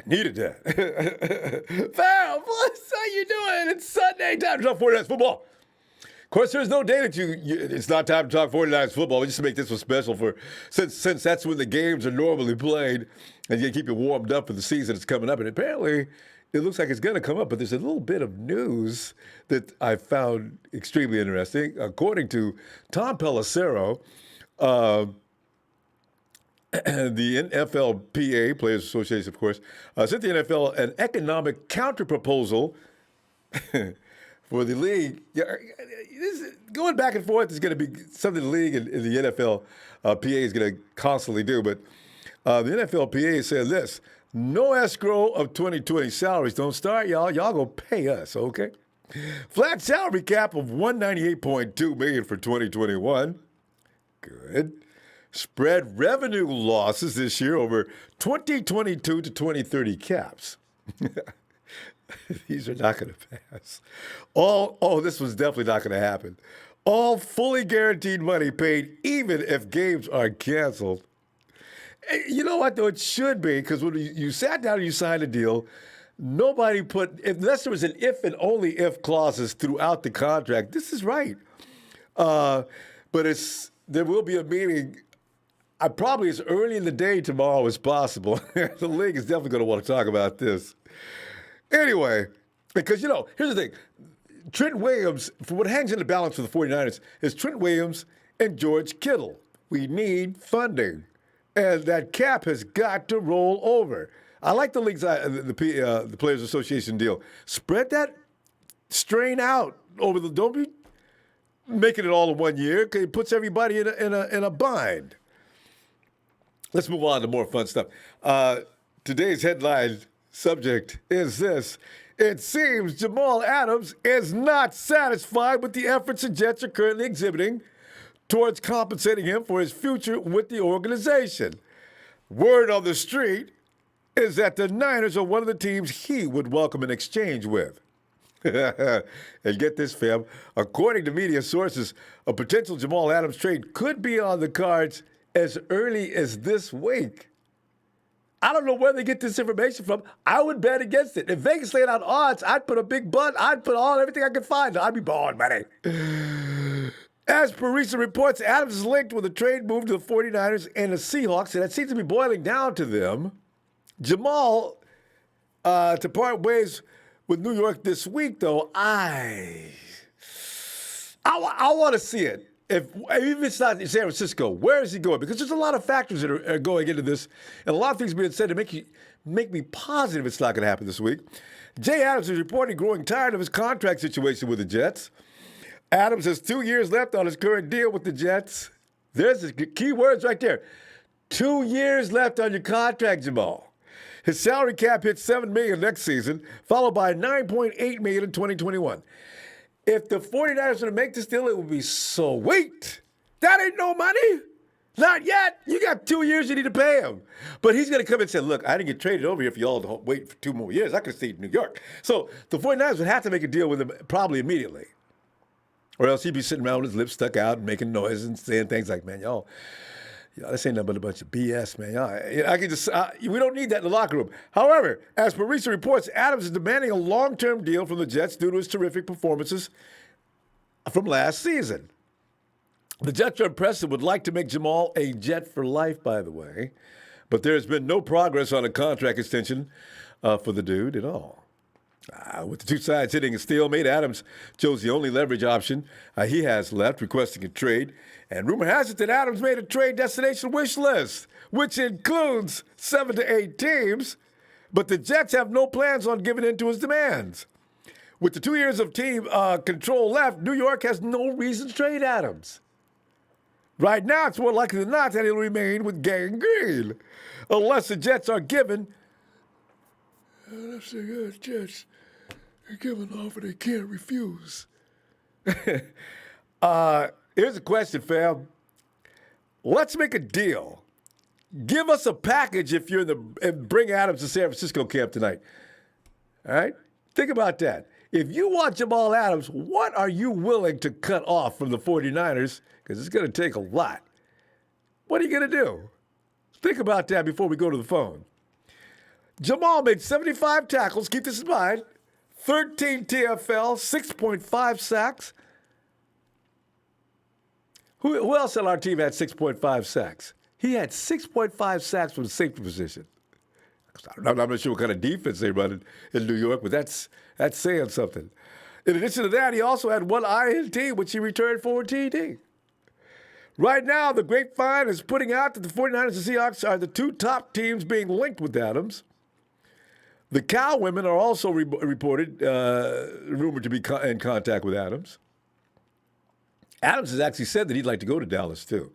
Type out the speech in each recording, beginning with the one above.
Needed that. Farrell, how you doing? It's Sunday, time to talk 49ers football. Of course, there's no day that it's not time to talk 49ers football. We just to make this one special since that's when the games are normally played, and you keep you warmed up for the season that's coming up. And apparently, it looks like it's going to come up, but there's a little bit of news that I found extremely interesting. According to Tom Pelissero, the NFLPA, Players Association, of course, sent the NFL an economic counterproposal for the league. Going back and forth is going to be something the league and the NFL PA is going to constantly do. But the NFLPA said this: no escrow of 2020 salaries. Don't start, y'all. Y'all go pay us, okay? Flat salary cap of $198.2 million for 2021. Good. Spread revenue losses this year over 2022 to 2030 caps. These are not going to pass. This was definitely not going to happen. All fully guaranteed money paid even if games are canceled. You know what, though? It should be, because when you sat down and you signed a deal, nobody unless there was an if and only if clauses throughout the contract. This is right. But there will be a meeting probably as early in the day tomorrow as possible. The league is definitely going to want to talk about this. Anyway, because, here's the thing. Trent Williams, for what hangs in the balance for the 49ers, is Trent Williams and George Kittle. We need funding. And that cap has got to roll over. I like the league's, the Players Association deal. Spread that strain out over don't be making it all in 1 year, because it puts everybody in a bind. Let's move on to more fun stuff. Today's headline subject is this: it seems Jamaal Adams is not satisfied with the efforts the Jets are currently exhibiting towards compensating him for his future with the organization. Word on the street is that the Niners are one of the teams he would welcome an exchange with. And get this, fam. According to media sources, a potential Jamaal Adams trade could be on the cards as early as this week. I don't know where they get this information from. I would bet against it. If Vegas laid out odds, I'd put a big butt. I'd put everything I could find. I'd be balling money. As per recent reports, Adams is linked with a trade move to the 49ers and the Seahawks, and that seems to be boiling down to them. Jamaal, to part ways with New York this week, though, I want to see it. Even if it's not in San Francisco, where is he going? Because there's a lot of factors that are going into this, and a lot of things being said to make me positive it's not going to happen this week. Jay Adams is reporting growing tired of his contract situation with the Jets. Adams has 2 years left on his current deal with the Jets. There's the key words right there. 2 years left on your contract, Jamaal. His salary cap hits $7 million next season, followed by $9.8 million in 2021. If the 49ers are going to make this deal, it would be sweet. That ain't no money. Not yet. You got 2 years you need to pay him. But he's going to come and say, look, I didn't get traded over here for y'all to wait for 2 more years. I could stay in New York. So the 49ers would have to make a deal with him probably immediately. Or else he'd be sitting around with his lips stuck out and making noises and saying things like, man, y'all, this ain't nothing but a bunch of BS, man. We don't need that in the locker room. However, as per recent reports, Adams is demanding a long-term deal from the Jets due to his terrific performances from last season. The Jets are impressed and would like to make Jamaal a Jet for life, by the way. But there's been no progress on a contract extension for the dude at all. With the two sides hitting a stalemate, Adams chose the only leverage option he has left, requesting a trade. And rumor has it that Adams made a trade destination wish list, which includes 7 to 8 teams. But the Jets have no plans on giving in to his demands. With the 2 years of team control left, New York has no reason to trade Adams. Right now, it's more likely than not that he'll remain with Gang Green, unless the Jets are given. Unless the Jets are given an offer they can't refuse. Here's a question, fam. Let's make a deal Give us a package if you're in the and bring Adams to San Francisco camp tonight. All right? Think about that. If you want Jamaal Adams, what are you willing to cut off from the 49ers? Because it's going to take a lot. What are you going to do? Think about that before we go to the phone. Jamaal made 75 tackles. Keep this in mind. 13 TFL, 6.5 sacks. Who else on our team had 6.5 sacks? He had 6.5 sacks from the safety position. I'm not sure what kind of defense they run in New York, but that's saying something. In addition to that, he also had one INT, which he returned for a TD. Right now, the grapevine is putting out that the 49ers and Seahawks are the two top teams being linked with Adams. The Cow women are also reported, rumored to be in contact with Adams. Adams has actually said that he'd like to go to Dallas, too.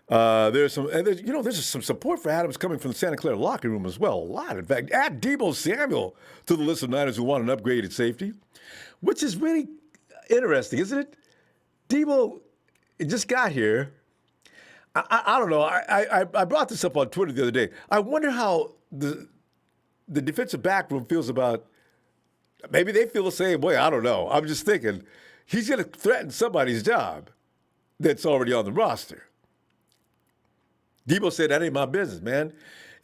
There's some support for Adams coming from the Santa Clara locker room as well. A lot, in fact. Add Deebo Samuel to the list of Niners who want an upgraded safety, which is really interesting, isn't it? Deebo just got here. I don't know. I brought this up on Twitter the other day. I wonder how the defensive back room feels about. Maybe they feel the same way. I don't know. I'm just thinking he's going to threaten somebody's job that's already on the roster. Deebo said, that ain't my business, man.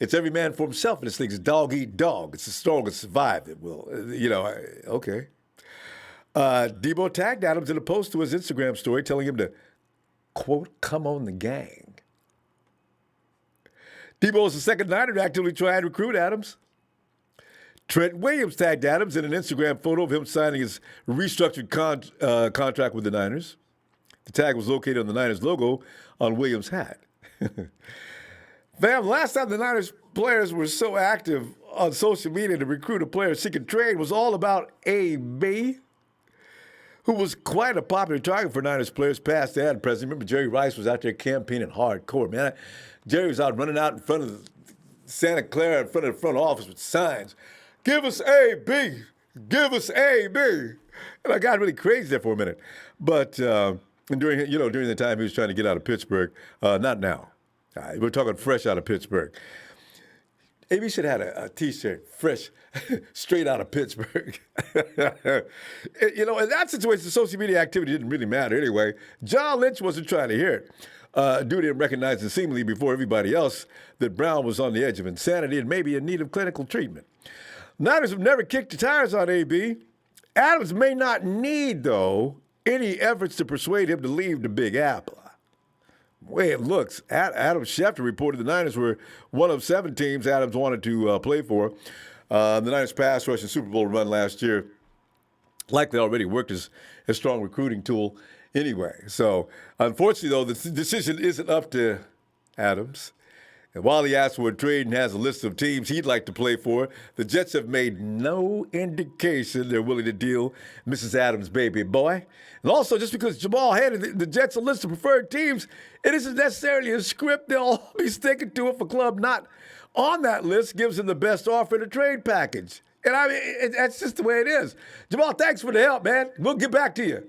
It's every man for himself in this thing. It's dog eat dog. It's the strongest survive that will. Okay. Deebo tagged Adams in a post to his Instagram story telling him to, quote, come on the gang. Deebo is the second Niner to actively try and recruit Adams. Trent Williams tagged Adams in an Instagram photo of him signing his restructured contract with the Niners. The tag was located on the Niners logo on Williams' hat. Fam, last time the Niners players were so active on social media to recruit a player seeking trade was all about AB, who was quite a popular target for Niners players past and present. Remember, Jerry Rice was out there campaigning hardcore, man. Jerry was out running out in front of Santa Clara, in front of the front office with signs. Give us AB. Give us AB. And I got really crazy there for a minute. But during the time he was trying to get out of Pittsburgh, not now. We're talking fresh out of Pittsburgh. AB should have had a T-shirt, fresh, straight out of Pittsburgh. In that situation, social media activity didn't really matter anyway. John Lynch wasn't trying to hear it. Due to him recognizing seemingly before everybody else that Brown was on the edge of insanity and maybe in need of clinical treatment. Niners have never kicked the tires on AB. Adams may not need, though, any efforts to persuade him to leave the Big Apple. The way it looks, Adam Schefter reported the Niners were one of 7 teams Adams wanted to play for. The Niners pass rush and Super Bowl run last year likely already worked as a strong recruiting tool anyway. So, unfortunately, though, the decision isn't up to Adams. And while he asked for a trade and has a list of teams he'd like to play for, the Jets have made no indication they're willing to deal Mrs. Adams' baby boy. And also, just because Jamaal handed the Jets a list of preferred teams, it isn't necessarily a script they'll all be sticking to if a club not on that list gives them the best offer in a trade package. And I mean, that's just the way it is. Jamaal, thanks for the help, man. We'll get back to you.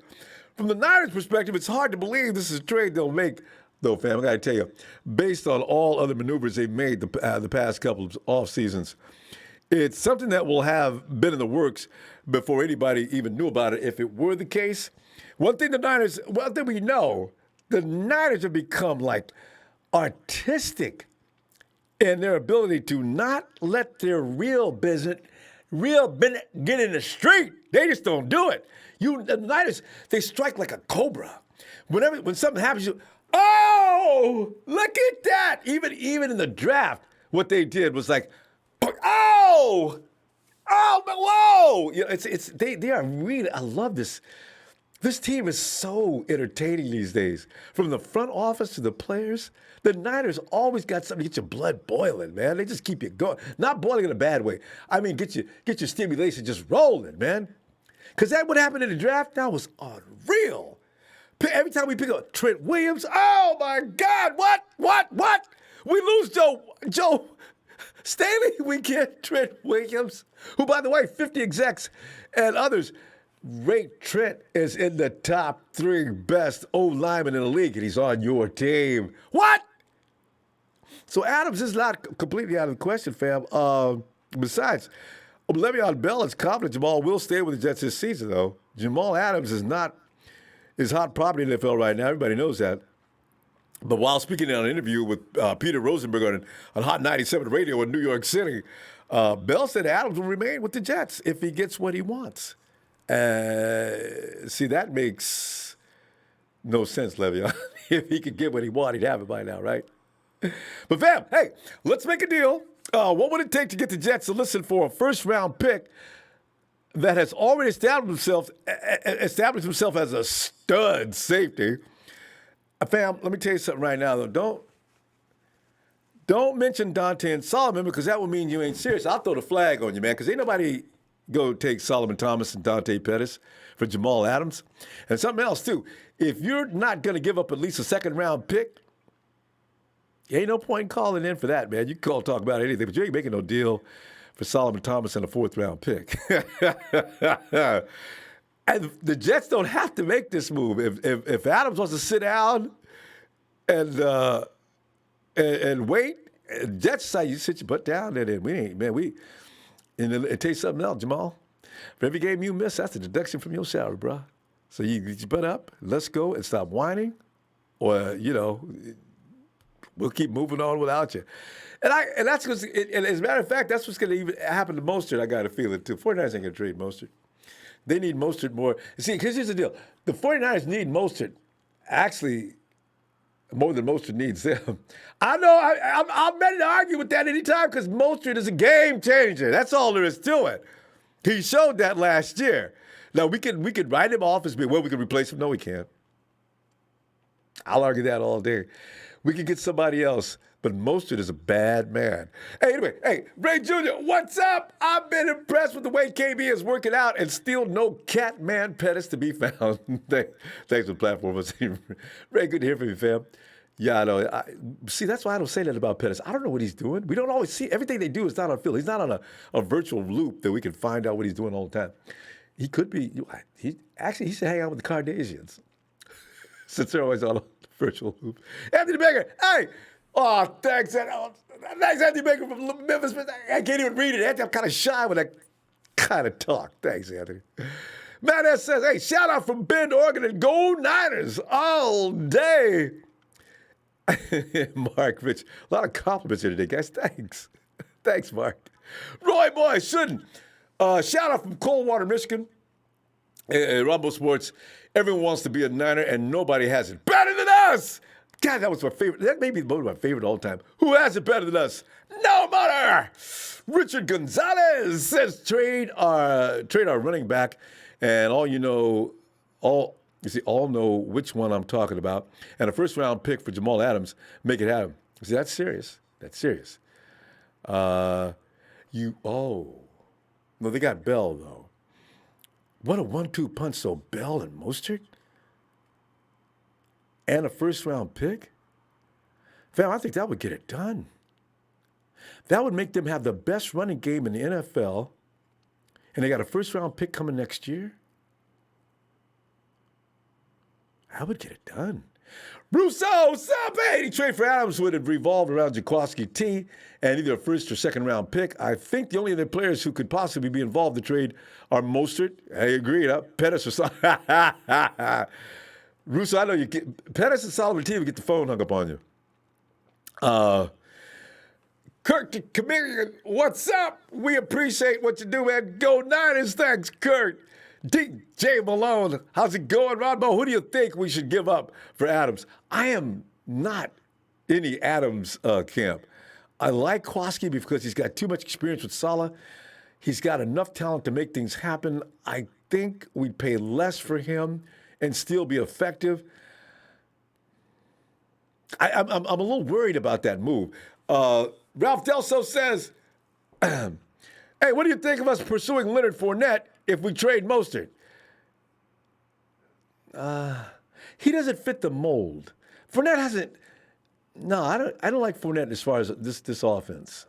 From the Niners' perspective, it's hard to believe this is a trade they'll make, though, fam, I got to tell you, based on all other maneuvers they've made the past couple of off seasons, it's something that will have been in the works before anybody even knew about it. If it were the case, one thing we know, the Niners have become like artistic in their ability to not let their real business get in the street. They just don't do it. The Niners, they strike like a cobra. When something happens, oh, look at that! Even in the draft, what they did was like, whoa! They are really. I love this. This team is so entertaining these days. From the front office to the players, the Niners always got something to get your blood boiling, man. They just keep you going. Not boiling in a bad way. I mean, get your stimulation just rolling, man. Because what happened in the draft, that was unreal. Every time we pick up Trent Williams, oh my God, what? We lose Joe Staley, we get Trent Williams, who, by the way, 50 execs and others rate Trent as in the top 3 best O-linemen in the league, and he's on your team. What? So Adams is not completely out of the question, fam. Besides, Le'Veon Bell is confident Jamal will stay with the Jets this season, though. Jamal Adams is hot property in the NFL right now. Everybody knows that. But while speaking in an interview with Peter Rosenberg on Hot 97 Radio in New York City, Bell said Adams will remain with the Jets if he gets what he wants. See, that makes no sense, Le'Veon. If he could get what he wanted, he'd have it by now, right? But fam, hey, let's make a deal. What would it take to get the Jets to listen for a first-round pick that has already established himself as a stud safety? Fam, let me tell you something right now, though. Don't mention Dante and Solomon because that would mean you ain't serious. I'll throw the flag on you, man, because ain't nobody go take Solomon Thomas and Dante Pettis for Jamaal Adams. And something else, too. If you're not going to give up at least a second-round pick, ain't no point in calling in for that, man. You can talk about anything, but you ain't making no deal for Solomon Thomas and a fourth-round pick. And the Jets don't have to make this move. If Adams wants to sit down and wait, Jets say you sit your butt down, and we ain't, man. And it tell you something else, Jamal. For every game you miss, that's a deduction from your salary, bro. So you get your butt up, let's go, and stop whining, or we'll keep moving on without you. And that's because, and as a matter of fact, that's what's going to even happen to Mostert. I got a feeling too. 49ers ain't going to trade Mostert. They need Mostert more. See, because here's the deal. The 49ers need Mostert actually more than Mostert needs them. I know. I'm ready to argue with that anytime because Mostert is a game changer. That's all there is to it. He showed that last year. Now, we could write him off as being, well, we can replace him. No, we can't. I'll argue that all day. We can get somebody else. But Mostert is a bad man. Hey, anyway, Ray Jr., what's up? I've been impressed with the way KB is working out and still no Catman Pettis to be found. Thanks for the platform. Ray, good to hear from you, fam. Yeah, I know. See, that's why I don't say that about Pettis. I don't know what he's doing. We don't always see. Everything they do is not on field. He's not on a virtual loop that we can find out what he's doing all the time. He could be. He should hang out with the Kardashians since they're always on a virtual loop. Anthony Baker, hey! Oh, thanks, Anthony Baker from Memphis. I can't even read it. Anthony, I'm kind of shy with that kind of talk. Thanks, Anthony. Matt S. says, hey, shout out from Bend, Oregon, and Go Niners all day. Mark, Rich, a lot of compliments here today, guys. Thanks. Thanks, Mark. Roy Boy, shouldn't. Shout out from Coldwater, Michigan. Ronbo Sports. Everyone wants to be a Niner, and nobody has it better than us. God, that was my favorite. That may be one of my favorite all time. Who has it better than us? Nobody. Richard Gonzalez says trade our running back, and all know which one I'm talking about. And a first round pick for Jamaal Adams, make it happen. See, that's serious. That's serious. No, they got Bell though. What a 1-2 punch! So Bell and Mostert. And a first-round pick? Fam, I think that would get it done. That would make them have the best running game in the NFL, and they got a first-round pick coming next year. That would get it done. Russo, sup? Hey, the trade for Adams would have revolved around Jaquaski T and either a first or second-round pick. I think the only other players who could possibly be involved in the trade are Mostert. I agree, Pettis or something. Russo, I know you get Pettis and Solomon T would get the phone hung up on you. Kirk the Chameleon, what's up? We appreciate what you do, man. Go Niners, thanks, Kirk. DJ Malone, how's it going, Ronbo? Who do you think we should give up for Adams? I am not in the Adams camp. I like Kwaski because he's got too much experience with Saleh. He's got enough talent to make things happen. I think we'd pay less for him and still be effective. I'm a little worried about that move. Ralph Delso says, hey, what do you think of us pursuing Leonard Fournette if we trade Mostert? He doesn't fit the mold. Fournette hasn't. No, I don't like Fournette as far as this offense.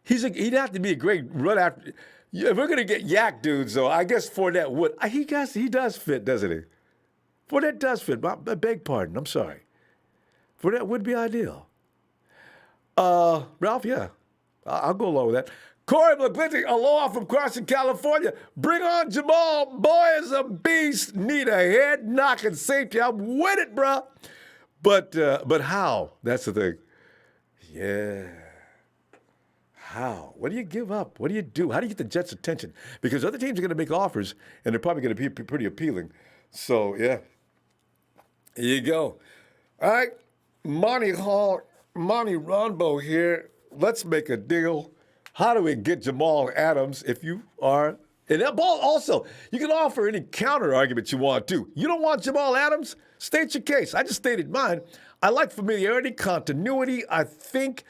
He'd have to be a great run after. If we're gonna get yak dudes, though, I guess Fournette would. He does fit, doesn't he? Fournette does fit. I beg pardon. I'm sorry. Fournette would be ideal. Ralph, yeah. I'll go along with that. Corey McGlinty, aloha from Carson, California. Bring on Jamal. Boy is a beast. Need a head knocking safety. I'm with it, bruh. But how? That's the thing. Yeah. How? What do you give up? What do you do? How do you get the Jets' attention? Because other teams are going to make offers, and they're probably going to be pretty appealing. So, yeah. Here you go. All right. Monty Ronbo here. Let's make a deal. How do we get Jamaal Adams if you are... And that ball also, you can offer any counter argument you want to. You don't want Jamaal Adams? State your case. I just stated mine. I like familiarity, continuity. I think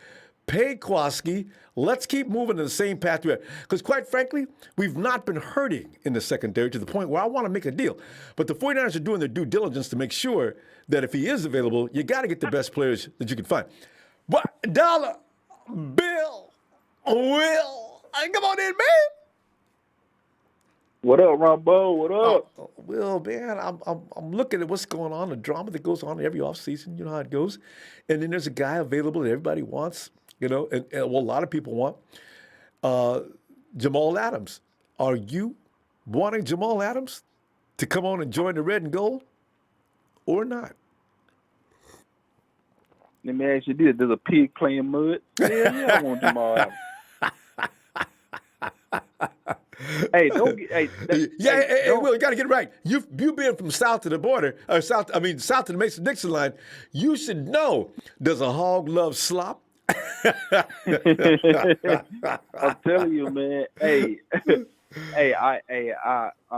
pay Kwaski. Let's keep moving in the same path we're at. Because quite frankly, we've not been hurting in the secondary to the point where I want to make a deal. But the 49ers are doing their due diligence to make sure that if he is available, you got to get the best players that you can find. What? Dollar Bill Will. Come on in, man. What up, Ronbo? What up? Will, man, I'm looking at what's going on, the drama that goes on every offseason. You know how it goes. And then there's a guy available that everybody wants, and a lot of people want. Jamaal Adams. Are you wanting Jamaal Adams to come on and join the red and gold or not? Let me ask you this. Does a pig play in mud? Yeah, I want Jamal Adams. Hey, don't get. Hey, Will, you got to get it right. You being from south to the border, or south to the Mason-Dixon line, you should know. Does a hog love slop? I'm telling you, man. I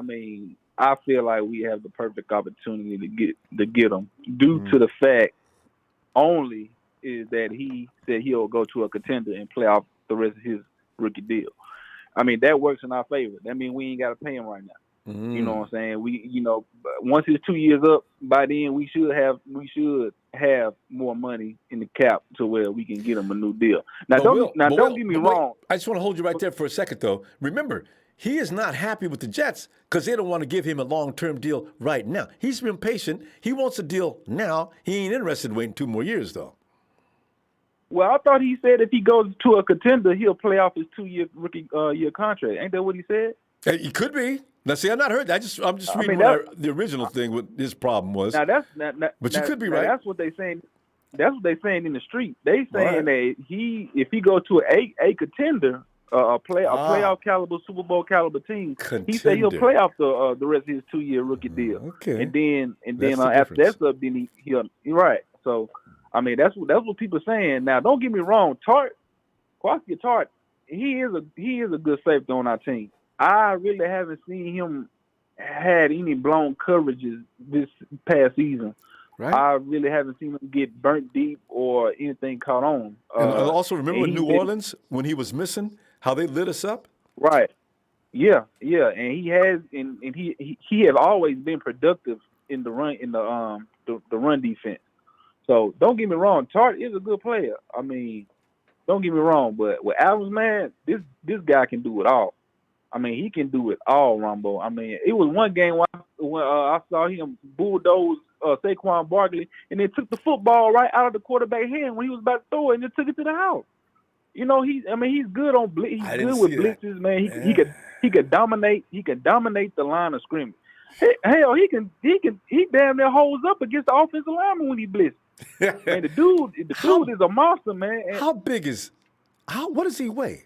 mean, I feel like we have the perfect opportunity to get him due to the fact only is that he said he'll go to a contender and play off the rest of his rookie deal. I mean, that works in our favor. That means we ain't got to pay him right now. You know what I'm saying? Once his 2 years up, by then we should have more money in the cap to where we can get him a new deal. Now, don't get me wrong. I just want to hold you right there for a second, though. Remember, he is not happy with the Jets because they don't want to give him a long-term deal right now. He's been patient. He wants a deal now. He ain't interested in waiting 2 more years, though. Well, I thought he said if he goes to a contender, he'll play off his 2-year rookie year contract. Ain't that what he said? He could be. Now, see, I'm not heard. I'm just reading the original thing. What his problem was. But you could be right. That's what they saying. That's what they saying in the street. They saying that if he go to a contender, a playoff caliber, Super Bowl caliber team, he said he'll play off the rest of his 2-year rookie deal. Okay. And then after that's up, then he'll right. So. I mean, that's what people are saying. Now, don't get me wrong, Kwaski Tart, he is a good safety on our team. I really haven't seen him had any blown coverages this past season. Right. I really haven't seen him get burnt deep or anything caught on. And also remember in New Orleans when he was missing, how they lit us up? Right. Yeah, and he has, and he has always been productive in the run defense. So don't get me wrong, Tart is a good player. I mean, don't get me wrong, but with Adams, man, this guy can do it all. I mean, he can do it all, Ronbo. I mean, it was one game when I saw him bulldoze Saquon Barkley, and then took the football right out of the quarterback's hand when he was about to throw it, and then took it to the house. You know, he's good on blitz. He's good with blitzes, man. He could dominate. He can dominate the line of scrimmage. Hell, he damn near holds up against the offensive lineman when he blitzes. Man, the dude is a monster, man. And what does he weigh?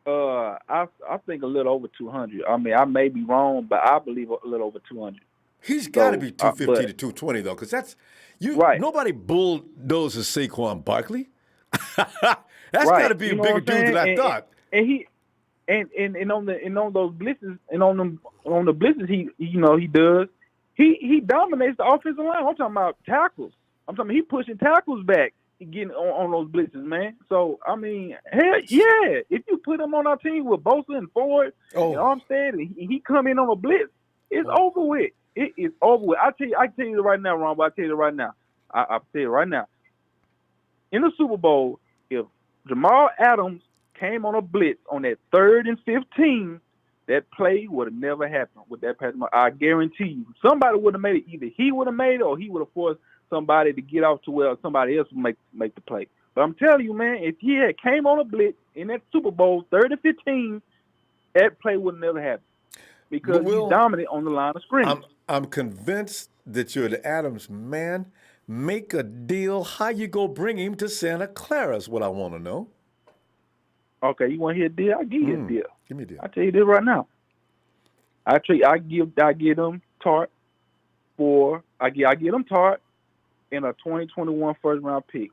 I think a little over 200. I mean, I may be wrong, but I believe a little over 200. He's got to be 250 to 220 though, because that's right. Nobody bulldozes Saquon Barkley. That's got to be a bigger dude than I thought. And on those blitzes and on the blitzes he does. He dominates the offensive line. I'm talking about tackles. I'm talking about he pushing tackles back, getting on those blitzes, man. So I mean, hell yeah, if you put him on our team with Bosa and Ford and Armstead, and he come in on a blitz, it's over with. It is over with. I tell you right now, Ron. I tell you right now. I tell you right now. In the Super Bowl, if Jamaal Adams came on a blitz on that 3rd and 15. That play would have never happened with that pass. I guarantee you. Somebody would have made it. Either he would have made it or he would have forced somebody to get off to where somebody else would make the play. But I'm telling you, man, if he had came on a blitz in that Super Bowl 30-15, that play would never happen But because he's Will, dominant on the line of scrimmage. I'm convinced that you're the Adams man. Make a deal. How you go bring him to Santa Clara is what I want to know. Okay, you want to hear a deal? I'll give you a deal. Give me a deal. I'll tell you this right now. I give them Tart I give them Tart in a 2021 first round pick.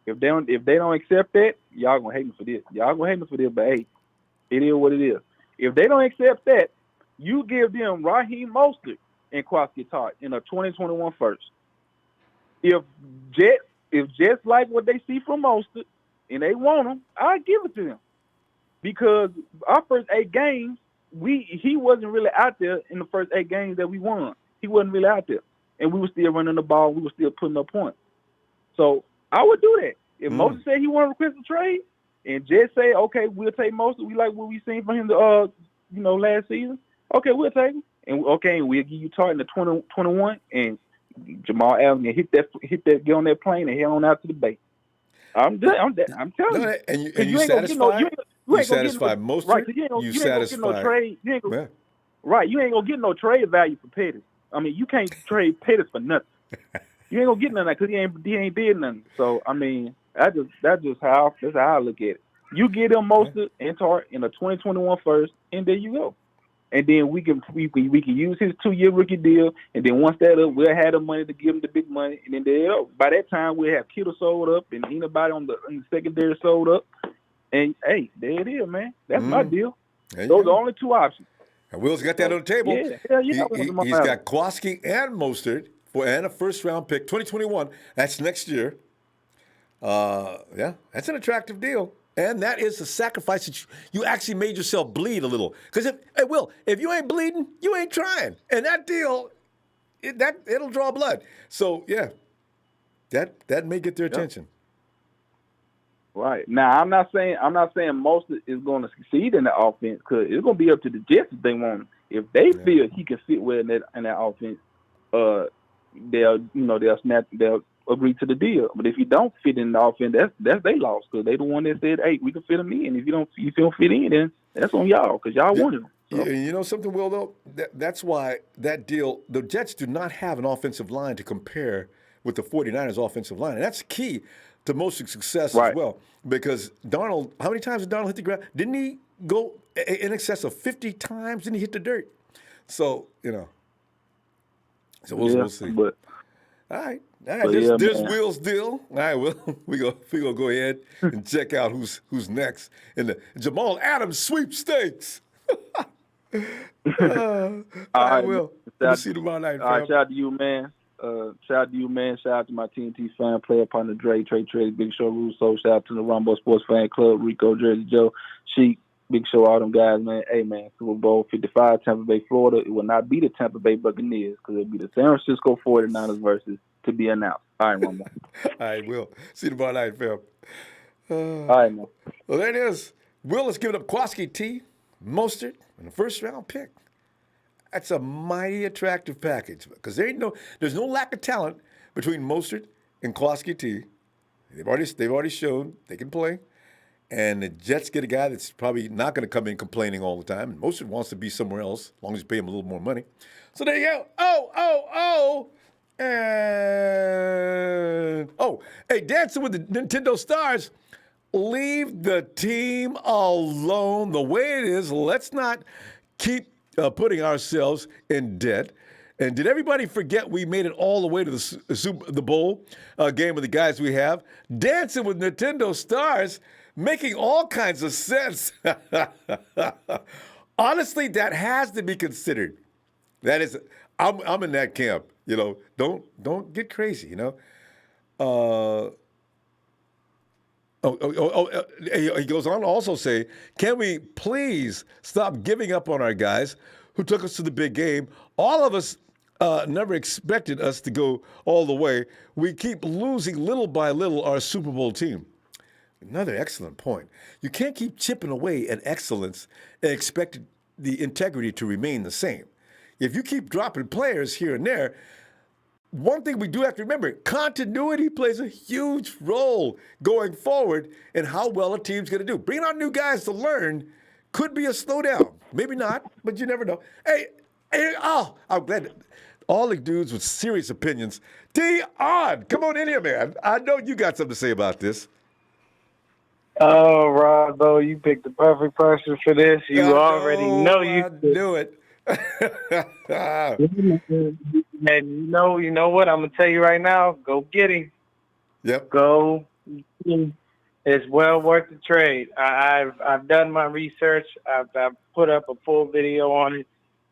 If they don't accept that, y'all gonna hate me for this. Y'all gonna hate me for this, but hey, it is what it is. If they don't accept that, you give them Raheem Mostert and Kwasi Tart in a 2021 first. If Jets like what they see from Mostert and they want him, I give it to them. Because our first 8 games, he wasn't really out there in the first 8 games that we won. He wasn't really out there. And we were still running the ball. We were still putting up points. So I would do that. If Mostert said he wanted to request a trade and Jets say, okay, we'll take Mostert. We like what we seen from him last season. Okay, we'll take him. And we'll give you Tart in the 2021 and Jamaal Adams and hit that, get on that plane and head on out to the Bay. I'm telling you. And you satisfied? You satisfied Mostert? Right, you ain't gonna get no trade. Right, you ain't gonna get no trade value for Pettis. I mean, you can't trade Pettis for nothing. You ain't gonna get none of that because he ain't did nothing. So I mean, that's how I look at it. You get him Mostert and Tart in a 2021 first, and there you go. And then we can use his 2-year rookie deal, and then once that up, we'll have the money to give him the big money, and then there. By that time, we'll have Kittle sold up, and anybody on the secondary sold up, and hey, there it is, man. That's my deal. Those are the only 2 options. And Will's got that on the table. Yeah, he's got Kwasi and Mostert and a first-round pick, 2021. That's next year. That's an attractive deal. And that is a sacrifice that you actually made yourself bleed a little. Because if you ain't bleeding, you ain't trying. And that deal, it'll draw blood. So yeah, that may get their attention. Right. Now I'm not saying Mostert is going to succeed in the offense because it's going to be up to the Jets if they want him. If they feel he can fit well in that offense, they'll agree to the deal. But if you don't fit in the offense, that's they lost because they the one that said, "Hey, we can fit him in." If you don't fit in, then that's on y'all because y'all wanted him. So. You know something, Will? Though that's why that deal. The Jets do not have an offensive line to compare with the 49ers' offensive line, and that's key to Mostert's success as well. Because Darnold, how many times did Darnold hit the ground? Didn't he go in excess of 50 times? Didn't he hit the dirt? So So we'll see. But, all right. There's Will's deal. All right, Will. We gonna go ahead and check out who's next in the Jamaal Adams sweepstakes. All right, Will. We'll see you tomorrow night. All right, shout out to you, man. Shout out to my TNT fan, player partner Dre, Trey, Big Show, Russo. Shout out to the Ronbo Sports Fan Club, Rico, Jersey Joe, Sheik, Big Show, all them guys, man. Hey, man, Super Bowl 55, Tampa Bay, Florida. It will not be the Tampa Bay Buccaneers because it'll be the San Francisco 49ers versus to be announced. All right, Ronbo. All right, Will. See you tomorrow night, Phil. All right, man. Well, there it is. Will has given up Kwasi T, Mostert, and a first-round pick. That's a mighty attractive package because there's no lack of talent between Mostert and Kwasi T. They've already shown they can play. And the Jets get a guy that's probably not going to come in complaining all the time. And Mostert wants to be somewhere else, as long as you pay him a little more money. So there you go. Hey, Dancing with the Nintendo Stars, leave the team alone the way it is. Let's not keep putting ourselves in debt. And did everybody forget we made it all the way to the Bowl game with the guys we have? Dancing with Nintendo Stars, making all kinds of sense. Honestly, that has to be considered. That is, I'm in that camp. Don't get crazy. He goes on to also say, can we please stop giving up on our guys who took us to the big game? All of us never expected us to go all the way. We keep losing little by little our Super Bowl team. Another excellent point. You can't keep chipping away at excellence and expect the integrity to remain the same. If you keep dropping players here and there, one thing we do have to remember, continuity plays a huge role going forward in how well a team's going to do. Bringing on new guys to learn could be a slowdown. Maybe not, but you never know. Hey, I'm glad all the dudes with serious opinions. Dion, come on in here, man. I know you got something to say about this. Oh, Ronbo, you picked the perfect person for this. You already know you I did. knew it. And you know what? I'm gonna tell you right now. Go get him. Yep. Go. Get him. It's well worth the trade. I've done my research. I've put up a full video on it.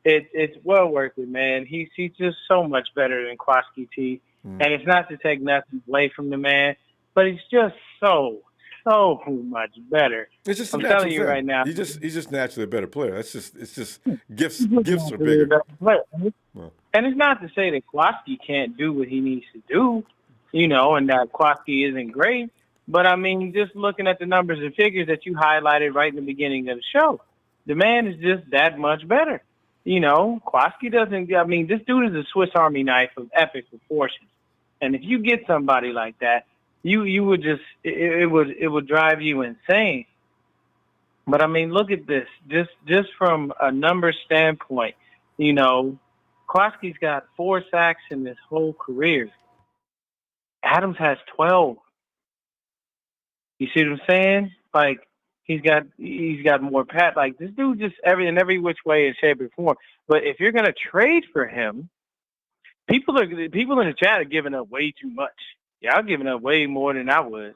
It's well worth it, man. He's just so much better than Kwaski T. And it's not to take nothing away from the man, but he's just so much better. It's just I'm telling you right now. He's just naturally a better player. It's just gifts are Really bigger. And it's not to say that Kwaski can't do what he needs to do, and that Kwaski isn't great. But I mean, just looking at the numbers and figures that you highlighted right in the beginning of the show, the man is just that much better. Kwaski doesn't. I mean, this dude is a Swiss Army knife of epic proportions. And if you get somebody like that, you would just it would drive you insane. But I mean, look at this. Just from a number standpoint, Kwaski's got 4 sacks in his whole career. Adams has 12. You see what I'm saying? Like he's got more pat. Like this dude just in every which way in shape or form. But if you're gonna trade for him, people in the chat are giving up way too much. Yeah, I'm giving up way more than I would.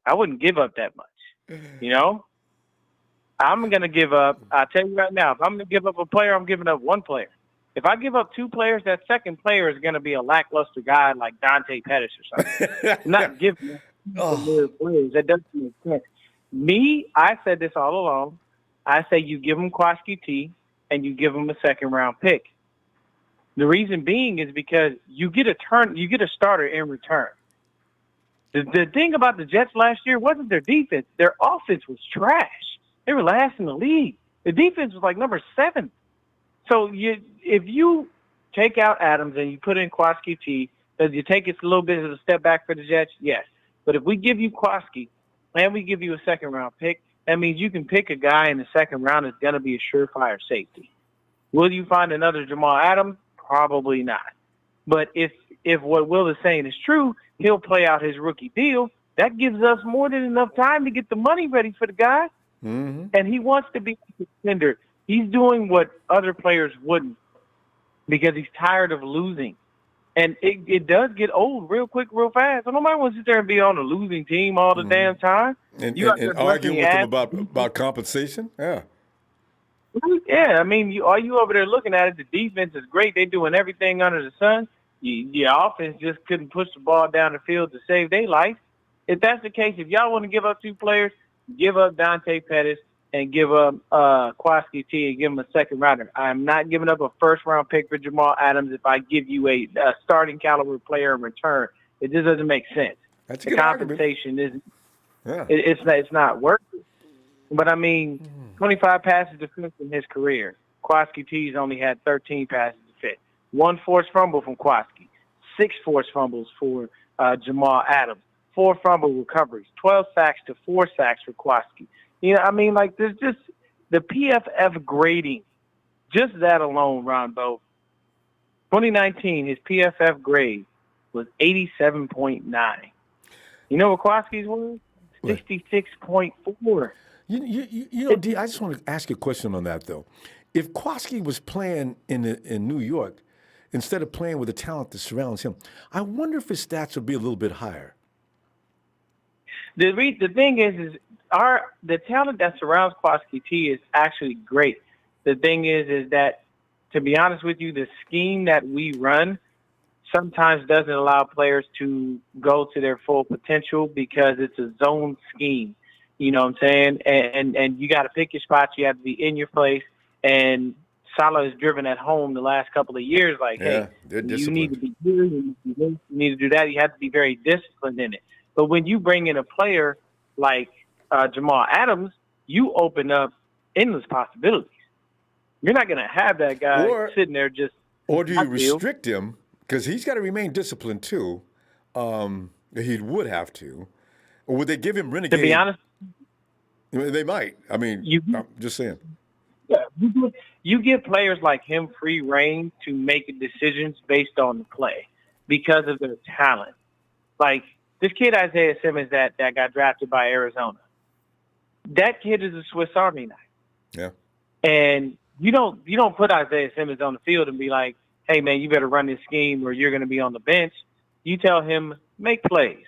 I wouldn't give up that much. I'm going to give up. I'll tell you right now, if I'm going to give up a player, I'm giving up 1 player. If I give up 2 players, that second player is going to be a lackluster guy like Dante Pettis or something. I'm not giving up players. That doesn't make sense. Me, I said this all along. I say you give him Kwaski T and you give him a second-round pick. The reason being is because you get a starter in return. The thing about the Jets last year wasn't their defense. Their offense was trash. They were last in the league. The defense was like number 7. So if you take out Adams and you put in Kwaski T, does you take it a little bit of a step back for the Jets? Yes. But if we give you Kwaski and we give you a second-round pick, that means you can pick a guy in the second round that's going to be a surefire safety. Will you find another Jamaal Adams? Probably not. But if what Will is saying is true, he'll play out his rookie deal. That gives us more than enough time to get the money ready for the guy. Mm-hmm. And he wants to be a contender. He's doing what other players wouldn't because he's tired of losing. And it does get old real quick, real fast. So nobody wants to sit there and be on a losing team all the damn time. And arguing with them about compensation? Yeah. Yeah, I mean, are you over there looking at it? The defense is great. They're doing everything under the sun. Your offense just couldn't push the ball down the field to save their life. If that's the case, if y'all want to give up 2 players, give up Dante Pettis and give up Kwaski T and give him a second rounder. I'm not giving up a first-round pick for Jamaal Adams if I give you a starting caliber player in return. It just doesn't make sense. That's a the good compensation argument. it's not worth it. But I mean, 25 passes defense in his career. Kwaski T's only had 13 passes defense. 1 forced fumble from Kwaski. 6 forced fumbles for Jamaal Adams. 4 fumble recoveries. 12 sacks to 4 sacks for Kwaski. I mean, like, there's just the PFF grading. Just that alone, Ronbo. 2019, his PFF grade was 87.9. You know what Kwaski's was? 66.4. D, I just want to ask you a question on that, though. If Kwaski was playing in New York instead of playing with the talent that surrounds him, I wonder if his stats would be a little bit higher. The thing is the talent that surrounds Kwaski T is actually great. The thing is that, to be honest with you, the scheme that we run sometimes doesn't allow players to go to their full potential because it's a zone scheme. You know what I'm saying? And you got to pick your spots. You have to be in your place. And Salah has driven at home the last couple of years. Like, hey, you need to be here. You need to do that. You have to be very disciplined in it. But when you bring in a player like Jamaal Adams, you open up endless possibilities. You're not going to have that guy sitting there just. Or do you restrict him because he's got to remain disciplined too. He would have to. Or would they give him To be renegade? honest, They might. I mean, you I'm just saying. yeah, you give players like him free reign to make decisions based on the play because of their talent. Like this kid Isaiah Simmons that got drafted by Arizona. That kid is a Swiss Army knife. Yeah. And you don't put Isaiah Simmons on the field and be like, hey man, you better run this scheme or you're gonna be on the bench. You tell him, make plays.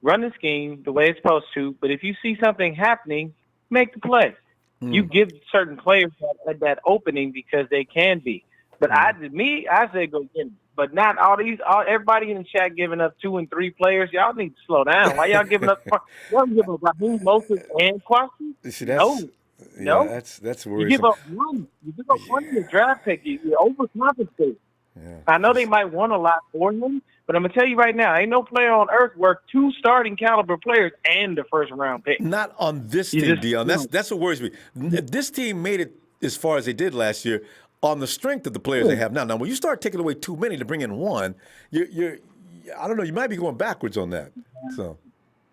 Run the scheme the way it's supposed to, but if you see something happening, make the play. You give certain players that opening because they can be. But I say go get him. But not everybody in the chat giving up 2 and 3 players. Y'all need to slow down. Why y'all giving up? Y'all giving up Raheem Moses and Kwasi? See, No. that's You worrisome. give up one. You give up one in your draft pick. You overcompensate. Yeah. I know they might want a lot for him, but I'm gonna tell you right now, ain't no player on earth worth 2 starting caliber players and the first round pick. Not on this team, Dion. That's what worries me. This team made it as far as they did last year on the strength of the players they have now. Now, when you start taking away too many to bring in one, you're I don't know, you might be going backwards on that. So.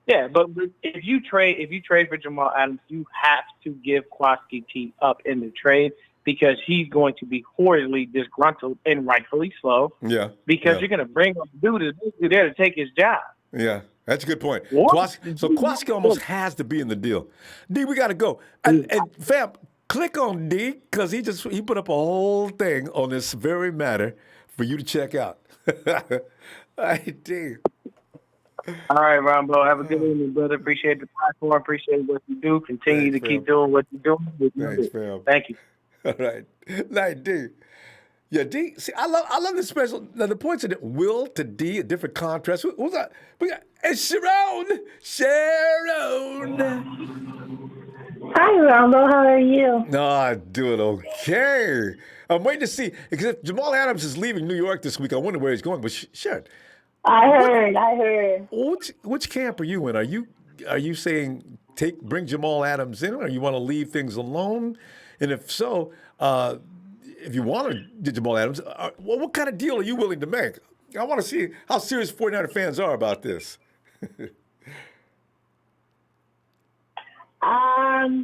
Yeah, but if you trade for Jamaal Adams, you have to give Kwasi T up in the trade because he's going to be horribly disgruntled and rightfully so. Yeah. Because you're going to bring a dude that's basically there to take his job. Yeah, that's a good point. What? Kwasi almost has to be in the deal. D, we got to go. And fam, click on D because he put up a whole thing on this very matter for you to check out. All right, D. All right, Ronbo. Have a good evening, brother. Appreciate the platform. Appreciate what you do. Continue to keep doing what you're doing. Thanks, fam. Thank you. All right. Night, D. Yeah, D. See, I love this special. Now, the points in it, Will to D, a different contrast. Who's that? We got it's Sharon. Sharon. Hi, Ronbo. How are you? No, I'm doing okay. I'm waiting to see. Because if Jamaal Adams is leaving New York this week, I wonder where he's going. But Sharon. I heard. Which camp are you in? Are you saying bring Jamaal Adams in, or you want to leave things alone? And if so, if you want to get Jamaal Adams, what kind of deal are you willing to make? I want to see how serious 49er fans are about this. I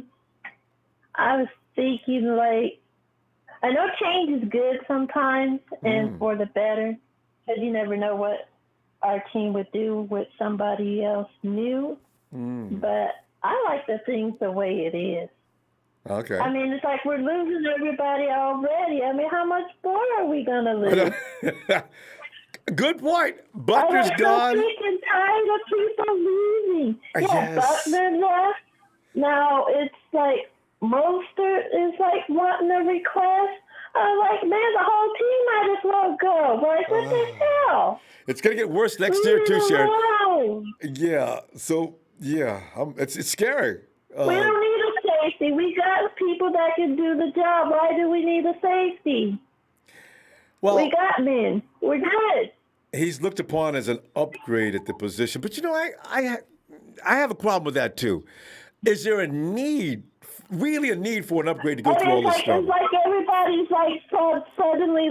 was thinking I know change is good sometimes and for the better, because you never know what our team would do with somebody else new. But I like the things the way it is. Okay. I mean, it's like we're losing everybody already. I mean, how much more are we going to lose? Good point. Butler's gone. I'm so sick and tired of people losing. Yes. Butler left. Now it's like Mostert is wanting a request. I'm like, man, the whole team might as well go. Like, what the hell? It's going to get worse next year, too, Sharon. Yeah. So, it's scary. We don't need a safety. We got people that can do the job. Why do we need a safety? Well, we got men. We're good. He's looked upon as an upgrade at the position. But, I have a problem with that, too. Is there really a need for an upgrade to go through all this stuff? It's like everybody's suddenly,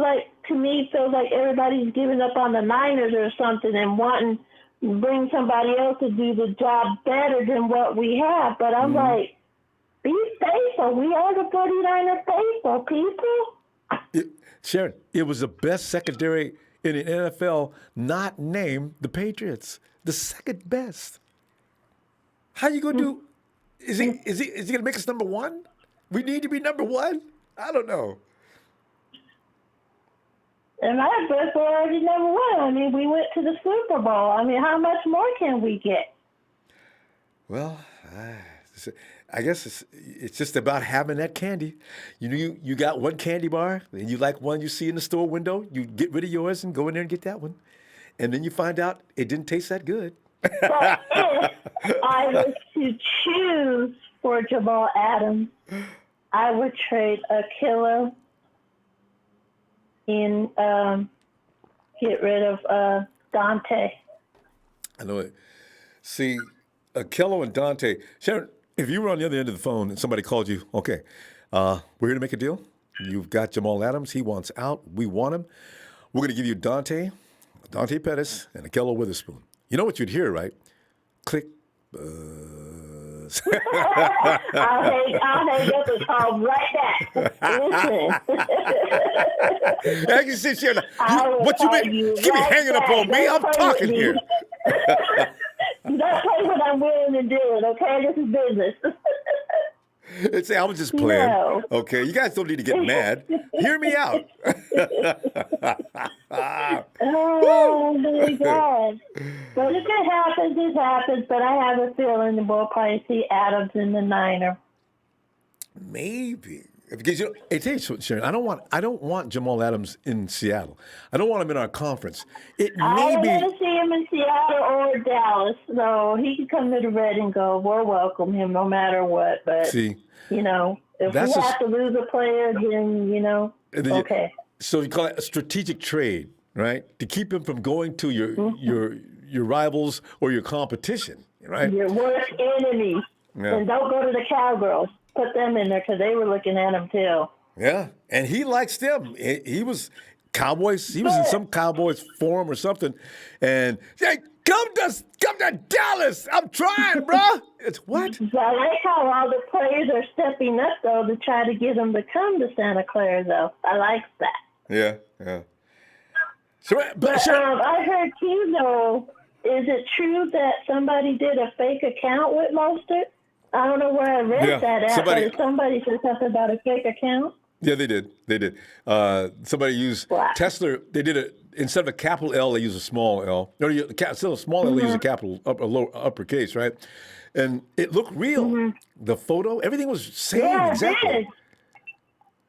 to me, feels like everybody's giving up on the Niners or something and wanting to bring somebody else to do the job better than what we have. But I'm like, be faithful. We are the 49er faithful people. Sharon, it was the best secondary in the NFL not named the Patriots. The second best. How you going to do? Is he going to make us number one? We need to be number one? I don't know. And my best were already number one. I mean, we went to the Super Bowl. I mean, how much more can we get? Well, I guess it's just about having that candy. You got one candy bar, and you like one you see in the store window. You get rid of yours and go in there and get that one. And then you find out it didn't taste that good. But if I was to choose for Jamaal Adams, I would trade a killer and get rid of Dante. I know it. See, Kello and Dante. Sharon, if you were on the other end of the phone and somebody called you, okay, we're here to make a deal. You've got Jamaal Adams. He wants out. We want him. We're going to give you Dante Pettis, and Akello Witherspoon. You know what you'd hear, right? Click. I'll hang up and call right back. Listen. I can sit here. What you mean? You Keep me right hanging up back. on me. I'm Don't play talking with me. here. Don't play what I'm willing to do, okay? This is business. Say, I was just playing. No. Okay, you guys don't need to get mad. Hear me out. Oh, my God. But if it happens, it happens. But I have a feeling we'll probably see Adams in the Niner. Maybe. Because hey, tell you what, Sharon, I don't want Jamaal Adams in Seattle. I don't want him in our conference. It I may don't be. want to see him in Seattle or Dallas. So he can come to the Red and go. We'll welcome him no matter what. But, See, you know, if that's we have to lose a player, then, you know, okay. So you call it a strategic trade, right? To keep him from going to your rivals or your competition, right? Your worst enemy. Yeah. And don't go to the Cowgirls. Put them in there because they were looking at him too. Yeah, and he likes them. He was Cowboys. He was in some Cowboys forum or something, and hey, come to Dallas. I'm trying, bro. It's what? I like how all the players are stepping up though to try to get them to come to Santa Clara though. I like that. Yeah. So, But I heard too though. Is it true that somebody did a fake account with Mostert? I don't know where I read that at, but somebody said something about a fake account. Yeah, they did. Somebody used Tesla. They did it instead of a capital L, they used a small L. No, instead of a small L, they used a capital uppercase, right? And it looked real. Mm-hmm. The photo, everything was same exactly.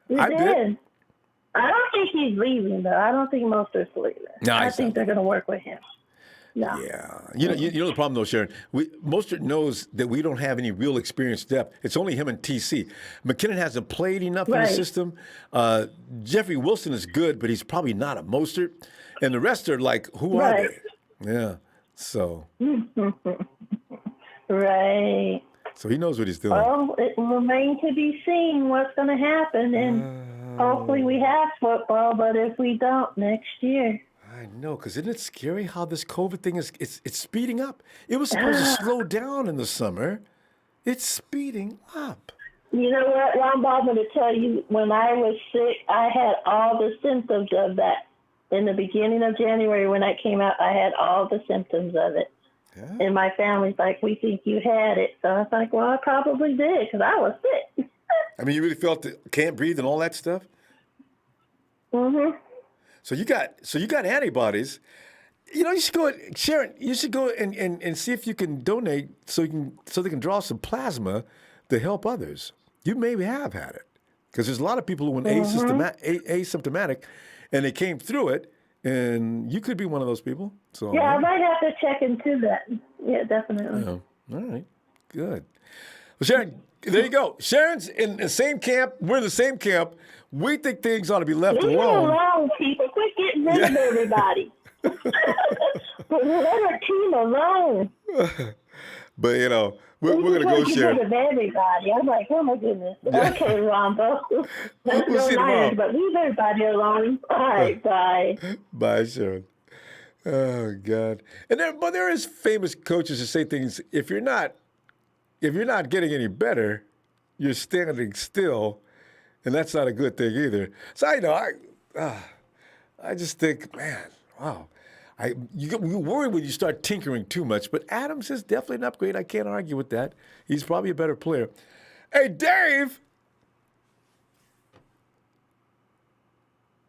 It did. I don't think he's leaving though. I don't think Mostert's leaving. No, I think they're going to work with him. No. Yeah. You know the problem, though, Sharon? Mostert knows that we don't have any real experience depth. It's only him and TC. McKinnon hasn't played enough in the system. Jeffrey Wilson is good, but he's probably not a Mostert. And the rest are like, who are they? Yeah. So. Right. So he knows what he's doing. Well, it remains to be seen what's going to happen. And hopefully we have football, but if we don't, next year. I know, because isn't it scary how this COVID thing is? It's speeding up. It was supposed to slow down in the summer. It's speeding up. You know what, Ronbo, I'm going to tell you, when I was sick, I had all the symptoms of that. In the beginning of January, when I came out, I had all the symptoms of it. Yeah. And my family's like, we think you had it. So I was like, well, I probably did, because I was sick. I mean, you really felt can't breathe and all that stuff? Mm-hmm. So you got antibodies. You know, you should go, Sharon. You should go and see if you can donate so they can draw some plasma to help others. You maybe have had it because there's a lot of people who were asymptomatic, and they came through it, and you could be one of those people. So yeah, I might have to check into that. Yeah, definitely. Yeah. All right, good. Well, Sharon, there you go. Sharon's in the same camp. We're in the same camp. We think things ought to be left alone. Leave alone, people. Quit getting rid of everybody. But let our team alone. But, you know, we're going to go, Sharon. Get rid of everybody. I'm like, oh, my goodness. Yeah. Okay, Ronbo. Let's we'll see tomorrow. But leave everybody alone. All right, bye. Bye, Sharon. Oh, God. And there is famous coaches who say things, if you're not getting any better, you're standing still. And that's not a good thing either. So I just think, man, wow. You worry when you start tinkering too much, but Adams is definitely an upgrade. I can't argue with that. He's probably a better player. Hey, Dave.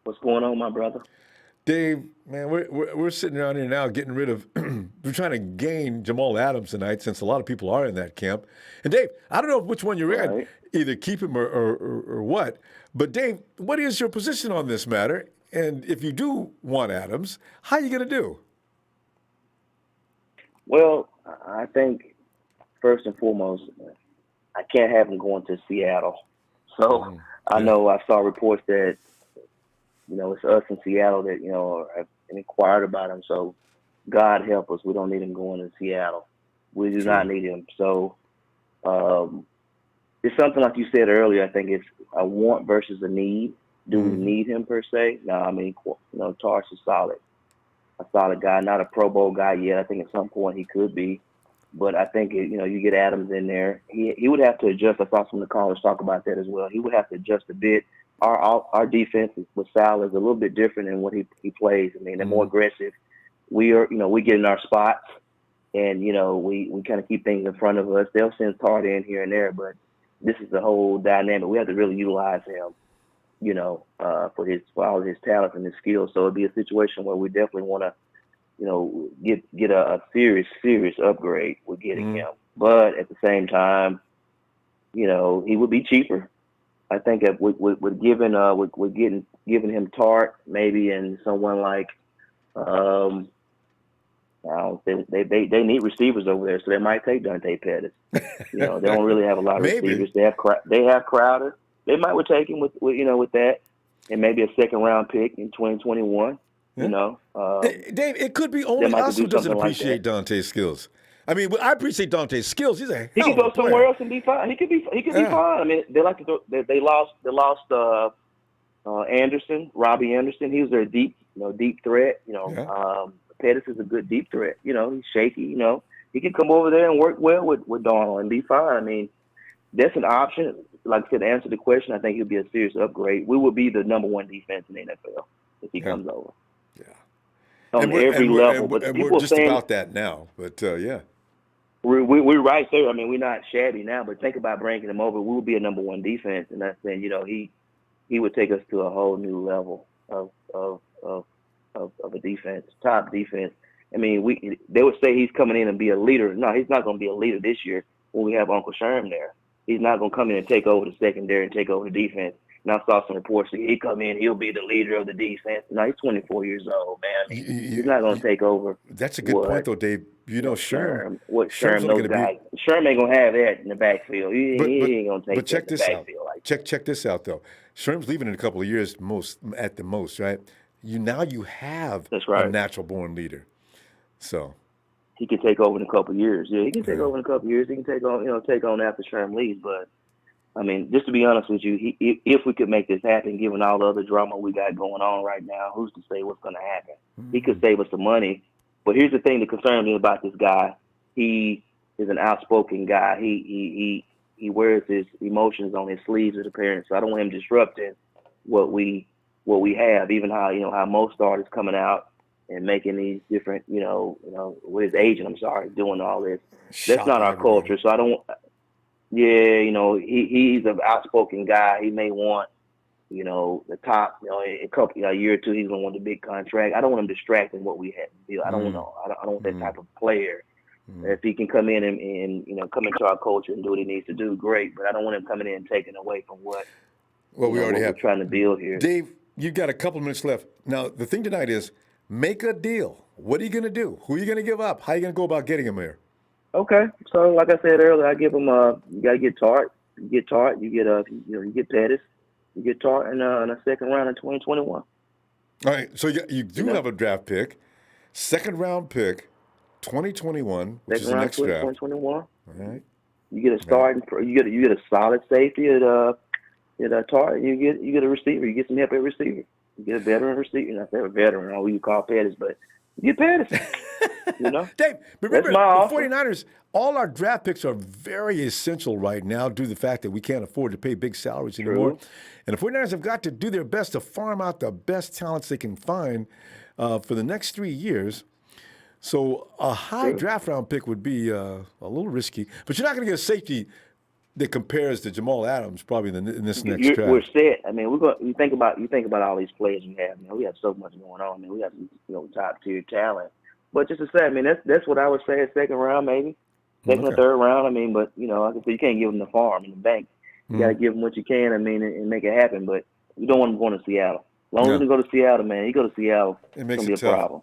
What's going on, my brother? Dave, man, we're sitting around here now getting rid of. We're trying to gain Jamaal Adams tonight since a lot of people are in that camp. And Dave, I don't know which one you're in, either keep him or what. But Dave, what is your position on this matter? And if you do want Adams, how are you going to do? Well, I think first and foremost, I can't have him going to Seattle. So I know I saw reports that, you know, it's us in Seattle that, you know, have inquired about him. So God help us. We don't need him going to Seattle. We do not need him. So it's something like you said earlier. I think it's a want versus a need. Do we need him per se? No, I mean, Tarsh is a solid guy, not a Pro Bowl guy yet. I think at some point he could be. But I think, you get Adams in there. He would have to adjust. I saw some of the callers talk about that as well. He would have to adjust a bit. Our defense with Sal is a little bit different than what he plays. I mean, they're more aggressive. We get in our spots, and, we kind of keep things in front of us. They'll send Tart in here and there, but this is the whole dynamic. We have to really utilize him, for all of his talent and his skills. So it'd be a situation where we definitely want to, get a serious upgrade with getting him. But at the same time, he would be cheaper. I think that with giving him Tart maybe, and someone like they need receivers over there, so they might take Dante Pettis. They don't really have a lot of receivers. They have Crowder. They might would take him with that, and maybe a second round pick in 2021. Yeah. Dave, it could be only us who doesn't appreciate Dante's skills. I mean, I appreciate Dante's skills. He's a hell of a player. He could go somewhere else and be fine. He could be fine. I mean, they lost Anderson, Robbie Anderson. He was their deep threat. Pettis is a good deep threat. He's shaky. He can come over there and work well with Darnold and be fine. I mean, that's an option. Like I said, to answer the question, I think he'll be a serious upgrade. We will be the number one defense in the NFL if he comes over. Yeah. On every level. But we're just about that now. But, yeah. We're right there. I mean, we're not shabby now, but think about bringing him over. We'll be a number one defense, and that's saying, he would take us to a whole new level of a defense, top defense. I mean, they would say he's coming in and be a leader. No, he's not going to be a leader this year when we have Uncle Sherm there. He's not going to come in and take over the secondary and take over the defense. And I saw some reports that he come in, he'll be the leader of the defense. No, he's 24 years old, man. I mean, he's not going to take over. That's a good point, though, Dave. Sherm. Sherm, those guys. Sherm ain't going to have that in the backfield. He ain't going to take that in the backfield. Check this out, though. Sherm's leaving in a couple of years at the most, right? You have a natural-born leader. So he can take over in a couple of years. Yeah, he can take over in a couple of years. He can take on after Sherm leaves. But I mean, just to be honest with you, if we could make this happen, given all the other drama we got going on right now, who's to say what's going to happen? He could save us some money. But here's the thing that concerns me about this guy. He is an outspoken guy. He wears his emotions on his sleeves as a parent. So I don't want him disrupting what we have. Even how most starters coming out and making these different, with his agent, doing all this. That's not our culture. So I don't. Yeah, he's an outspoken guy. He may want, the top, a year or two, he's gonna want the big contract. I don't want him distracting what we have. I don't know. I don't want that type of player. If he can come in and come into our culture and do what he needs to do, great. But I don't want him coming in and taking away from what we already have. We're trying to build here. Dave, you've got a couple minutes left. Now, the thing tonight is make a deal. What are you going to do? Who are you going to give up? How are you going to go about getting him here? Okay. So, like I said earlier, I give him you got to get Tart. You get Tart. You get Pettis. You get Tart in a second round in 2021. All right. So you do have a draft pick, second round pick, 2021, which is the next draft. 2021. All right. You get a starting. You get a solid safety at Tart. You get a receiver. You get some help at receiver. You get a veteran receiver. Not a veteran, or what you call Pettis, but you get Pettis. Dave, remember the 49ers, all our draft picks are very essential right now due to the fact that we can't afford to pay big salaries anymore. And the 49ers have got to do their best to farm out the best talents they can find for the next 3 years. So a high draft round pick would be a little risky. But you're not going to get a safety that compares to Jamaal Adams probably in this next draft. We're set. I mean, you think about all these players we have. We have so much going on. I mean, we have top tier talent. But just to say, I mean, that's what I would say. Second round, maybe second or third round. I mean, but like I said, you can't give them the farm in the bank. You got to give them what you can. I mean, and make it happen. But you don't want them going to Seattle. As long as you go to Seattle, man, you go to Seattle, it's going to be a problem.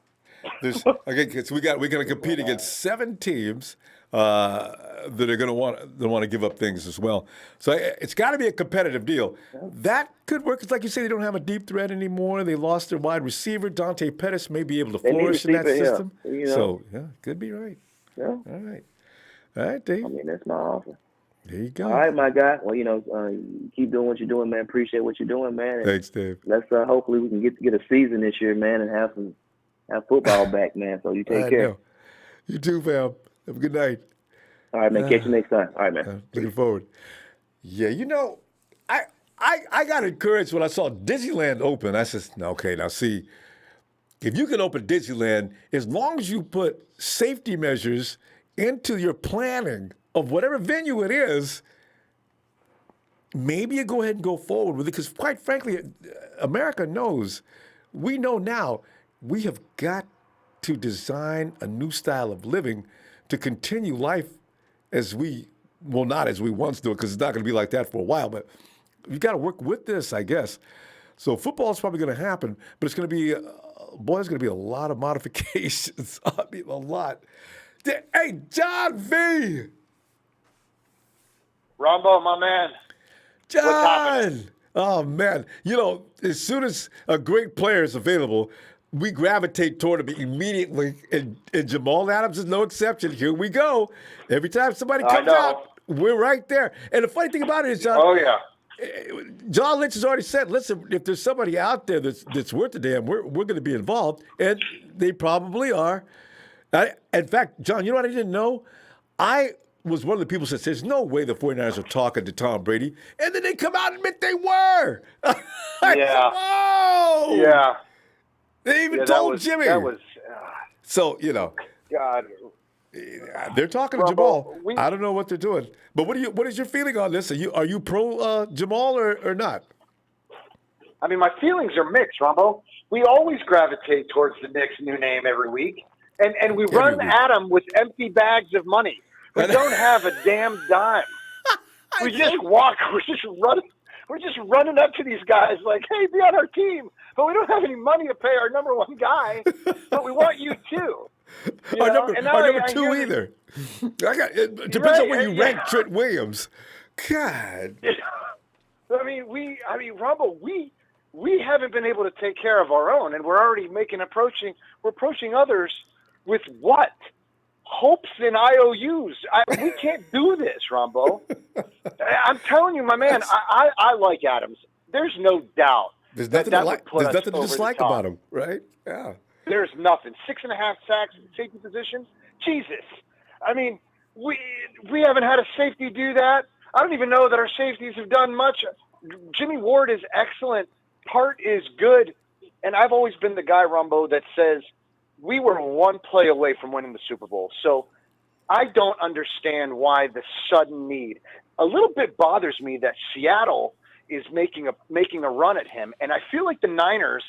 So we're going to compete against 7 teams that are going to want to give up things as well. So it's got to be a competitive deal. That could work. It's like you say, they don't have a deep threat anymore. They lost their wide receiver. Dante Pettis may be able to flourish in that system. So, could be right. Yeah. All right, Dave. I mean, that's my offer. There you go. All right, my guy. Well, keep doing what you're doing, man. Appreciate what you're doing, man. And Thanks, Dave. let's hopefully we can get a season this year, man, and have football back, man. So you take care. Know. You too, fam. Have a good night. All right, man. Catch you next time. All right, man. Looking forward. Yeah, I got encouraged when I saw Disneyland open. I said, okay, now see, if you can open Disneyland, as long as you put safety measures into your planning of whatever venue it is, maybe you go ahead and go forward with it. Because quite frankly, America knows, we know now, we have got to design a new style of living to continue life not as we once do it, because it's not going to be like that for a while, but you've got to work with this, I guess. So football is probably going to happen, but it's going to be, there's going to be a lot of modifications. I mean, a lot. Hey, John V. Ronbo, my man. John. What's happening? Oh, man. As soon as a great player is available, we gravitate toward him immediately, and Jamaal Adams is no exception. Here we go. Every time somebody comes out, we're right there. And the funny thing about it is, John. Oh, yeah. John Lynch has already said, listen, if there's somebody out there that's worth a damn, we're going to be involved. And they probably are. In fact, John, you know what I didn't know? I was one of the people that says, there's no way the 49ers are talking to Tom Brady. And then they come out and admit they were. Yeah. Whoa! Yeah. They even told Jimmy. That was. So, God. They're talking to Jamaal. I don't know what they're doing. But what is your feeling on this? Are you pro Jamaal or not? I mean, my feelings are mixed, Ronbo. We always gravitate towards the Knicks' new name every week. And we run at them with empty bags of money. We don't have a damn dime. We just walk. We're just running up to these guys like, hey, be on our team. But we don't have any money to pay our number one guy. But we want you too. Our number two either. It depends on where you rank Trent Williams. God. I mean, Ronbo, we haven't been able to take care of our own, and we're already we're approaching others with what? Hopes and IOUs. We can't do this, Ronbo. I'm telling you, my man, I like Adams. There's no doubt. There's nothing to dislike about him, right? Yeah. There's nothing. 6.5 sacks in safety position. Jesus. I mean, we haven't had a safety do that. I don't even know that our safeties have done much. Jimmy Ward is excellent. Hart is good. And I've always been the guy, Ronbo, that says we were one play away from winning the Super Bowl. So I don't understand why the sudden need. A little bit bothers me that Seattle is making a run at him. And I feel like the Niners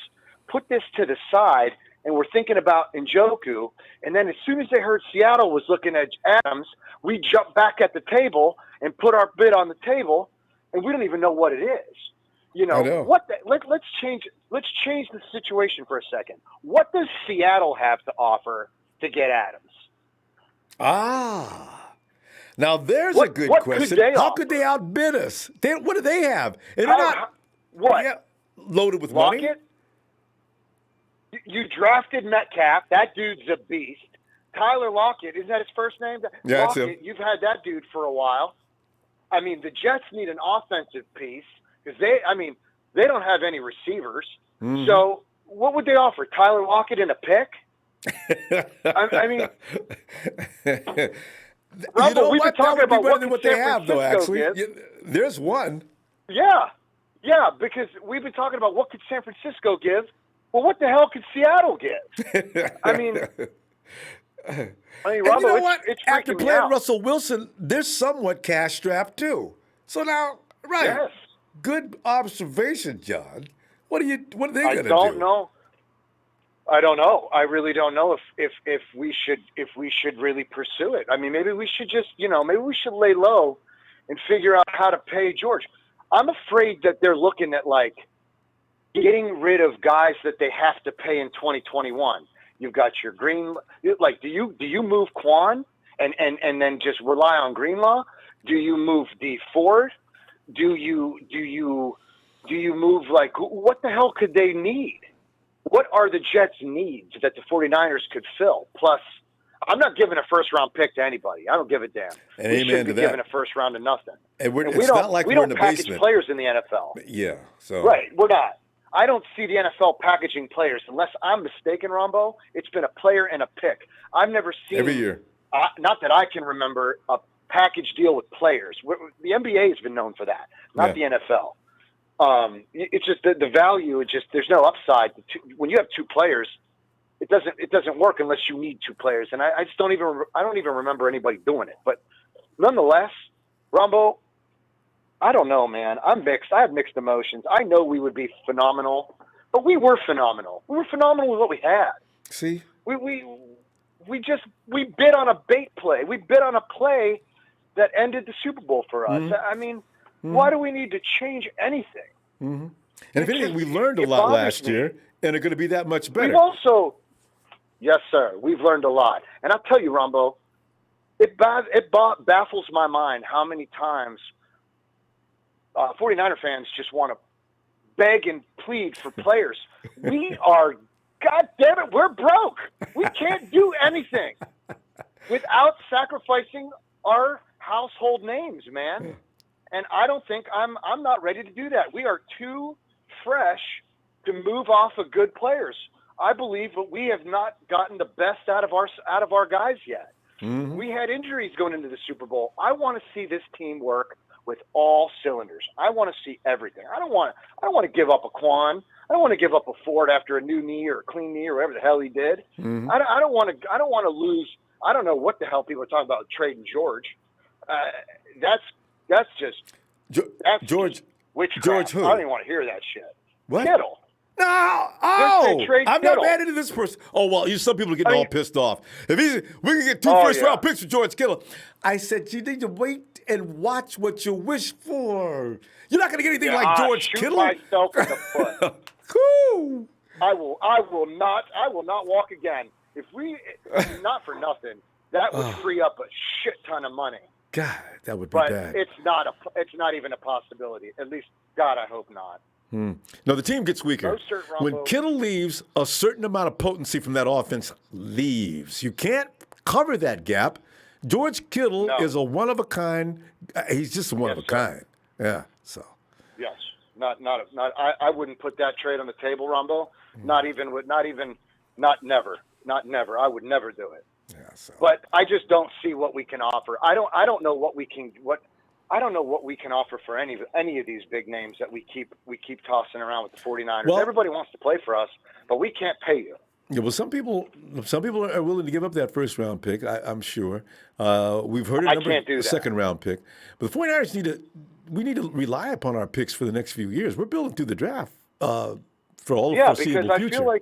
put this to the side and we're thinking about Njoku. And then as soon as they heard Seattle was looking at Adams, we jumped back at the table and put our bid on the table, and we don't even know what it is. Let's change the situation for a second. What does Seattle have to offer to get Adams? Now there's a good question. How could they outbid us? What do they have? And they're not loaded with money. You drafted Metcalf. That dude's a beast. Tyler Lockett, isn't that his first name? Yeah, that's him. You've had that dude for a while. I mean, the Jets need an offensive piece because they don't have any receivers. Mm-hmm. So what would they offer? Tyler Lockett in a pick? I mean, we've been talking about what they have, though. Actually, there's one. Yeah, because we've been talking about what could San Francisco give. Well, what the hell could Seattle give? I mean, Ronbo, you know what? It's after playing Russell Wilson, they're somewhat cash strapped too. So now, right? Yes. Good observation, John. What are they going to do? I don't know. I really don't know if we should really pursue it. I mean, maybe we should just maybe we should lay low and figure out how to pay George. I'm afraid that they're looking at like getting rid of guys that they have to pay in 2021. You've got your Green, like, do you move Quan and then just rely on Greenlaw? Do you move D Ford? Do you move, like, what the hell could they need? What are the Jets' needs that the 49ers could fill? Plus, I'm not giving a first-round pick to anybody. I don't give a damn. And we amen shouldn't to be that. giving a first round to nothing. And we it's don't, not like we we're don't in the package basement. players in the NFL. Yeah. So Right, we're not. I don't see the NFL packaging players. Unless I'm mistaken, Ronbo, it's been a player and a pick. I've never seen, every year. Not that I can remember, a package deal with players. The NBA has been known for that, not the NFL. It's just the value. It just there's no upside. When you have two players, it doesn't work unless you need two players. And I just don't even remember anybody doing it. But nonetheless, Ronbo, I don't know, man. I'm mixed. I have mixed emotions. I know we would be phenomenal, but we were phenomenal. We were phenomenal with what we had. See, we bid on a bait play. We bid on a play that ended the Super Bowl for us. Mm-hmm. I mean, why do we need to change anything? Mm-hmm. And if anything, we learned a lot last year, and are going to be that much better. We've also, yes, sir, we've learned a lot. And I'll tell you, Ronbo, it baffles my mind how many times 49er fans just want to beg and plead for players. We are, God damn it, we're broke. We can't do anything without sacrificing our household names, man. And I don't think I'm not ready to do that. We are too fresh to move off of good players. I believe that we have not gotten the best out of our guys yet. Mm-hmm. We had injuries going into the Super Bowl. I want to see this team work with all cylinders. I want to see everything. I don't want to give up a Quan. I don't want to give up a Ford after a new knee or a clean knee or whatever the hell he did. Mm-hmm. I don't want to lose. I don't know what the hell people are talking about trading George. That's just George witchcraft. George who? I don't even want to hear that shit. What? Kittle. No, I'm not mad into this person. Oh, well, some people are getting all pissed off. If we can get two first-round picks for George Kittle. I said, you need to wait and watch what you wish for. You're not going to get anything like George Kittle. Myself in the foot. Cool. I will not walk again. Not for nothing, that would free up a shit ton of money. God, that would be bad. But it's not even a possibility. At least, God, I hope not. No, the team gets weaker. When Kittle leaves, a certain amount of potency from that offense leaves. You can't cover that gap. George Kittle is a one-of-a-kind. He's just a one-of-a-kind. Yeah, so. Yes. I wouldn't put that trade on the table, Ronbo. Not never. I would never do it. Yeah, so. But I just don't see what we can offer. I don't know what we can offer for any of these big names that we keep tossing around with the 49ers. Well, everybody wants to play for us, but we can't pay you. Yeah, well, some people are willing to give up that first-round pick, I'm sure. We've heard a second-round pick. But the 49ers need to rely upon our picks for the next few years. We're building through the draft for all the foreseeable future.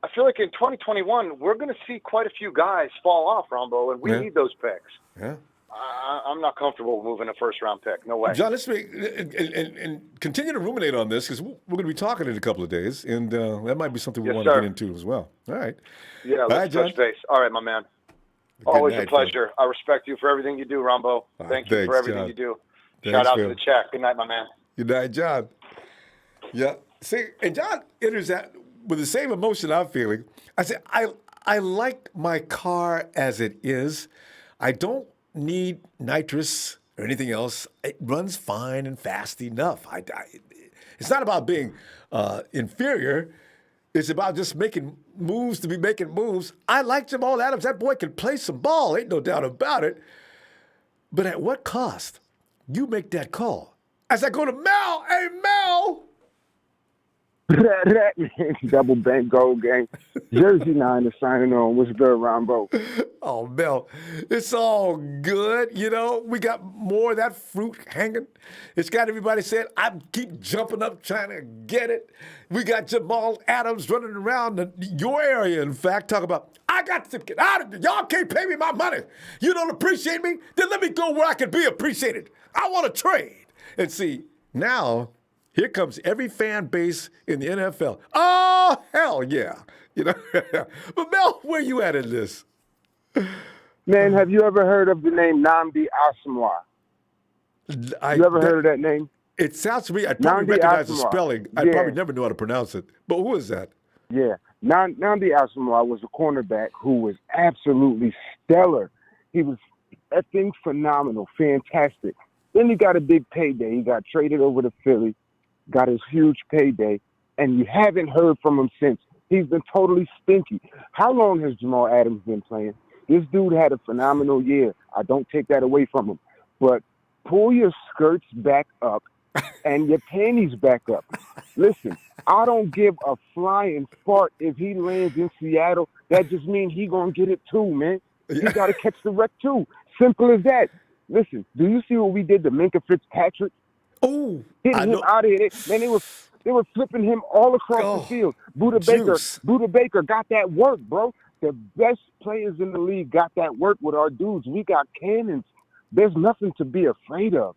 I feel like in 2021, we're going to see quite a few guys fall off, Ronbo, and we need those picks. Yeah. I'm not comfortable moving a first-round pick. No way. John, let's and continue to ruminate on this because we're going to be talking in a couple of days, and that might be something we want to get into as well. All right. Yeah, let's touch base. All right, my man. Always a pleasure. I respect you for everything you do, Ronbo. Thanks, for everything you do. Shout out to the chat. Good night, my man. Good night, John. Yeah. See, and John enters that with the same emotion I'm feeling. I said, I like my car as it is. I don't need nitrous or anything else. It runs fine and fast enough. It's not about being inferior. It's about just making moves to be making moves. I like Jamaal Adams. That boy can play some ball. Ain't no doubt about it. But at what cost? You make that call. As I go to Mel, hey, Mel. Double bank gold gang. Jersey 9 is signing on. What's good, Ronbo? Oh, Mel, it's all good. You know, we got more of that fruit hanging. It's got everybody saying, I keep jumping up trying to get it. We got Jamaal Adams running around your area, in fact, talking about, I got to get out of here. Y'all can't pay me my money. You don't appreciate me? Then let me go where I can be appreciated. I want to trade. And see, now here comes every fan base in the NFL. Oh, hell yeah. You know, but Mel, where you at in this? Man, have you ever heard of the name Nnamdi Asomugha? You ever heard of that name? It sounds to me, I probably recognize the spelling. I probably never know how to pronounce it. But who is that? Yeah. Nnamdi Asomugha was a cornerback who was absolutely stellar. He was effing phenomenal, fantastic. Then he got a big payday. He got traded over to Philly, got his huge payday, and you haven't heard from him since. He's been totally stinky. How long has Jamaal Adams been playing? This dude had a phenomenal year. I don't take that away from him. But pull your skirts back up and your panties back up. Listen, I don't give a flying fart if he lands in Seattle. That just means he gonna get it too, man. He got to catch the wreck too. Simple as that. Listen, do you see what we did to Minka Fitzpatrick? Oh, Getting him out of here. They were flipping him all across the field. Buda Baker got that work, bro. The best players in the league got that work with our dudes. We got cannons. There's nothing to be afraid of.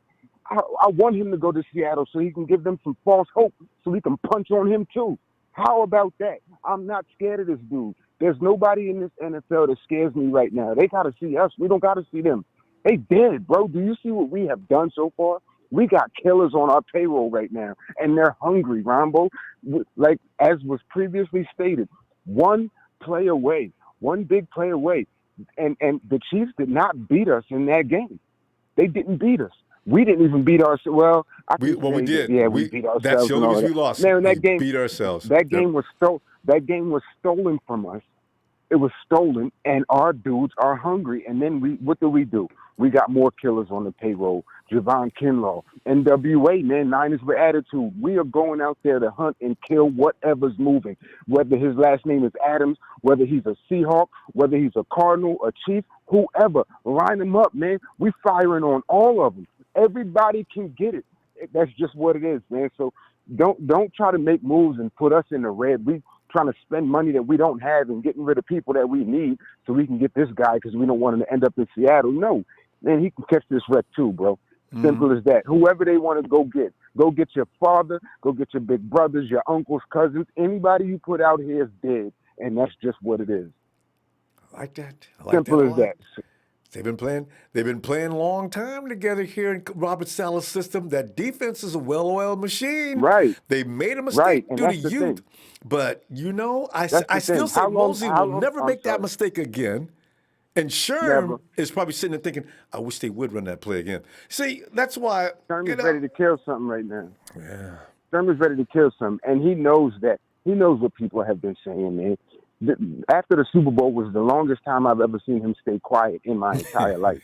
I want him to go to Seattle so he can give them some false hope so we can punch on him too. How about that? I'm not scared of this dude. There's nobody in this NFL that scares me right now. They got to see us. We don't got to see them. They dead, bro. Do you see what we have done so far? We got killers on our payroll right now, and they're hungry, Ronbo. Like, as was previously stated, one play away, one big play away. And the Chiefs did not beat us in that game. They didn't beat us. We didn't even beat ourselves. Well, we did. Yeah, we beat ourselves. That's the only reason we lost. Man, that game, beat ourselves. That game was stolen from us. It was stolen, and our dudes are hungry. And then what do? We got more killers on the payroll. Javon Kinlaw, NWA, man, Niners with attitude. We are going out there to hunt and kill whatever's moving, whether his last name is Adams, whether he's a Seahawk, whether he's a Cardinal, a Chief, whoever. Line them up, man. We firing on all of them. Everybody can get it. That's just what it is, man. So don't try to make moves and put us in the red. We trying to spend money that we don't have and getting rid of people that we need so we can get this guy because we don't want him to end up in Seattle. No, man, he can catch this wreck too, bro. Simple as that. Whoever they want to go get your father, go get your big brothers, your uncles, cousins. Anybody you put out here is dead, and that's just what it is. I like that. Simple as that. They've been playing a long time together here in Robert Saleh's system. That defense is a well-oiled machine. Right. They made a mistake due to youth. Thing. But, I still say Mosey will never make that mistake again. And Sherm is probably sitting there thinking, I wish they would run that play again. See, that's why. Sherm is ready to kill something right now. Yeah. Sherm is ready to kill something. And he knows that. He knows what people have been saying, man. After the Super Bowl was the longest time I've ever seen him stay quiet in my entire life.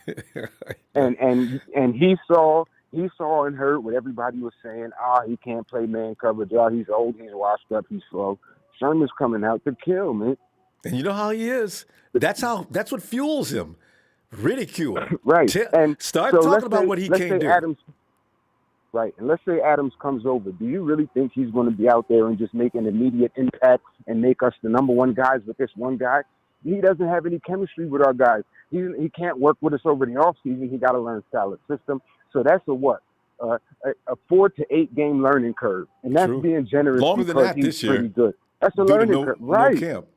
And he saw and heard what everybody was saying. He can't play man coverage. He's old, he's washed up, he's slow. Sherman's coming out to kill, man. And you know how he is. That's what fuels him. Ridicule. Right. And start talking about what he can do. Right. And let's say Adams comes over. Do you really think he's going to be out there and just make an immediate impact and make us the number one guys with this one guy? He doesn't have any chemistry with our guys. He can't work with us over the offseason. He got to learn solid system. So that's a 4 to 8 game learning curve. And that's being generous. Longer than that this year. Pretty good. That's a learning curve. Right. No camp.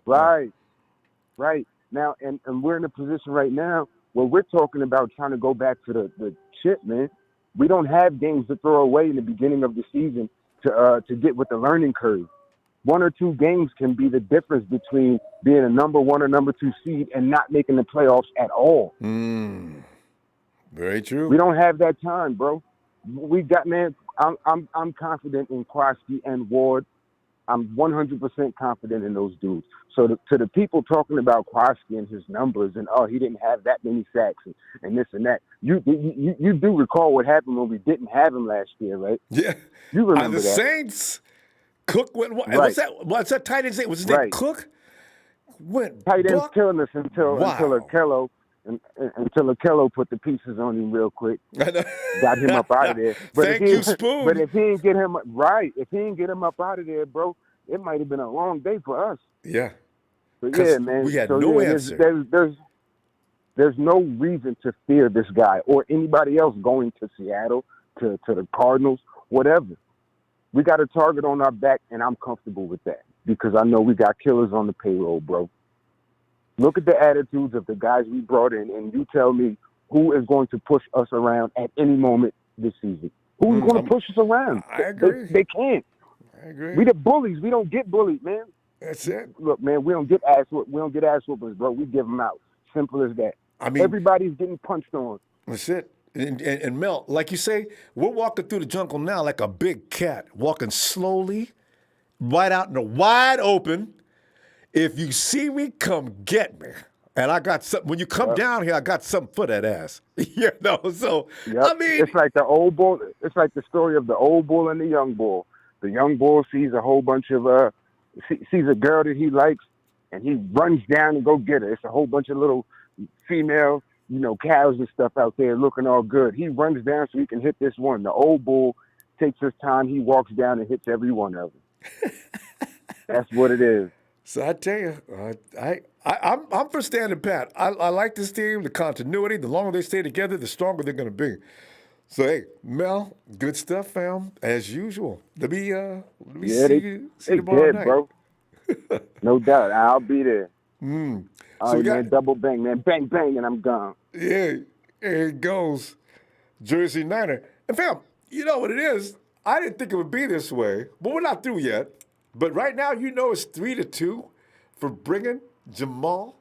Right. Now, and we're in a position right now where we're talking about trying to go back to the chip, man. We don't have games to throw away in the beginning of the season to get with the learning curve. 1 or 2 games can be the difference between being a number 1 or number 2 seed and not making the playoffs at all. Very true. We don't have that time, bro. We got, man. I'm confident in Kwaski and Ward. I'm 100% confident in those dudes. So to the people talking about Kwaski and his numbers and he didn't have that many sacks and this and that, you do recall what happened when we didn't have him last year, right? Yeah, you remember the that. Saints. Cook went. Right. What's that tight end's name? Was his name Cook? Went tight end's killing us until Akello. Until Akello put the pieces on him real quick, got him up out of there. But Thank you, Spoon. But if he didn't get him if he didn't get him up out of there, bro, it might have been a long day for us. Yeah. But yeah, man. We had no answer. There's no reason to fear this guy or anybody else going to Seattle, to the Cardinals, whatever. We got a target on our back, and I'm comfortable with that because I know we got killers on the payroll, bro. Look at the attitudes of the guys we brought in, and you tell me who is going to push us around at any moment this season. Who's going to push us around? I agree. They can't. I agree. We the bullies. We don't get bullied, man. That's it. Look, man, we don't get ass whoopers, bro. We give them out. Simple as that. I mean, Everybody's getting punched on. that's it. And Mel, like you say, we're walking through the jungle now like a big cat, walking slowly, right out in the wide open. If you see me, come get me. And I got something. When you come Yep. down here, I got something for that ass. So, Yep. I mean, It's like the old bull. It's like the story of the old bull and the young bull. The young bull sees a whole bunch of sees a girl that he likes, and he runs down and go get her. It's a whole bunch of little female, cows and stuff out there looking all good. He runs down so he can hit this one. The old bull takes his time. He walks down and hits every one of them. That's what it is. so I tell you, I'm for standing pat. I like this team, the continuity. The longer they stay together, the stronger they're going to be. So hey, Mel, good stuff, fam, as usual. Let me Yeah, see you they tomorrow did, night. bro. No doubt. I'll be there. So All we right, got man. Double bang, man. Bang, bang, and I'm gone. yeah, there it goes, Jersey Niner. And fam, you know what it is? I didn't think it would be this way, but we're not through yet. But right now, it's 3-2 for bringing Jamaal.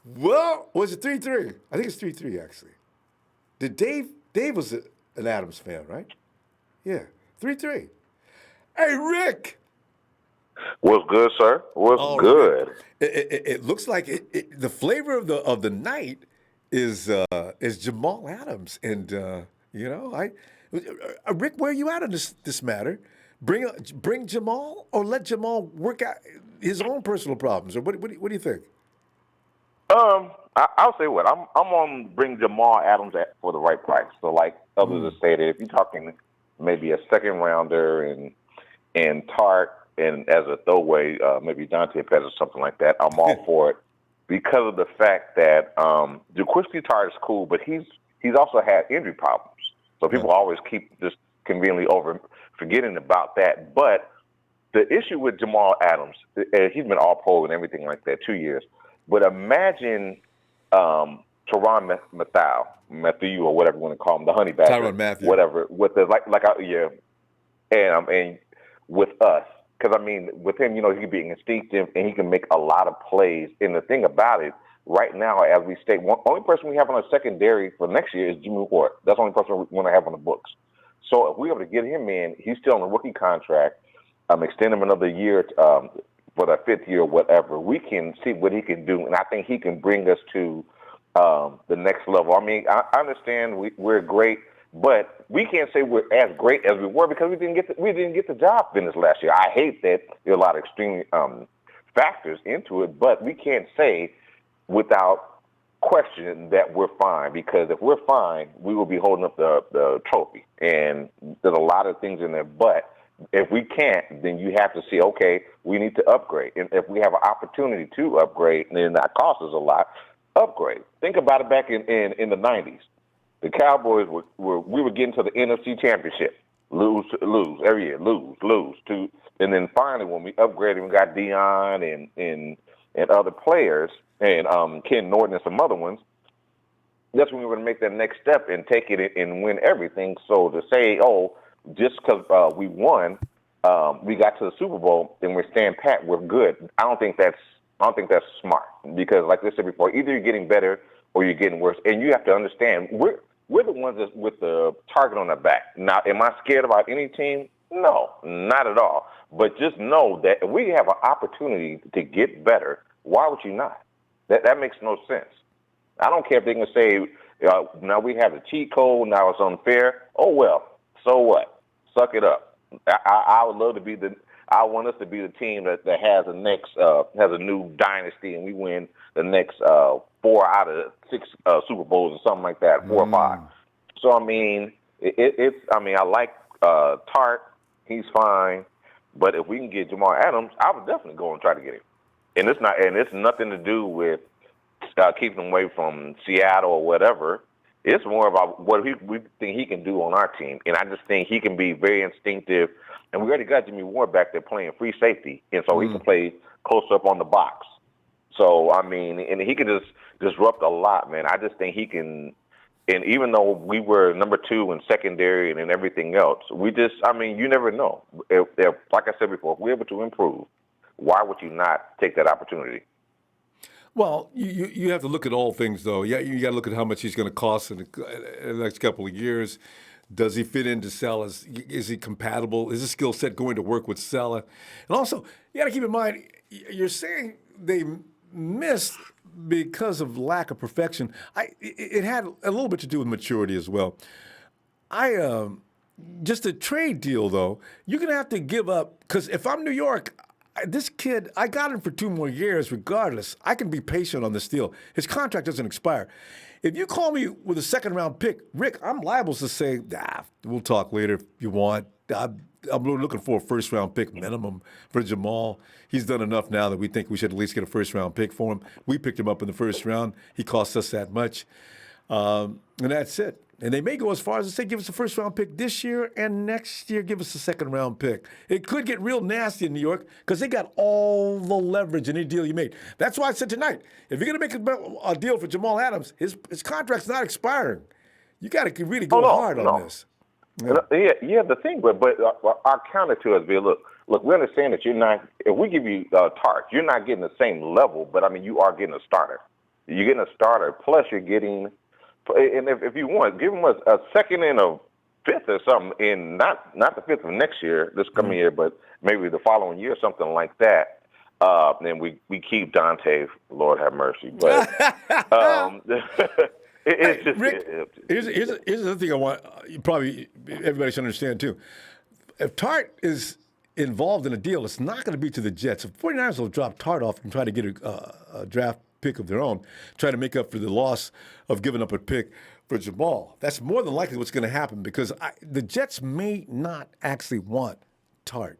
Well, was it 3-3? I think it's 3-3 actually. Did Dave was an Adams fan, right? Yeah, 3-3. Hey, Rick. What's good, sir? What's Oh, good? Rick. It looks like the flavor of the night is Jamaal Adams, and Rick, where are you at on this matter? Bring Jamaal, or let Jamaal work out his own personal problems, or what do you think? I'll say what I'm on. Bring Jamal Adams for the right price. So, like others have stated, if you're talking maybe a second rounder and Tart and as a throwaway, maybe Dante Pettis or something like that, I'm all for it because of the fact that Jaquiski Tart is cool, but he's also had injury problems. So people always keep just conveniently forgetting about that. But the issue with Jamal Adams, he's been all pro and everything like that 2 years. But imagine Tyrann Mathieu, or whatever you want to call him, the honey badger, Tyrann Mathieu. whatever, with the and with us, because I mean, with him, he can be instinctive and he can make a lot of plays. And the thing about it, right now, as we state, only person we have on our secondary for next year is Jimmy Ward. That's the only person we want to have on the books. So if we're able to get him in, he's still on a rookie contract. Extend him another year for the fifth year or whatever. We can see what he can do, and I think he can bring us to the next level. I mean, I understand we're great, but we can't say we're as great as we were because we didn't get the job finished last year. I hate that there are a lot of extreme factors into it, but we can't say without question that we're fine, because if we're fine, we will be holding up the trophy. And there's a lot of things in there, but if we can't, then you have to see, okay, we need to upgrade. And if we have an opportunity to upgrade, then that costs us a lot, upgrade. Think about it back in the 90s. The Cowboys we were getting to the NFC Championship. Lose every year, lose. And then finally when we upgraded, we got Dion and other players, and Ken Norton and some other ones, that's when we were going to make that next step and take it and win everything. So to say, just because we won, we got to the Super Bowl and we're staying pat, we're good. I don't think that's smart, because like I said before, either you're getting better or you're getting worse. And you have to understand, we're the ones that's with the target on our back. Now, am I scared about any team? No, not at all. But just know that if we have an opportunity to get better, why would you not? That makes no sense. I don't care if they can say, now we have the cheat code, now it's unfair. Oh, well, so what? Suck it up. I would love to be I want us to be the team that has has a new dynasty, and we win the next 4 out of 6 Super Bowls or something like that, 4 or 5. So I mean, I like Tart. He's fine, but if we can get Jamal Adams, I would definitely go and try to get him. And it's nothing to do with keeping him away from Seattle or whatever. It's more about what we think he can do on our team. And I just think he can be very instinctive. And we already got Jimmy Ward back there playing free safety. And so he can play close up on the box. So, I mean, and he can just disrupt a lot, man. I just think he can And even though we were number 2 in secondary and in everything else, you never know. If like I said before, if we're able to improve, why would you not take that opportunity? Well, you have to look at all things, though. Yeah, you got to look at how much he's going to cost in the next couple of years. Does he fit into Salah? Is he compatible? Is his skill set going to work with Salah? And also, you got to keep in mind, you're saying they missed because of lack of perfection. It had a little bit to do with maturity as well. Just a trade deal, though, you're going to have to give up, because if I'm New York, this kid, I got him for 2 more years regardless. I can be patient on this deal. His contract doesn't expire. If you call me with a second-round pick, Rick, I'm liable to say, we'll talk later if you want. I'm looking for a first-round pick minimum for Jamaal. He's done enough now that we think we should at least get a first-round pick for him. We picked him up in the first round. He cost us that much. And that's it. And they may go as far as to say, give us a first-round pick this year, and next year give us a second-round pick. It could get real nasty in New York because they got all the leverage in any deal you made. That's why I said tonight, if you're going to make a deal for Jamaal Adams, his contract's not expiring. You got to really go hard on this. Yeah. The thing, but our counter to us be, look, we understand that you're not. If we give you Tart, you're not getting the same level, but I mean, you are getting a starter. You're getting a starter, plus you're getting. And if you want, give them a second and a fifth or something, in not the fifth of next year, this coming year, but maybe the following year, something like that. Then we keep Dante, Lord have mercy. But it's just Rick, here's another thing I want. Probably everybody should understand too. If Tart is involved in a deal, it's not going to be to the Jets. If 49ers will drop Tart off and try to get a draft pick of their own, trying to make up for the loss of giving up a pick for Jamaal. That's more than likely what's going to happen because the Jets may not actually want Tart.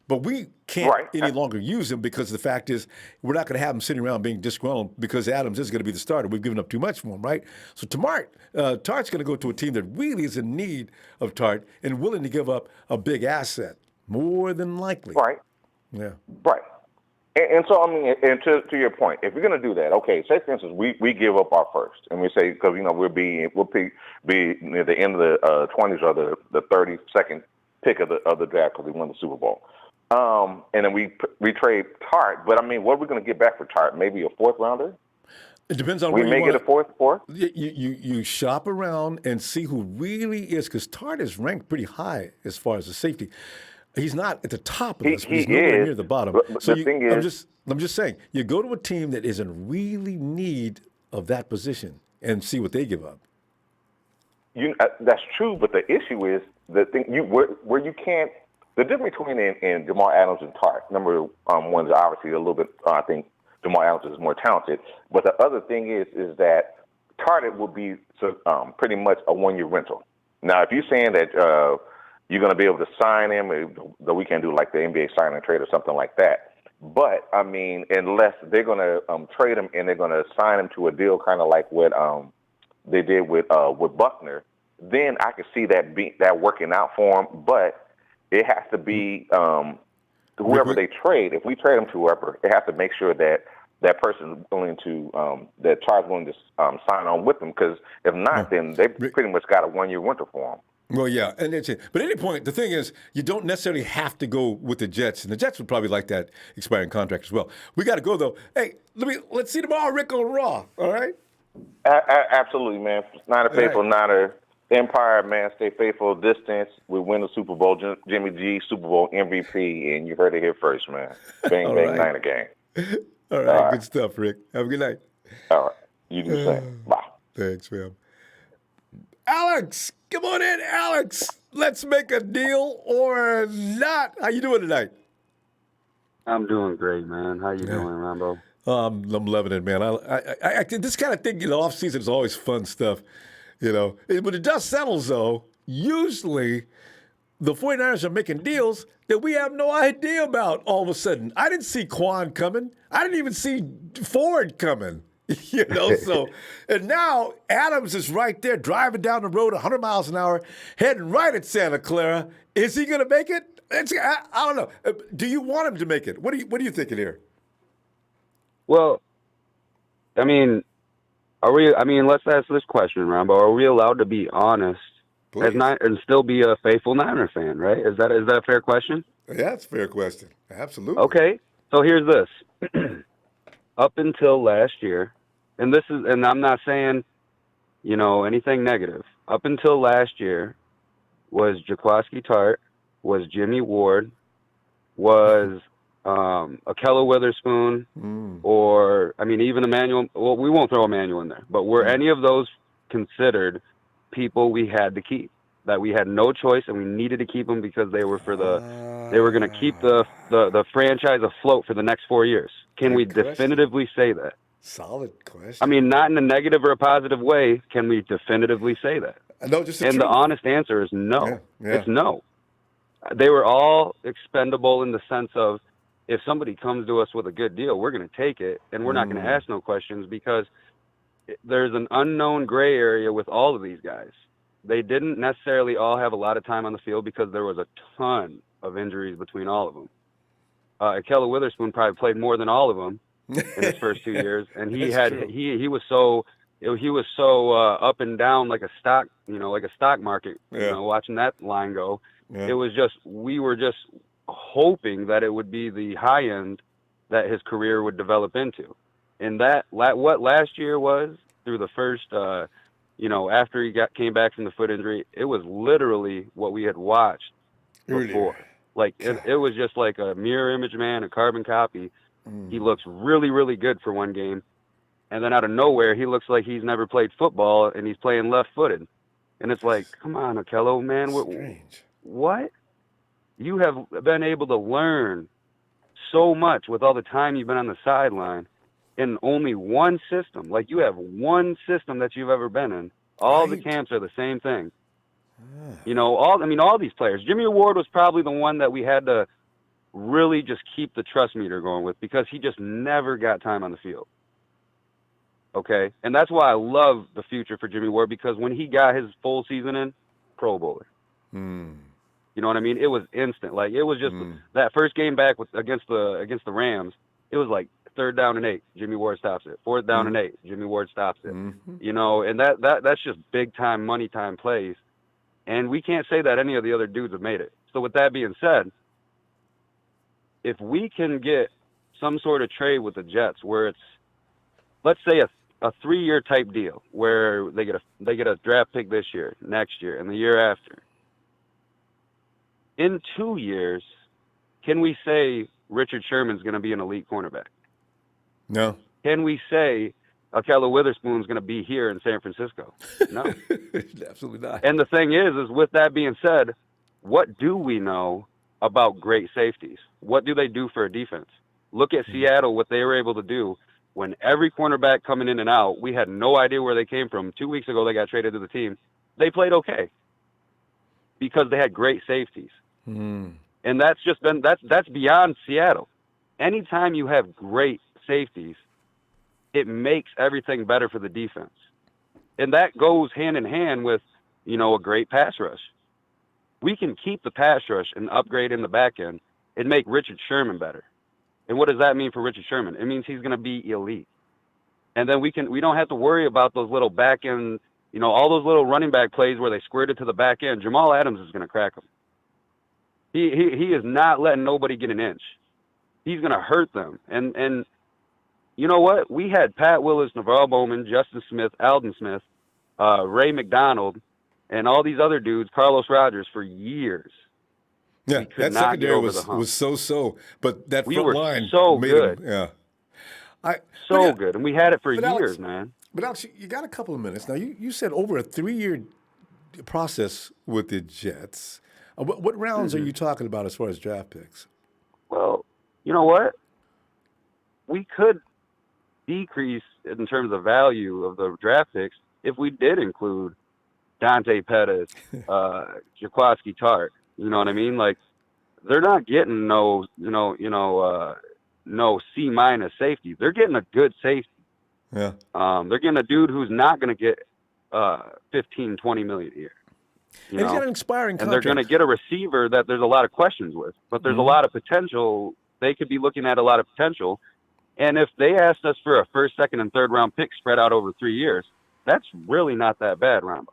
But we can't any longer use him because the fact is we're not going to have him sitting around being disgruntled because Adams is going to be the starter. We've given up too much for him, right? So Tart's going to go to a team that really is in need of Tart and willing to give up a big asset, more than likely. Right. Yeah. Right. And so, I mean, and to your point, if you're going to do that, okay, say, for instance, we give up our first, and we say, because, we'll be near the end of the 20s or the 32nd pick of the draft because we won the Super Bowl. And then we trade Tart, but, I mean, what are we going to get back for Tart? Maybe a fourth rounder? It depends on we where may you want get a fourth. You shop around and see who really is, because Tart is ranked pretty high as far as the safety. He's not at the top of this, but he's nowhere near the bottom. But the thing is, I'm just saying, you go to a team that is in really need of that position and see what they give up. That's true, but the issue is the thing where you can't. The difference between in Jamaal Adams and Tart, number one is obviously a little bit. I think Jamaal Adams is more talented, but the other thing is that Tart will be pretty much a 1-year rental. Now, if you're saying that you're going to be able to sign him, though we can do like the NBA sign and trade or something like that. But I mean, unless they're going to trade him and they're going to sign him to a deal, kind of like what they did with Buckner, then I could see that working out for him. But it has to be whoever they trade. If we trade him to whoever, it has to make sure that that person is willing to that Charles willing to sign on with them. Because if not, then they pretty much got a 1-year rental for him. Well, yeah, and that's it. But at any point, the thing is, you don't necessarily have to go with the Jets, and the Jets would probably like that expiring contract as well. We got to go though. Hey, let's see tomorrow, Rick on Raw. All right? Absolutely, man. Not a faithful, not a Empire, man. Stay faithful. Distance. We win the Super Bowl. Jimmy G, Super Bowl MVP, and you heard it here first, man. Bang, bang, Niner gang. All right, good stuff, Rick. Have a good night. All right, you do the same. Bye. Thanks, man. Alex, come on in, Alex. Let's make a deal or not. How you doing tonight? I'm doing great, man. How you doing, Ronbo? I'm loving it, man. I this kind of thing, off season is always fun stuff, When the dust settles, though, usually the 49ers are making deals that we have no idea about all of a sudden. I didn't see Quan coming. I didn't even see Ford coming. So, and now Adams is right there driving down the road 100 miles an hour, heading right at Santa Clara. Is he going to make it? I don't know. Do you want him to make it? What are you thinking here? Well, I mean, Are we? I mean, let's ask this question, Ronbo. Are we allowed to be honest Please. and still be a faithful Niner fan? Right? Is that a fair question? Yeah, that's a fair question. Absolutely. Okay. So here's this. Up until last year, and I'm not saying anything negative. Up until last year was Jaquaski Tart, was Jimmy Ward, was Akella Witherspoon, Mm. or I mean even Emmanuel. Well, we won't throw Emmanuel in there, but were Mm. any of those considered people we had to keep? That we had no choice and we needed to keep them because they were going to keep the franchise afloat for the next 4 years. Can we Good question. definitively say that? Solid I question. mean, not in a negative or a positive way. Can we definitively say that? No, just the And the truth. honest answer is Yeah, no. yeah. It's no. They were all expendable in the sense of if somebody comes to us with a good deal, we're going to take it and we're not going to Mm. ask no questions because there's an unknown gray area with all of these guys. They didn't necessarily all have a lot of time on the field because there was a ton of injuries between all of them. Akella Witherspoon probably played more than all of them in his first 2 years, and That's true. he was so up and down like a stock, like a stock market. Yeah, Watching that line go, yeah. it was just we were just hoping that it would be the high end that his career would develop into, and what last year was through the first, after he came back from the foot injury, it was literally what we had watched Earlier. before. Like God. it was just like a mirror image man, a carbon copy. He looks really, really good for one game. And then out of nowhere, he looks like he's never played football and he's playing left-footed. And it's like, come on, Okello, man, Strange. what? You have been able to learn so much with all the time you've been on the sideline in only one system. Like you have one system that you've ever been in. All the Right. camps are the same thing. All these players. Jimmy Ward was probably the one that we had to really just keep the trust meter going with because he just never got time on the field. Okay? And that's why I love the future for Jimmy Ward because when he got his full season in, Pro Bowler. Mm. You know what I mean? It was instant. Like it was just that first game back against the Rams, it was like 3rd down and 8, Jimmy Ward stops it. 4th down and 8, Jimmy Ward stops it. And that's just big time money time plays. And we can't say that any of the other dudes have made it. So with that being said, if we can get some sort of trade with the Jets where it's, let's say a 3-year type deal where they get a draft pick this year, next year, and the year after. In 2 years, can we say Richard Sherman's going to be an elite cornerback? No. Can we say Akella Witherspoon's going to be here in San Francisco? No. Absolutely not. And the thing is with that being said, what do we know about great safeties? What do they do for a defense? Look at Seattle, what they were able to do when every cornerback coming in and out, we had no idea where they came from. 2 weeks ago, they got traded to the team. They played okay because they had great safeties. And that's beyond Seattle. Anytime you have great safeties, it makes everything better for the defense. And that goes hand in hand with, a great pass rush. We can keep the pass rush and upgrade in the back end and make Richard Sherman better. And what does that mean for Richard Sherman? It means he's going to be elite. And then we don't have to worry about those little back end, all those little running back plays where they squared it to the back end. Jamaal Adams is going to crack them. He is not letting nobody get an inch. He's going to hurt them. And you know what? We had Pat Willis, Navarro Bowman, Justin Smith, Alden Smith, Ray McDonald, and all these other dudes, Carlos Rogers, for years. Yeah, We could that not get secondary over the hump. was so, but that We front were line so made good. him. Yeah, Good, and we had it for years, Alex, man. But Alex, you got a couple of minutes now. You said over a 3-year process with the Jets. What rounds are you talking about as far as draft picks? Well, you know what? We could decrease in terms of value of the draft picks if we did include Dante Pettis, Jaquaski Tart. You know what I mean? Like they're not getting no C- safety. They're getting a good safety. Yeah. They're getting a dude who's not going to get 15, 20 million a year. And he's got an expiring and they're contract. going to get a receiver that there's a lot of questions with, but there's a lot of potential. They could be looking at a lot of potential. And if they asked us for a first, second, and third round pick spread out over 3 years, that's really not that bad, Ronbo.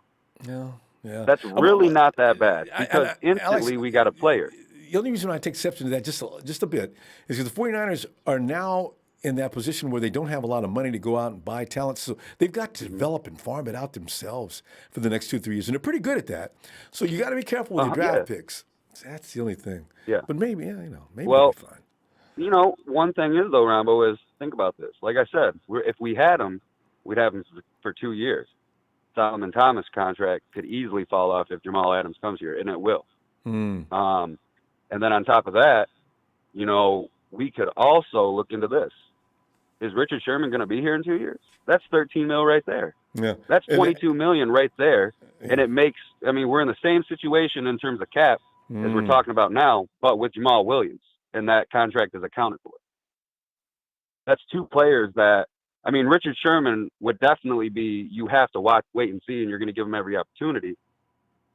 Yeah, yeah. That's really not that bad because Alex, instantly we got a player. The only reason I take exception to that just a bit is because the 49ers are now in that position where they don't have a lot of money to go out and buy talent. So they've got to develop and farm it out themselves for the next 2-3 years. And they're pretty good at that. So you got to be careful with your draft picks. That's the only thing. Yeah. But maybe, maybe Well, they'll be fine. One thing is, though, Ronbo, is think about this. Like I said, if we had him, we'd have him for 2 years. Solomon Thomas' contract could easily fall off if Jamaal Adams comes here, and it will. And then on top of that, we could also look into this. Is Richard Sherman going to be here in 2 years? That's $13 million right there. Yeah. That's $22 million right there. Yeah. And it makes, we're in the same situation in terms of cap as we're talking about now, but with Jamal Williams, and that contract is accounted for. That's two players that, Richard Sherman would definitely be, you have to wait and see, and you're going to give him every opportunity.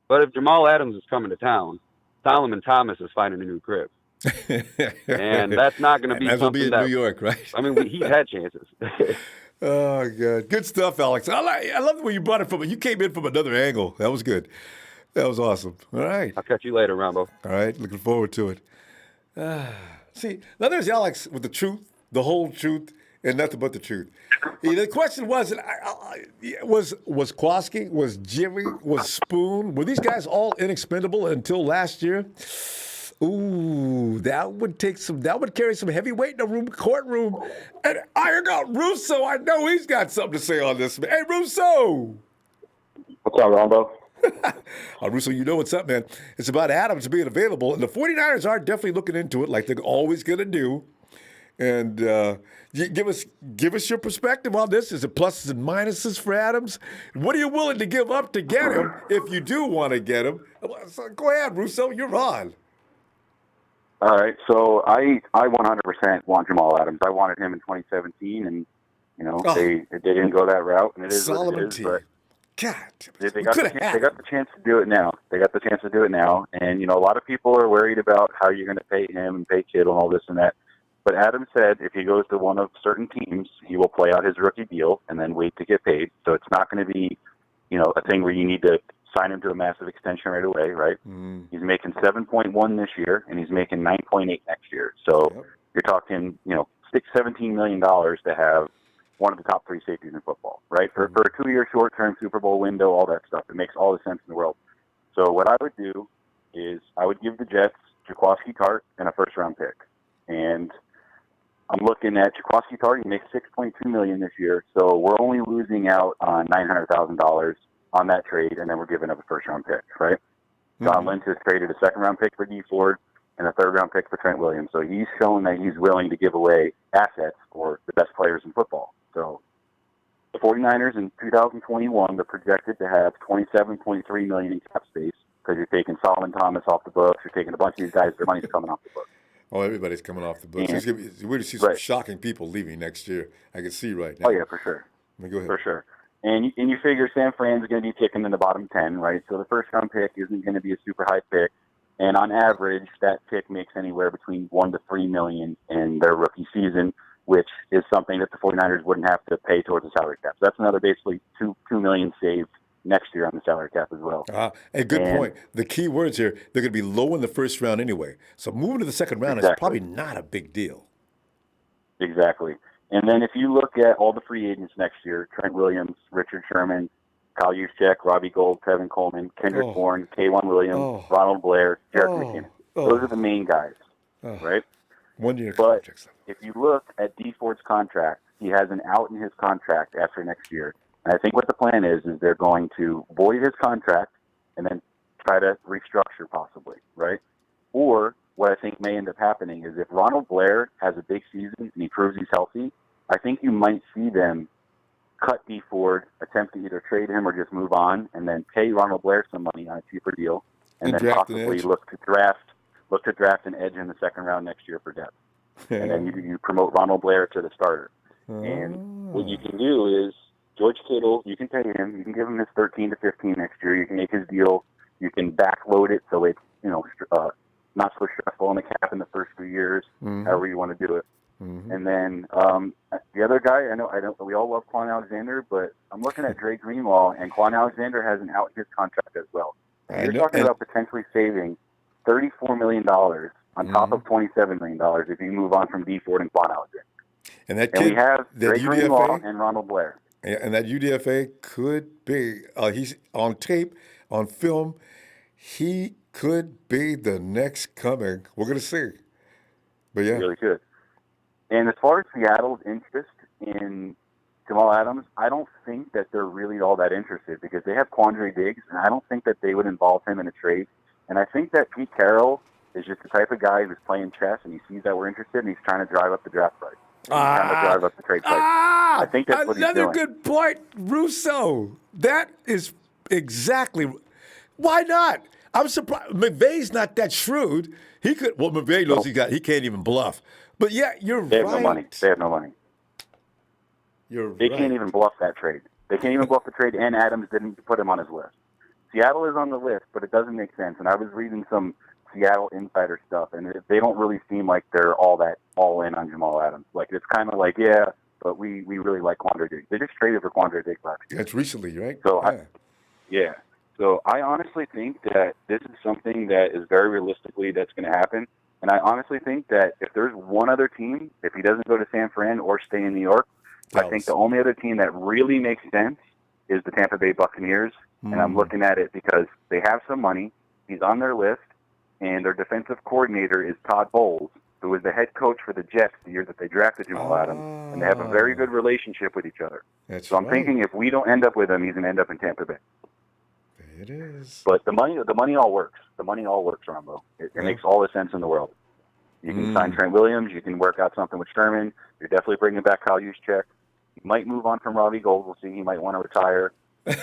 But if Jamal Adams is coming to town, Solomon Thomas is finding a new crib. And that's not going to be something be in New York, right? He's had chances. Oh, God. Good stuff, Alex. I love the way you brought it from. You came in from another angle. That was good. That was awesome. All right. I'll catch you later, Ronbo. All right. Looking forward to it. See, now there's Alex with the truth, the whole truth, and nothing but the truth. The question was Kwasky, was Jimmy, was Spoon, were these guys all inexpendable until last year? Ooh, that would carry some heavy weight in the courtroom. And I got Russo. I know he's got something to say on this. Hey, Russo. What's up, Ronbo? Russo, you know what's up, man. It's about Adams being available. And the 49ers are definitely looking into it like they're always going to do. And give us your perspective on this. Is it pluses and minuses for Adams? What are you willing to give up to get him if you do want to get him? So go ahead, Russo. You're on. All right, so I 100% want Jamaal Adams. I wanted him in 2017, and they didn't go that route, and it is what it is. But God, they got the chance to do it now. They got the chance to do it now, and a lot of people are worried about how you're going to pay him and pay Kittle and all this and that. But Adams said if he goes to one of certain teams, he will play out his rookie deal and then wait to get paid. So it's not going to be, a thing where you need to sign him to a massive extension right away, right? He's making 7.1 this year, and he's making 9.8 next year. So you're talking, $17 million to have one of the top three safeties in football, right? For a 2-year short-term Super Bowl window, all that stuff. It makes all the sense in the world. So what I would do is I would give the Jets Jaquiski Tart and a first-round pick. And I'm looking at Jaquiski Tart. He makes $6.2 million this year, so we're only losing out on $900,000 on that trade, and then we're giving up a first-round pick, right? John Lynch has traded a second-round pick for Dee Ford and a third-round pick for Trent Williams. So he's shown that he's willing to give away assets for the best players in football. So the 49ers in 2021, they're projected to have $27.3 million in cap space because you're taking Solomon Thomas off the books. You're taking a bunch of these guys, their money's coming off the books. Oh, everybody's coming off the books. We're going to see some shocking people leaving next year. I can see right now. Oh, yeah, for sure. Go ahead. For sure. And you figure San Fran's going to be picking in the bottom 10, right? So the first-round pick isn't going to be a super high pick. And on average, that pick makes anywhere between $1 to $3 million in their rookie season, which is something that the 49ers wouldn't have to pay towards the salary cap. So that's another basically $2 million saved next year on the salary cap as well. Hey, good point. The key words here, they're going to be low in the first round anyway. So moving to the second round is probably not a big deal. Exactly. And then if you look at all the free agents next year, Trent Williams, Richard Sherman, Kyle Juszczyk, Robbie Gold, Tevin Coleman, Kendrick Bourne, K'Wan Williams, Ronald Blair, Jared McKinnon. Those are the main guys, right? 1 year but contracts. If you look at Dee Ford's contract, he has an out in his contract after next year. And I think what the plan is they're going to void his contract and then try to restructure possibly, right? Or what I think may end up happening is if Ronald Blair has a big season and he proves he's healthy, I think you might see them cut Dee Ford, attempt to either trade him or just move on, and then pay Ronald Blair some money on a cheaper deal, and then possibly look to draft an edge in the second round next year for depth. And then you promote Ronald Blair to the starter. And what you can do is George Kittle, you can pay him, you can give him his 13 to 15 next year, you can make his deal, you can backload it so it's not so stressful on the cap in the first few years, however you want to do it. And then the other guy, I know, we all love Quan Alexander, but I'm looking at Dre Greenlaw, and Quan Alexander has an out his contract as well. And you're talking about potentially saving $34 million on top of $27 million if you move on from D Ford and Quan Alexander. And that And kid, we have that Dre Greenlaw UDFA, and Ronald Blair. and that UDFA could be, he's on tape, on film, he could be the next coming. We're going to see. But yeah. Really could. And as far as Seattle's interest in Jamaal Adams, I don't think that they're really all that interested because they have Quandre Diggs, and I don't think that they would involve him in a trade. And I think that Pete Carroll is just the type of guy who's playing chess, and he sees that we're interested, and he's trying to drive up the draft price. He's trying to drive up the trade price. I think that's what he's doing. Another good point, Russo. That is exactly. Why not? I'm surprised. McVay's not that shrewd. He could. Well, McVay knows he can't even bluff. But yeah, you're They have right. no money. They have no money. They can't even bluff that trade. They can't even bluff the trade, and Adams didn't put him on his list. Seattle is on the list, but it doesn't make sense. And I was reading some Seattle insider stuff, and they don't really seem like they're all in on Jamaal Adams. Like, it's kind of like, yeah, but we really like Quandre Diggs. They just traded for Quandre Diggs last year. That's recently, right? So So I honestly think that this is something that is very realistically that's going to happen. And I honestly think that if there's one other team, if he doesn't go to San Fran or stay in New York, I think the only other team that really makes sense is the Tampa Bay Buccaneers. And I'm looking at it because they have some money. He's on their list. And their defensive coordinator is Todd Bowles, who was the head coach for the Jets the year that they drafted Jamaal Adams. And they have a very good relationship with each other. I'm thinking if we don't end up with him, he's going to end up in Tampa Bay. It is. But the money all works. The money all works, Ronbo. It makes all the sense in the world. You can sign Trent Williams. You can work out something with Sherman. You're definitely bringing back Kyle Juszczyk. You might move on from Robbie Gold. We'll see. He might want to retire.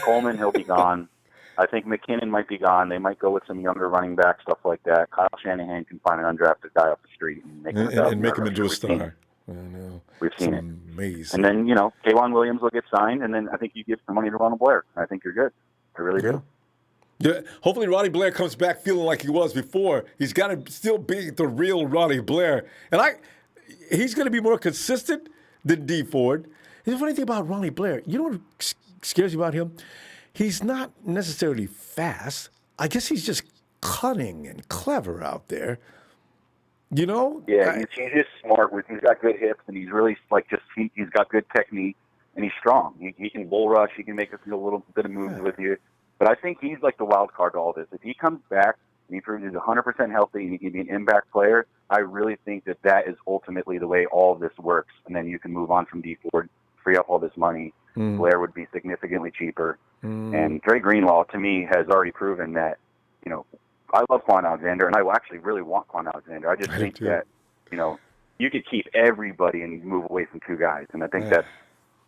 Coleman, he'll be gone. I think McKinnon might be gone. They might go with some younger running back, stuff like that. Kyle Shanahan can find an undrafted guy off the street and make him into a star. I know. We've seen it. Amazing. And then, K'Wan Williams will get signed, and then I think you give some money to Ronald Blair. I think you're good. I really do. Yeah, hopefully Ronnie Blair comes back feeling like he was before. He's got to still be the real Ronnie Blair. And he's going to be more consistent than D Ford. And the funny thing about Ronnie Blair, you know what scares you about him? He's not necessarily fast. I guess he's just cunning and clever out there. You know? Yeah, he's just smart. He's got good hips, and he's really he's got good technique, and he's strong. He can bull rush. He can make a little bit of moves with you. But I think he's like the wild card to all this. If he comes back and he proves he's 100% healthy and he can be an impact player, I really think that is ultimately the way all of this works. And then you can move on from D Ford, free up all this money. Blair would be significantly cheaper. And Dre Greenlaw, to me, has already proven that, I love Quan Alexander, and I actually really want Quan Alexander. I just think that, you could keep everybody and move away from two guys. And I think that's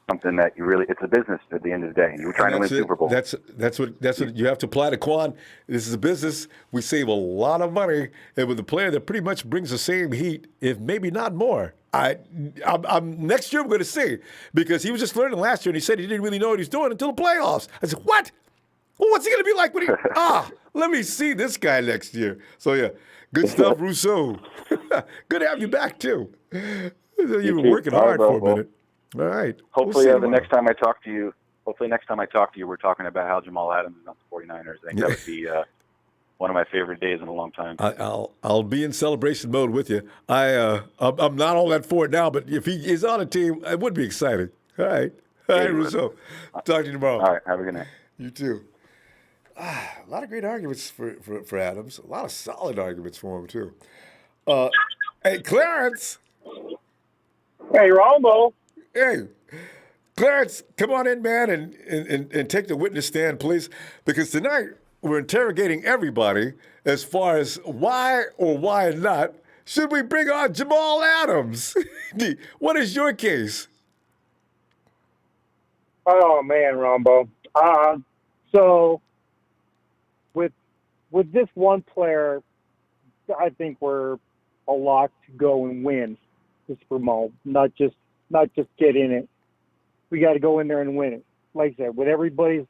something that it's a business at the end of the day. You're trying to win Super Bowl. That's what you have to apply to Quan. This is a business. We save a lot of money, and with a player that pretty much brings the same heat, if maybe not more. I'm next year I'm going to see, because he was just learning last year, and he said he didn't really know what he was doing until the playoffs. I said, what? Well, what's he going to be like when he? Let me see this guy next year. So yeah, good stuff, Rousseau. Good to have you back too. You've been working hard for a minute. All right. Hopefully, the next time I talk to you, we're talking about how Jamaal Adams is on the 49ers. I think that would be one of my favorite days in a long time. I'll be in celebration mode with you. I'm not all that for it now, but if he is on a team, it would be exciting. All right. All right, Russo. Talk to you tomorrow. All right. Have a good night. You too. A lot of great arguments for Adams. A lot of solid arguments for him too. Hey, Clarence. Hey, Ronbo. Hey, Clarence, come on in, man, and take the witness stand, please. Because tonight we're interrogating everybody as far as why or why not should we bring on Jamaal Adams. What is your case? Oh, man, Ronbo. So with this one player, I think we're a lot to go and win this Jamaal, not just get in it. We got to go in there and win it. Like I said, with everybody's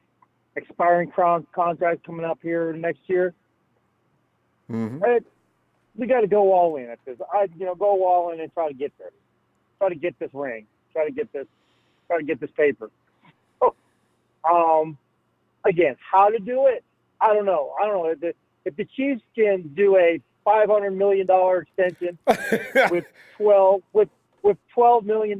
expiring contract coming up here next year, we got to go all in at this. Go all in and try to get there. try to get this ring, try to get this paper. Again, how to do it, I don't know. If the Chiefs can do a $500 million extension with $12 million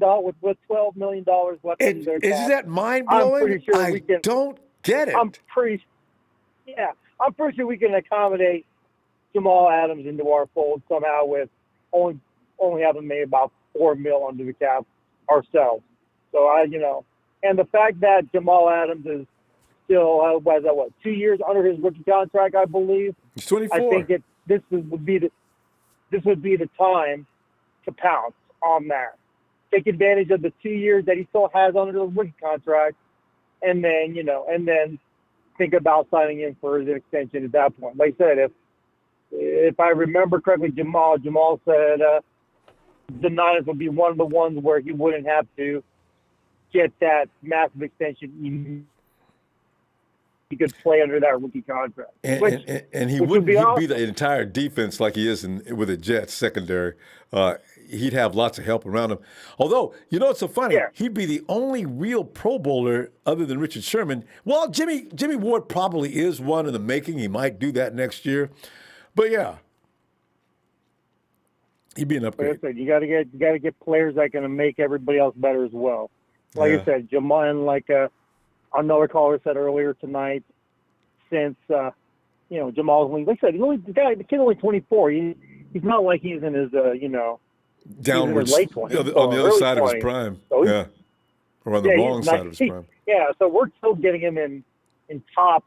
left in their cap, Is that mind I'm blowing? pretty sure we can. Don't get it. I'm pretty sure we can accommodate Jamaal Adams into our fold somehow with only having made about $4 million under the cap ourselves. So and the fact that Jamaal Adams is still 2 years under his rookie contract, I believe. He's 24. I think this would be the time to pounce on that. Take advantage of the 2 years that he still has under the rookie contract, and then think about signing him for his extension at that point. Like I said, if I remember correctly, Jamaal said the Niners would be one of the ones where he wouldn't have to get that massive extension. He could play under that rookie contract. And he wouldn't be the entire defense like he is with the Jets secondary. He'd have lots of help around him. Although, it's so funny. Yeah. He'd be the only real Pro Bowler other than Richard Sherman. Well, Jimmy Ward probably is one in the making. He might do that next year. But yeah, he'd be an upgrade. Like I said, you got to get players that can make everybody else better as well. Like I said, Jamaal, another caller said earlier tonight, since Jamal's only, like I said, the kid's only 24. He's not like he's in his downwards late 20s, on the other side 20s. of his prime. So or on the wrong side of his prime. Yeah, so we're still getting him in top,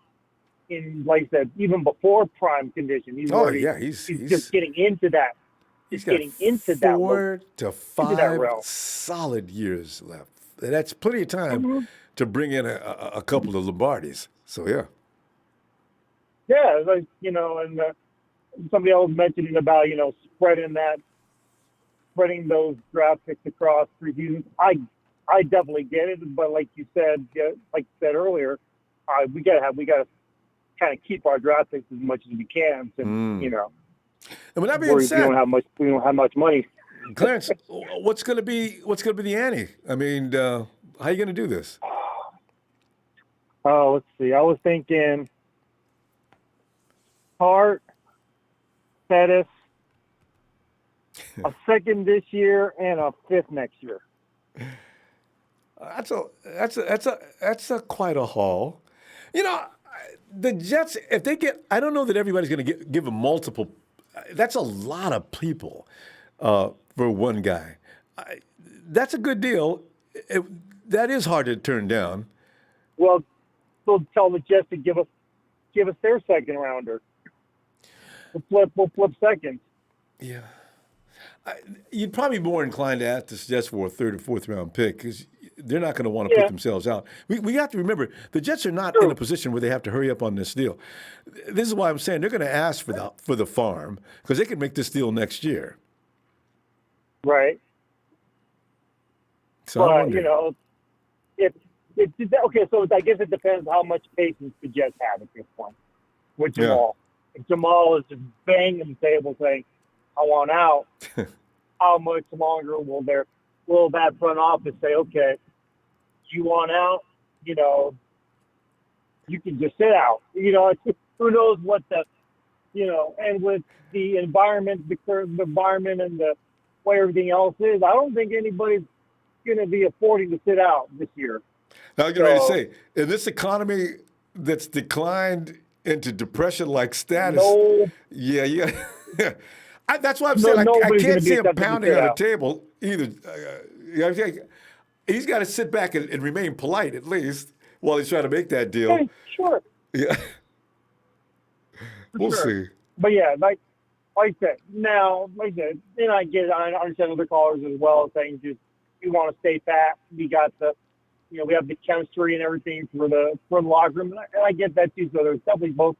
in like I said, even before prime condition. He's just getting into that. He's getting into that 4 to 5 solid years left. That's plenty of time to bring in a couple of Lombardis. So yeah. Yeah, and somebody else mentioning about spreading those draft picks across 3 seasons. I definitely get it, but like you said earlier, we gotta kind of keep our draft picks as much as we can. And with that being said, we don't have much money. Clarence, what's going to be the ante? I mean, how are you going to do this? Oh, let's see. I was thinking Hart, Pettis, a second this year and a fifth next year. That's quite a haul. The Jets, if they get, I don't know that everybody's going to give them multiple. That's a lot of people for one guy. That's a good deal. That is hard to turn down. Well, we'll tell the Jets to give us their second rounder. We'll flip seconds. Yeah. You'd probably be more inclined to ask the Jets for a third or fourth round pick because they're not going to want to put themselves out. We have to remember the Jets are not in a position where they have to hurry up on this deal. This is why I'm saying they're going to ask for the farm because they can make this deal next year. Right. So but okay. So I guess it depends how much patience the Jets have at this point with Jamaal. If Jamaal is just banging the table saying, "I want out," how much longer will that front office say, "Okay, you want out? You can just sit out." Who knows what and with the environment, the current environment, and the way everything else is, I don't think anybody's going to be affording to sit out this year. Now, I was ready to say, in this economy that's declined into depression-like status, that's why I'm saying I can't see him pounding on a table either. He's got to sit back and remain polite at least while he's trying to make that deal. Hey, sure. Yeah. We'll see. But yeah, like I said, and I understand other callers as well saying just you want to stay fat. We got we have the chemistry and everything for the locker room, and I get that too. So there's definitely both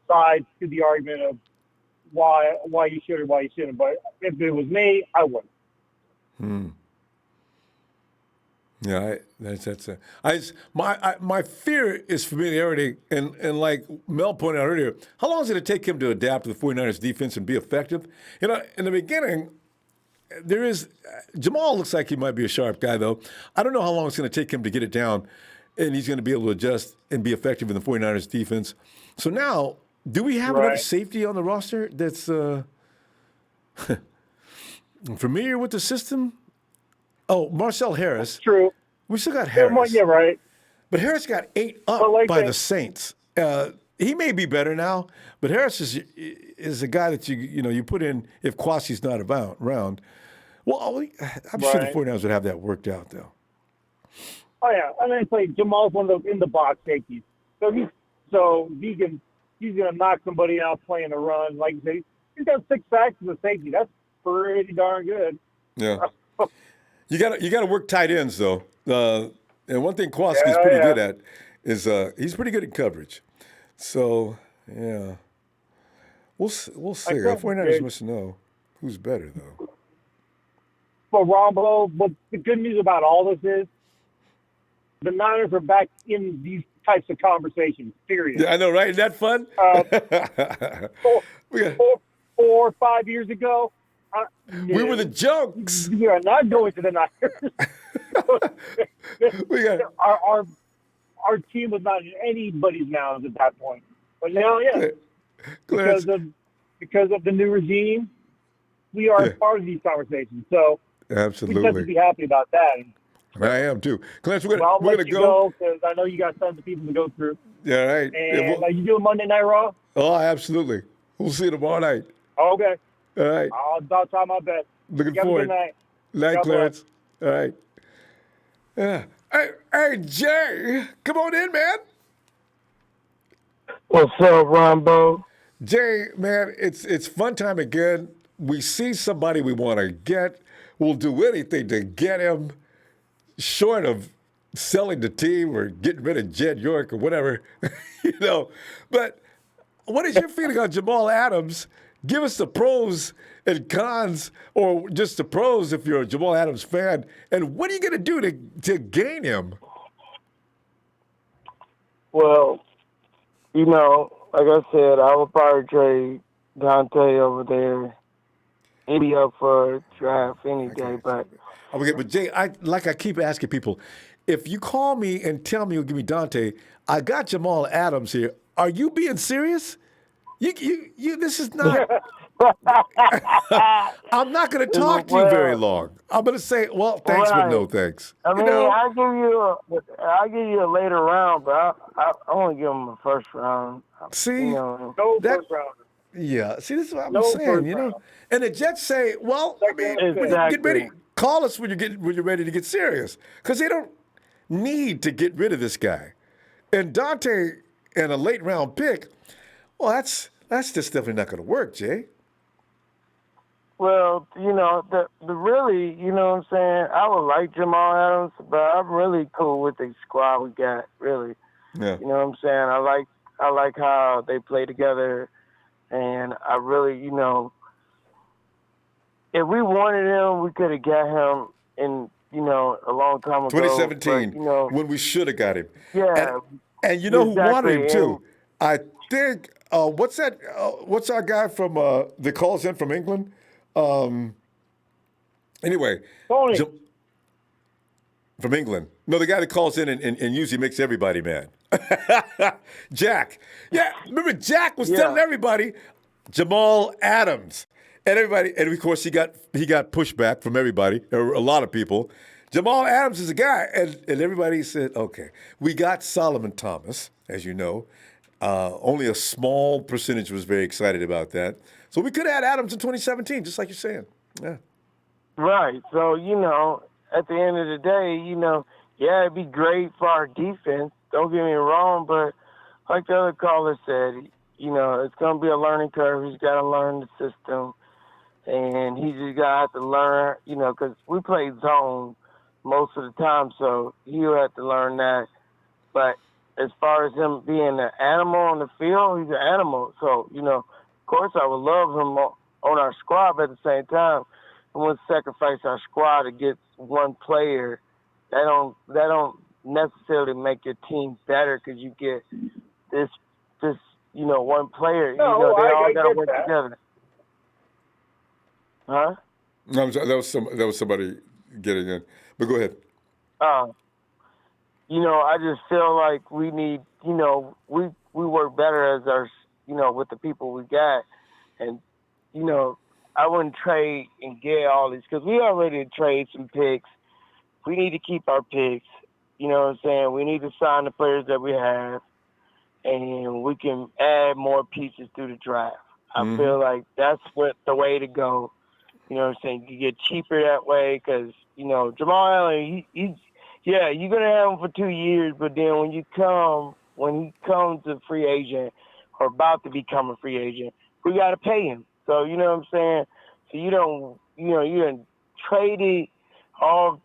sides to the argument of why you should or why you shouldn't. But if it was me, I wouldn't. Yeah, my fear is familiarity, and like Mel pointed out earlier, how long is it going to take him to adapt to the 49ers defense and be effective? In the beginning, there is Jamal looks like he might be a sharp guy, though. I don't know how long it's going to take him to get it down, and he's going to be able to adjust and be effective in the 49ers defense. So now, do we have another safety on the roster that's familiar with the system? Oh, Marcel Harris. That's true. We still got Harris. Yeah, right. But Harris got 8 up by the Saints. He may be better now, but Harris is a guy that you put in if Kwasi's not around. Well, I'm sure the 49ers would have that worked out, though. Oh yeah, and then play Jamal's one of the in the box safeties, so he's gonna knock somebody out playing a run. Like you say, he's got 6 sacks as a safety. That's pretty darn good. Yeah. You got to work tight ends though. And one thing Kwaski's pretty good at is he's pretty good at coverage. So yeah, we'll see. The 49ers must know who's better though. But Ronbo, but the good news about all this is the Niners are back in these types of conversations. Period. Yeah, I know, right? Isn't that fun? 4 or 5 years ago. We were the jokes. We are not going to the Niners. Our team was not in anybody's mouths at that point. But now, because of the new regime, we are part of these conversations. So absolutely, we have to be happy about that. I am too. Clarence, we're I'll going let to you go because I know you got tons of people to go through. Yeah, right. And are you doing Monday Night Raw? Oh, absolutely. We'll see you tomorrow night. Okay. All right. I'll try my best. Looking forward. Night, Clarence. All right. Yeah. Hey, Jay, come on in, man. What's up, Ronbo? Jay, man, it's fun time again. We see somebody we want to get. We'll do anything to get him, short of selling the team or getting rid of Jed York or whatever, But what is your feeling on Jamaal Adams? Give us the pros and cons, or just the pros if you're a Jamaal Adams fan. And what are you going to do to gain him? Well, like I said, I would probably trade Dante over there. He'd be up for a draft any day. But Jay, I keep asking people, if you call me and tell me you'll give me Dante, I got Jamaal Adams here. Are you being serious? You this is not. I'm not going to talk to you very long. I'm going to say, well, thanks, but no thanks. I mean, I'll give you a later round, but I want to give him a first round. See, no first round. Yeah, see, this is what I'm saying, And the Jets say, well, exactly. Get ready. Call us when you're ready to get serious, because they don't need to get rid of this guy. And Dante and a late round pick, well, that's just definitely not going to work, Jay. Well, the really, what I'm saying, I would like Jamaal Adams, but I'm really cool with the squad we got, really. Yeah. You know what I'm saying? I like how they play together, and I really, if we wanted him, we could have got him in, a long time ago. 2017, but, when we should have got him. Yeah. And who wanted him too? I think, what's our guy from that calls in from England? Anyway, Tony. From England. No, the guy that calls in and usually makes everybody mad. Jack. Yeah, remember Jack was telling everybody Jamaal Adams. And everybody, and of course he got pushback from everybody, or a lot of people. Jamaal Adams is a guy, and everybody said, okay, we got Solomon Thomas, as you know. Only a small percentage was very excited about that. So we could have had Adams in 2017, just like you're saying. Yeah. Right. So, at the end of the day, it'd be great for our defense. Don't get me wrong, but like the other caller said, it's going to be a learning curve. He's got to learn the system. And he's just got to have to learn, because we play zone most of the time, so he'll have to learn that. But as far as him being an animal on the field, he's an animal. So, of course I would love him on our squad, but at the same time, I wouldn't sacrifice our squad to get one player. That don't necessarily make your team better because you get this one player. No, they all I got to get work that. together. Huh? No, I'm sorry, that was somebody getting in. But go ahead. I just feel like we need, we work better as our, with the people we got, and I wouldn't trade and get all these because we already trade some picks. We need to keep our picks. You know what I'm saying? We need to sign the players that we have, and we can add more pieces through the draft. I feel like that's the way to go. You know what I'm saying? You get cheaper that way because, Jamaal Allen, you're going to have him for 2 years, but then when he comes a free agent or about to become a free agent, we got to pay him. So, you know what I'm saying? So you don't traded all,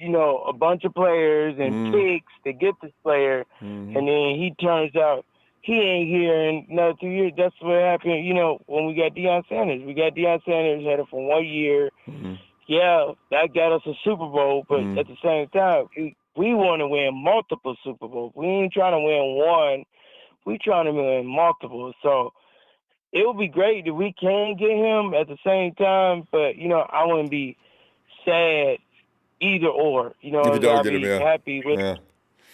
a bunch of players and picks to get this player, and then he turns out he ain't here in another 2 years. That's what happened, when we got Deion Sanders. We got Deion Sanders had it for 1 year. Yeah, that got us a Super Bowl, but at the same time, we want to win multiple Super Bowls. We ain't trying to win one. We trying to win multiple. So it would be great if we can get him at the same time, but, I wouldn't be sad either or. If you don't I'll get him, be yeah. happy with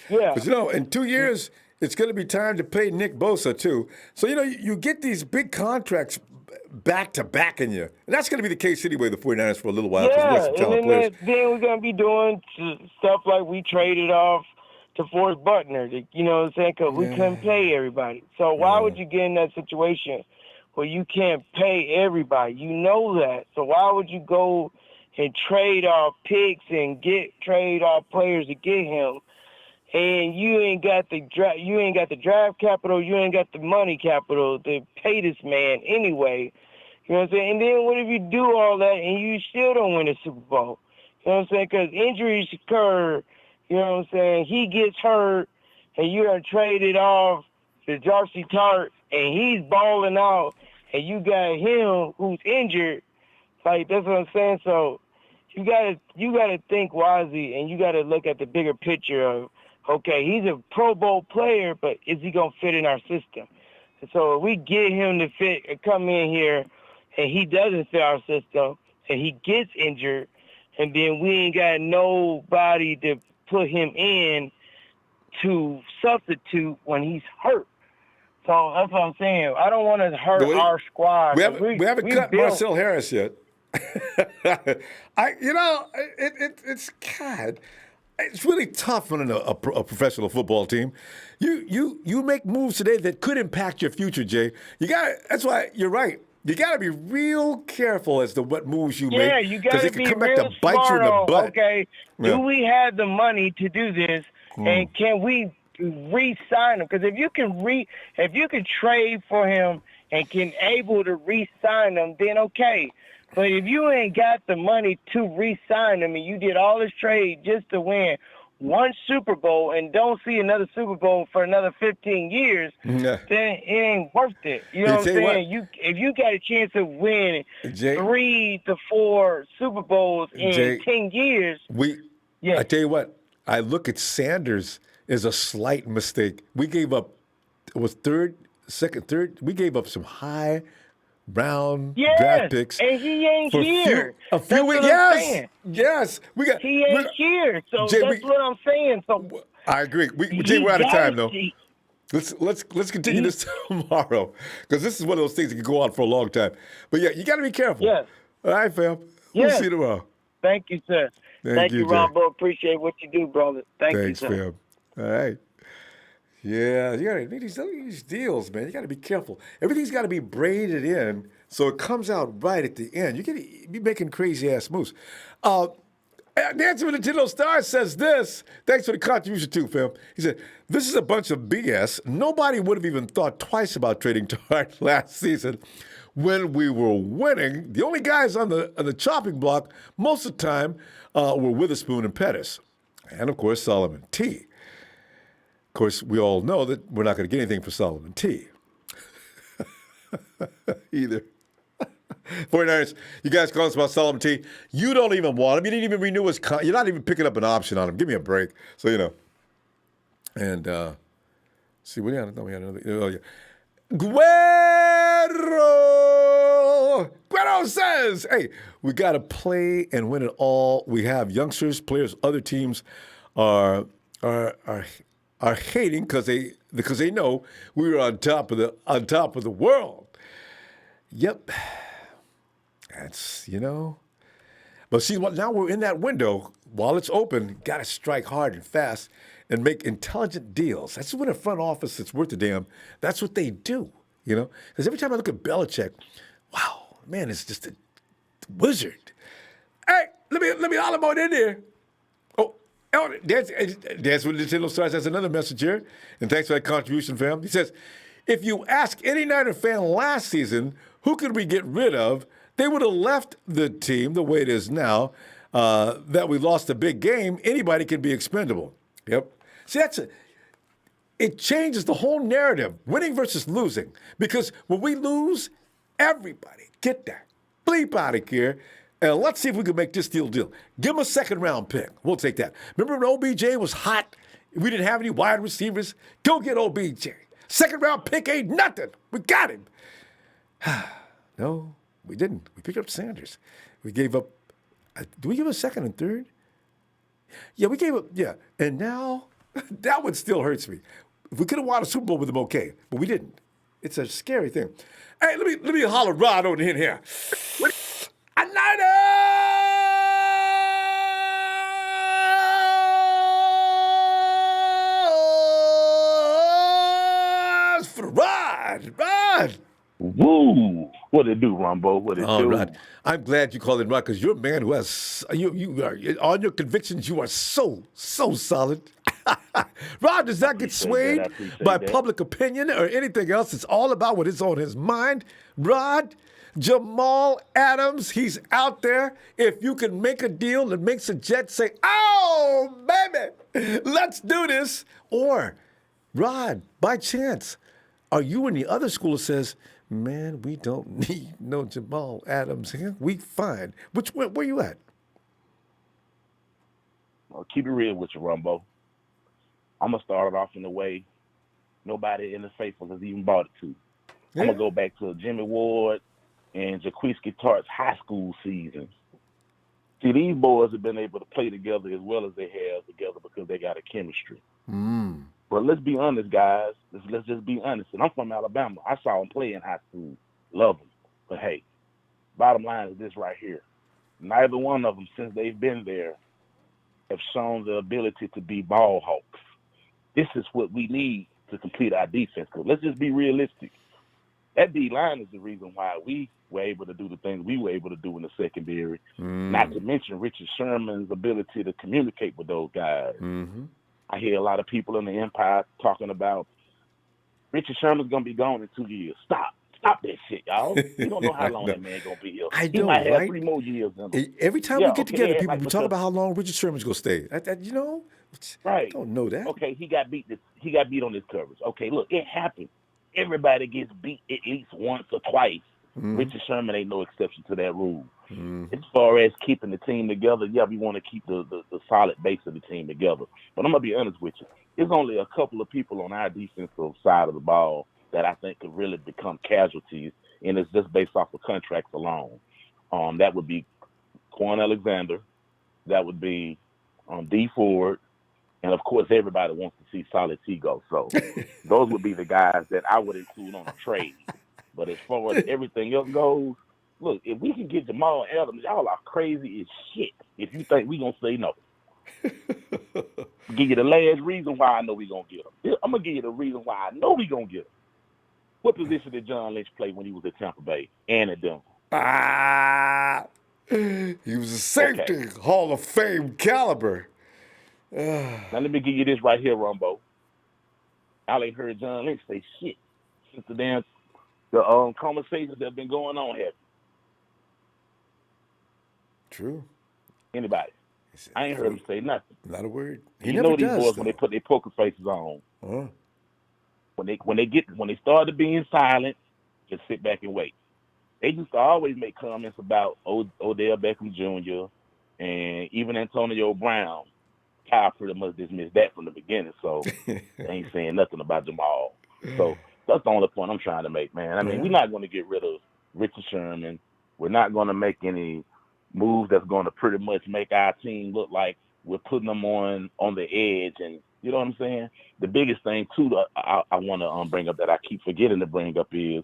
Yeah. Because, in 2 years, it's going to be time to pay Nick Bosa, too. So, you get these big contracts back to back in you. And that's going to be the case anyway, the 49ers, for a little while. Yeah, And then we're going to be doing stuff like we traded off to Forrest Buckner, you know what I'm saying? Because we couldn't pay everybody. So why would you get in that situation where you can't pay everybody? You know that. So why would you go and trade off picks and trade off players to get him? And you ain't got the draft capital, you ain't got the money capital to pay this man anyway. You know what I'm saying? And then what if you do all that and you still don't win a Super Bowl? You know what I'm saying? Because injuries occur. You know what I'm saying? He gets hurt, and you are traded off to Darcy Tart, and he's balling out, and you got him who's injured. Like, that's what I'm saying. So you gotta think wisely, and you gotta look at the bigger picture of, okay, he's a Pro Bowl player, but is he gonna fit in our system? And so if we get him to fit and come in here, and he doesn't fit our system, and he gets injured, and then we ain't got nobody to put him in to substitute when he's hurt. So that's what I'm saying. I don't want to hurt our squad. We haven't cut Marcel Harris yet. It's God. It's really tough running a professional football team. You make moves today that could impact your future, Jay. That's why you're right. You got to be real careful as to what moves you make. Yeah, you got to be come back real to bite you in the smart. butt. Okay, do we have the money to do this, and can we re-sign him? Because if you can trade for him and can able to re-sign him, then okay. But if you ain't got the money to re-sign him and you did all this trade just to win one Super Bowl and don't see another Super Bowl for another 15 years, then it ain't worth it. You know what I'm saying? If you got a chance of winning 3 to 4 Super Bowls in 10 years, I tell you what, I look at Sanders as a slight mistake. We gave up, it was third. We gave up some high round draft picks. And he ain't here. A few weeks. Yes. He ain't here. So Jay, that's what I'm saying. So I agree. Jay, we're out of time though. Let's continue this tomorrow because this is one of those things that can go on for a long time. But yeah, you got to be careful. Yes. All right, fam. We'll see you tomorrow. Thank you, sir. Thank you, Ronbo. Appreciate what you do, brother. Thanks, you, sir. fam. All right. Yeah, you got to make these deals, man. You got to be careful. Everything's got to be braided in so it comes out right at the end. You got to be making crazy ass moves. Nancy with the Nintendo Star says this. Thanks for the contribution too, fam. He said, "This is a bunch of BS. Nobody would have even thought twice about trading Tart last season when we were winning. The only guys on the chopping block most of the time were Witherspoon and Pettis, and of course Solomon T. Of course, we all know that we're not going to get anything for Solomon T. either. 49ers, you guys calling us about Solomon T. You don't even want him. You didn't even renew his contract. You're not even picking up an option on him. Give me a break. So, And, see, we had another. Oh, yeah. Guerrero! Guido says, hey, we got to play and win it all. We have youngsters, players, other teams are hating because they know we were on top of the world. Yep. That's, But see, now we're in that window. While it's open, got to strike hard and fast and make intelligent deals. That's what a front office that's worth a damn, that's what they do, Because every time I look at Belichick, wow, man, it's just a wizard. Hey, let me holler about in there. Oh, Dance with Nintendo Stars has another message here. And thanks for that contribution, fam. He says, if you ask any Niner fan last season, who could we get rid of? They would have left the team the way it is now, that we lost a big game. Anybody can be expendable. Yep. See, it changes the whole narrative, winning versus losing. Because when we lose, everybody get that bleep out of here. And let's see if we can make this deal. Give him a second-round pick. We'll take that. Remember when OBJ was hot? We didn't have any wide receivers? Go get OBJ. Second-round pick ain't nothing. We got him. No, we didn't. We picked up Sanders. We gave up. Do we give a second and third? Yeah, we gave up. Yeah. And now, that one still hurts me. If we could have won a Super Bowl with him, okay. But we didn't. It's a scary thing. Hey, let me holler Rod on in here. A Niners for the Rod. Woo! What it do, Ronbo? What it do? Rod, I'm glad you called it Rod because you're a man who has you are on your convictions. You are so solid. Rod does not get swayed by public opinion or anything else. It's all about what is on his mind. Rod, Jamaal Adams, he's out there. If you can make a deal that makes a Jet say, oh, baby, let's do this. Or, Rod, by chance, are you in the other school that says, man, we don't need no Jamaal Adams here. We fine. Where you at? Well, keep it real with you, Rumbo. I'm going to start it off in a way nobody in the faithful has even bought it to. Yeah. I'm going to go back to Jimmy Ward and Jaquiski Tartt's high school seasons. See, these boys have been able to play together as well as they have together because they got a chemistry. But let's be honest, guys. Let's just be honest. And I'm from Alabama. I saw them play in high school. Love them. But, hey, bottom line is this right here. Neither one of them, since they've been there, have shown the ability to be ball hawks. This is what we need to complete our defense. Because let's just be realistic. That D-line is the reason why we were able to do the things we were able to do in the secondary. Not to mention Richard Sherman's ability to communicate with those guys. I hear a lot of people in the Empire talking about Richard Sherman's going to be gone in 2 years. Stop that shit, y'all. You don't know how long that man going to be here. He might have 3 more years in him. Every time we get together, people, we talk about how long Richard Sherman's going to stay. Right. I don't know that. Okay, he got beat on his coverage. Okay, look, it happened. Everybody gets beat at least once or twice. Richard Sherman ain't no exception to that rule. As far as keeping the team together, yeah, we want to keep the solid base of the team together. But I'm going to be honest with you. There's only a couple of people on our defensive side of the ball that I think could really become casualties, and it's just based off of contracts alone. That would be Quan Alexander. That would be D Ford. And, of course, everybody wants to see Solid T go. So those would be the guys that I would include on a trade. But as far as everything else goes, look, if we can get Jamaal Adams, y'all are crazy as shit if you think we're going to say no. I'll give you the last reason why I know we're going to get him. I'm going to give you the reason why I know we're going to get him. What position did John Lynch play when he was at Tampa Bay and at Denver? He was a safety, Hall of Fame caliber. Now, let me give you this right here, Ronbo. I ain't heard John Lynch say shit since the conversations that have been going on here. True. Anybody? I ain't heard him say nothing. Not a word. He never does, these boys, though, when they put their poker faces on. When they started being silent, just sit back and wait. They used to always make comments about Odell Beckham Jr. and even Antonio Brown. Kyle pretty much dismissed that from the beginning, so they ain't saying nothing about Jamaal. So that's the only point I'm trying to make, man. I mean, we're not going to get rid of Richard Sherman. We're not going to make any move that's going to pretty much make our team look like we're putting them on the edge. And you know what I'm saying? The biggest thing, too, that I want to bring up that I keep forgetting to bring up is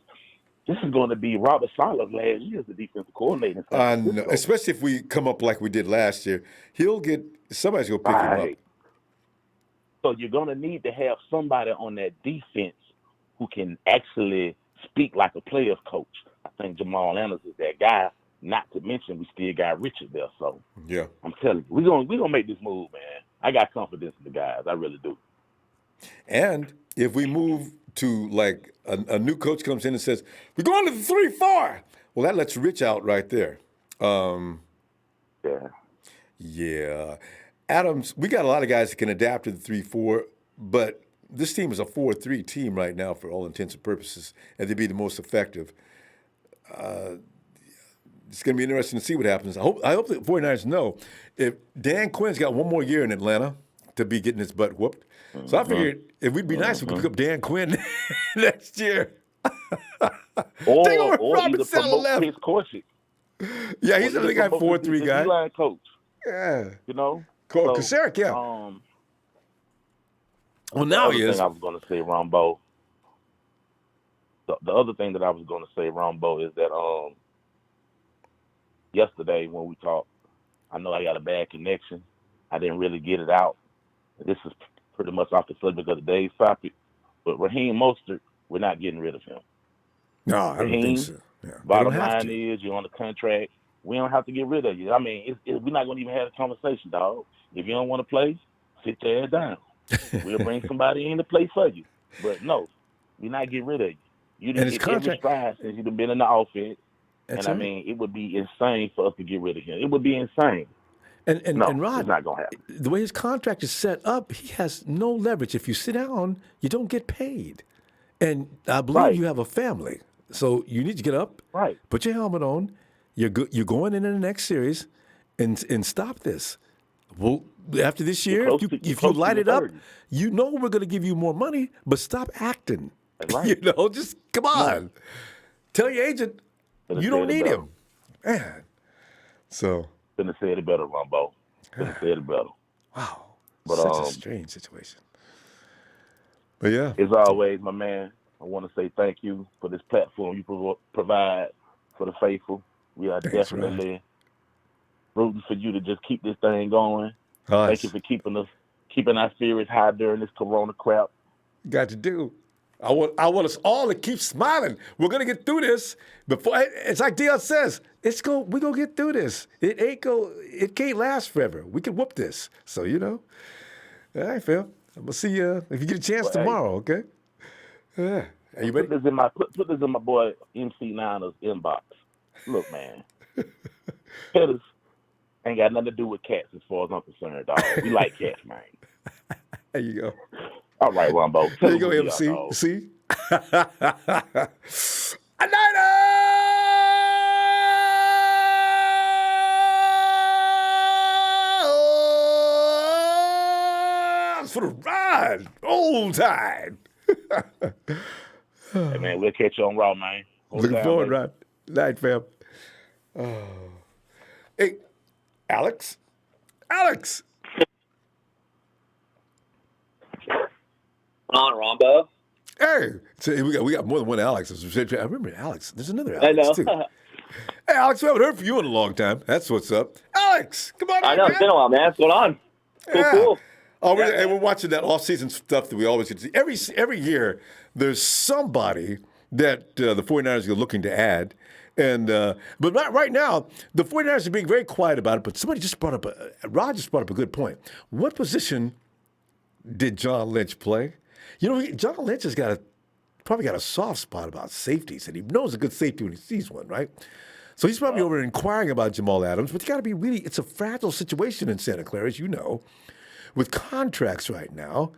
this is going to be Robert Sala's last year as the defensive coordinator in San Francisco. Especially if we come up like we did last year. Somebody's going to pick him up. So you're going to need to have somebody on that defense who can actually speak like a player's coach. I think Jamaal Adams is that guy. Not to mention we still got Richard there. So yeah, I'm telling you, we're gonna make this move, man. I got confidence in the guys. I really do. And if we move to like a new coach comes in and says, we're going to the 3-4, well, that lets Rich out right there. Yeah. Adams, we got a lot of guys that can adapt to the 3-4, but this team is a 4-3 team right now for all intents and purposes, and to be the most effective. It's going to be interesting to see what happens. I hope the 49ers know if Dan Quinn's got one more year in Atlanta to be getting his butt whooped. So I figured it would be nice if we could pick up Dan Quinn next year. or either promote his coaching. Yeah, he's another guy, 4-3 guy. Line coach. Yeah. You know? Kasaric, yeah. Well, now he is. The other thing I was going to say, Ronbo. The other thing that I was going to say, Ronbo, is that yesterday when we talked, I know I got a bad connection. I didn't really get it out. This is pretty much off the subject of today's topic. But Raheem Mostert, we're not getting rid of him. No, I don't think so. Yeah. Bottom line is you're on the contract. We don't have to get rid of you. I mean, we're not going to even have a conversation, dog. If you don't want to play, sit your ass down. We'll bring somebody in to play for you. But no, we're not getting rid of you. You didn't get every stride since you've been in the offense. And I mean, it would be insane for us to get rid of him. It would be insane. And Rod, it's not going to happen. The way his contract is set up, he has no leverage. If you sit down, you don't get paid. And I believe you have a family. So you need to get up, put your helmet on. You're going into the next series and stop this. Well, after this year, if you light it up, you know we're going to give you more money, but stop acting. Right. You know, just come on. Tell your agent you don't need him. Man. So. Couldn't have said it better, Ronbo. Couldn't have said it better. Wow. But such a strange situation. But yeah. As always, my man, I want to say thank you for this platform you provide for the faithful. We are definitely rooting for you to just keep this thing going. Nice. Thank you for keeping our spirits high during this corona crap. Got to do. I want us all to keep smiling. We're gonna get through this. It's like Dion says, we're gonna get through this. It can't last forever. We can whoop this. So all right, Phil. I'm gonna see you if you get a chance tomorrow. Okay. Yeah. Are you ready? Put this in my boy MC9's inbox. Look, man. Petters ain't got nothing to do with cats as far as I'm concerned, dog. We like cats, man. There you go. All right, Ronbo. There you go, MC. See? A nighter! For the ride. Old time. Hey, man, we'll catch you on Raw, man. Looking forward, Rod. Night, fam. Oh. Hey, Alex. On Ronbo. Hey, so we got more than one Alex. I remember Alex. There's another Alex too. Hey, Alex, we haven't heard from you in a long time. That's what's up. Alex, come on. I know, it's been a while, man. What's going on? Cool. Oh, we're watching that off-season stuff that we always get to see. Every year, there's somebody that the 49ers are looking to add. But right now, the 49ers are being very quiet about it, but somebody just Rod just brought up a good point. What position did John Lynch play? John Lynch has probably got a soft spot about safeties, and he knows a good safety when he sees one, right? So he's probably over inquiring about Jamaal Adams, but you got to be it's a fragile situation in Santa Clara, as you know, with contracts right now.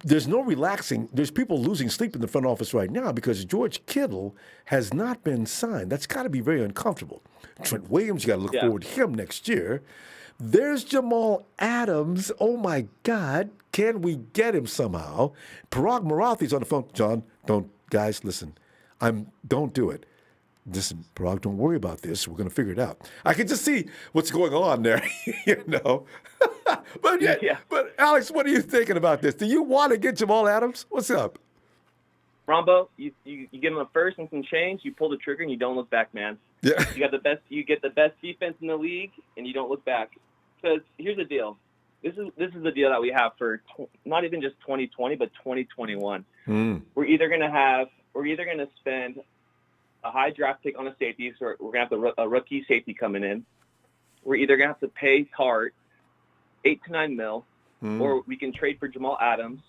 There's no relaxing. There's people losing sleep in the front office right now because George Kittle has not been signed. That's got to be very uncomfortable. Trent Williams, you got to look forward to him next year. There's Jamaal Adams. Oh, my God. Can we get him somehow? Parag Marathi's on the phone. John, guys, listen. Don't do it. Listen, Brock, don't worry about this. We're going to figure it out. I can just see what's going on there, you know. But but Alex, what are you thinking about this? Do you want to get Jamaal Adams? What's up? Rombo, you give him a first and some change, you pull the trigger and you don't look back, man. Yeah. You get the best defense in the league and you don't look back. Because here's the deal. This is the deal that we have for not even just 2020 but 2021. We're either going to spend a high draft pick on a safety, so we're going to have a rookie safety coming in. We're either going to have to pay Tart $8 to $9 mil, or we can trade for Jamaal Adams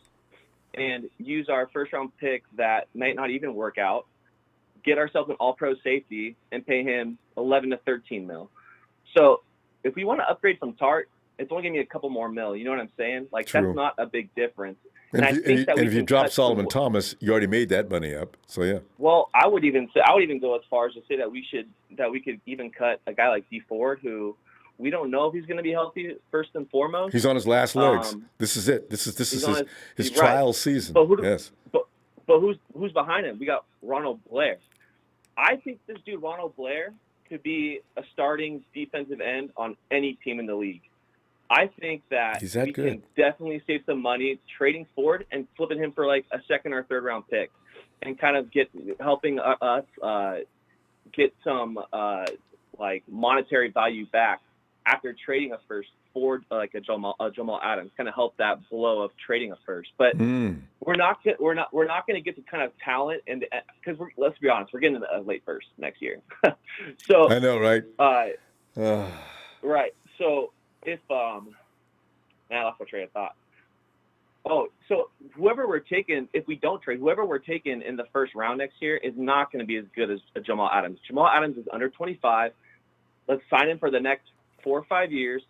and use our first-round pick that might not even work out, get ourselves an all-pro safety, and pay him $11 to $13 mil. So if we want to upgrade from Tart, it's only going to be a couple more mil. You know what I'm saying? Like, True. That's not a big difference. And if you drop Solomon Thomas, you already made that money up. So yeah. Well, I would even go as far as to say that we could even cut a guy like D Ford, who we don't know if he's going to be healthy first and foremost. He's on his last legs. This is it. This is his trial season. But who's behind him? We got Ronald Blair. I think this dude Ronald Blair could be a starting defensive end on any team in the league. I think that we can definitely save some money trading Ford and flipping him for like a second or third round pick, and kind of helping us get some like monetary value back after trading a first Ford, like a Jamaal Adams, kind of help that blow of trading a first. But we're not going to get the kind of talent, and because let's be honest, we're getting a late first next year. So I know, right? Right. So if I lost my train of thought. Oh, so whoever we're taking, if we don't trade, whoever we're taking in the first round next year is not going to be as good as Jamaal Adams. Jamaal Adams is under 25. Let's sign him for the next 4 or 5 years,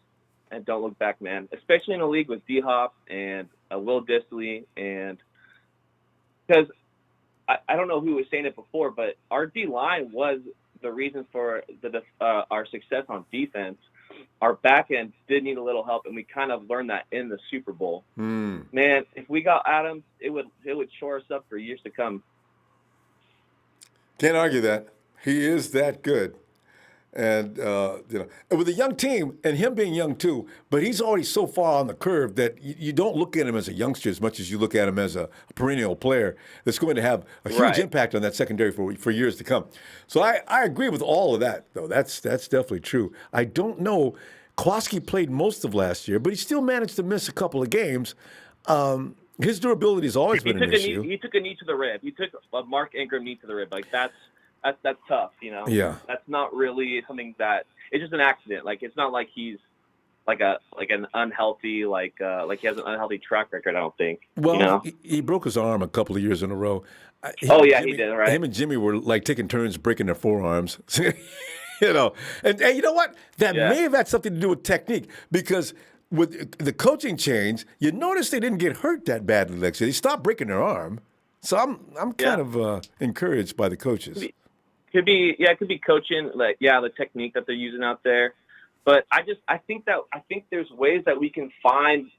and don't look back, man. Especially in a league with D-Hop and Will Dissly, and because I don't know who was saying it before, but our D-line was the reason for our success on defense. Our back end did need a little help, and we kind of learned that in the Super Bowl. Man, if we got Adams, it would shore us up for years to come. Can't argue that. He is that good. And, with a young team, and him being young too, but he's already so far on the curve that you don't look at him as a youngster as much as you look at him as a perennial player that's going to have a huge impact on that secondary for years to come. So I agree with all of that, though. That's definitely true. I don't know. Kowalski played most of last year, but he still managed to miss a couple of games. His durability has always been an issue. He took a knee to the rib. He took a Mark Ingram knee to the rib. Like, that's tough, you know. Yeah. That's not really something that it's just an accident. Like, it's not like he's like an unhealthy like he has an unhealthy track record. I don't think. Well, you know? he broke his arm a couple of years in a row. He did. Right. Him and Jimmy were like taking turns breaking their forearms. You know, and you know what? That may have had something to do with technique, because with the coaching change, you notice they didn't get hurt that badly next year. They stopped breaking their arm. So I'm kind of encouraged by the coaches. Could be coaching, like the technique that they're using out there. But I think there's ways that we can find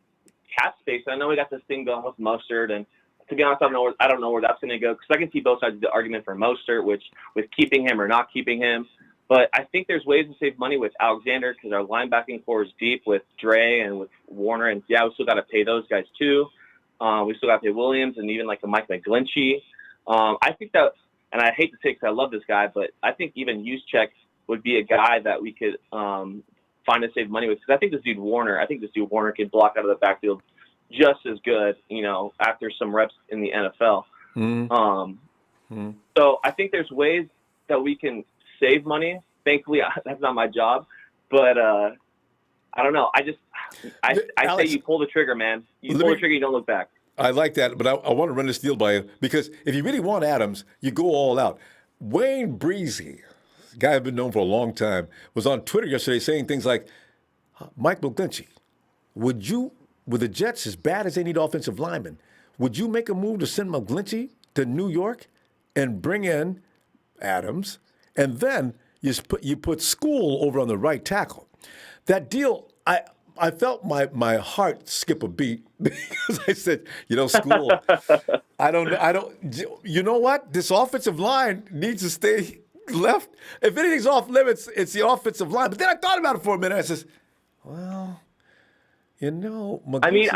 cap space. I know we got this thing going with Mostert, and to be honest, I don't know where that's going to go, because I can see both sides of the argument for Mostert, which with keeping him or not keeping him. But I think there's ways to save money with Alexander, because our linebacking core is deep with Dre and with Warner, and we still got to pay those guys too. We still got to pay Williams and even like a Mike McGlinchey. I think that, and I hate to say because I love this guy, but I think even Juszczyk would be a guy that we could find to save money with, because I think this dude Warner can block out of the backfield just as good, you know, after some reps in the NFL. So I think there's ways that we can save money. Thankfully, that's not my job, but I don't know. I Alex, say you pull the trigger, man. You pull the trigger, you don't look back. I like that, but I want to run this deal by you, because if you really want Adams, you go all out. Wayne Breezy, guy I've been known for a long time, was on Twitter yesterday saying things like, Mike McGlinchey, would you, with the Jets as bad as they need offensive linemen, would you make a move to send McGlinchey to New York and bring in Adams, and then you put School over on the right tackle? That deal, I felt my heart skip a beat, because I said, School, I don't, you know what? This offensive line needs to stay left. If anything's off limits, it's the offensive line. But then I thought about it for a minute. I says, well, McGlinchey, I mean,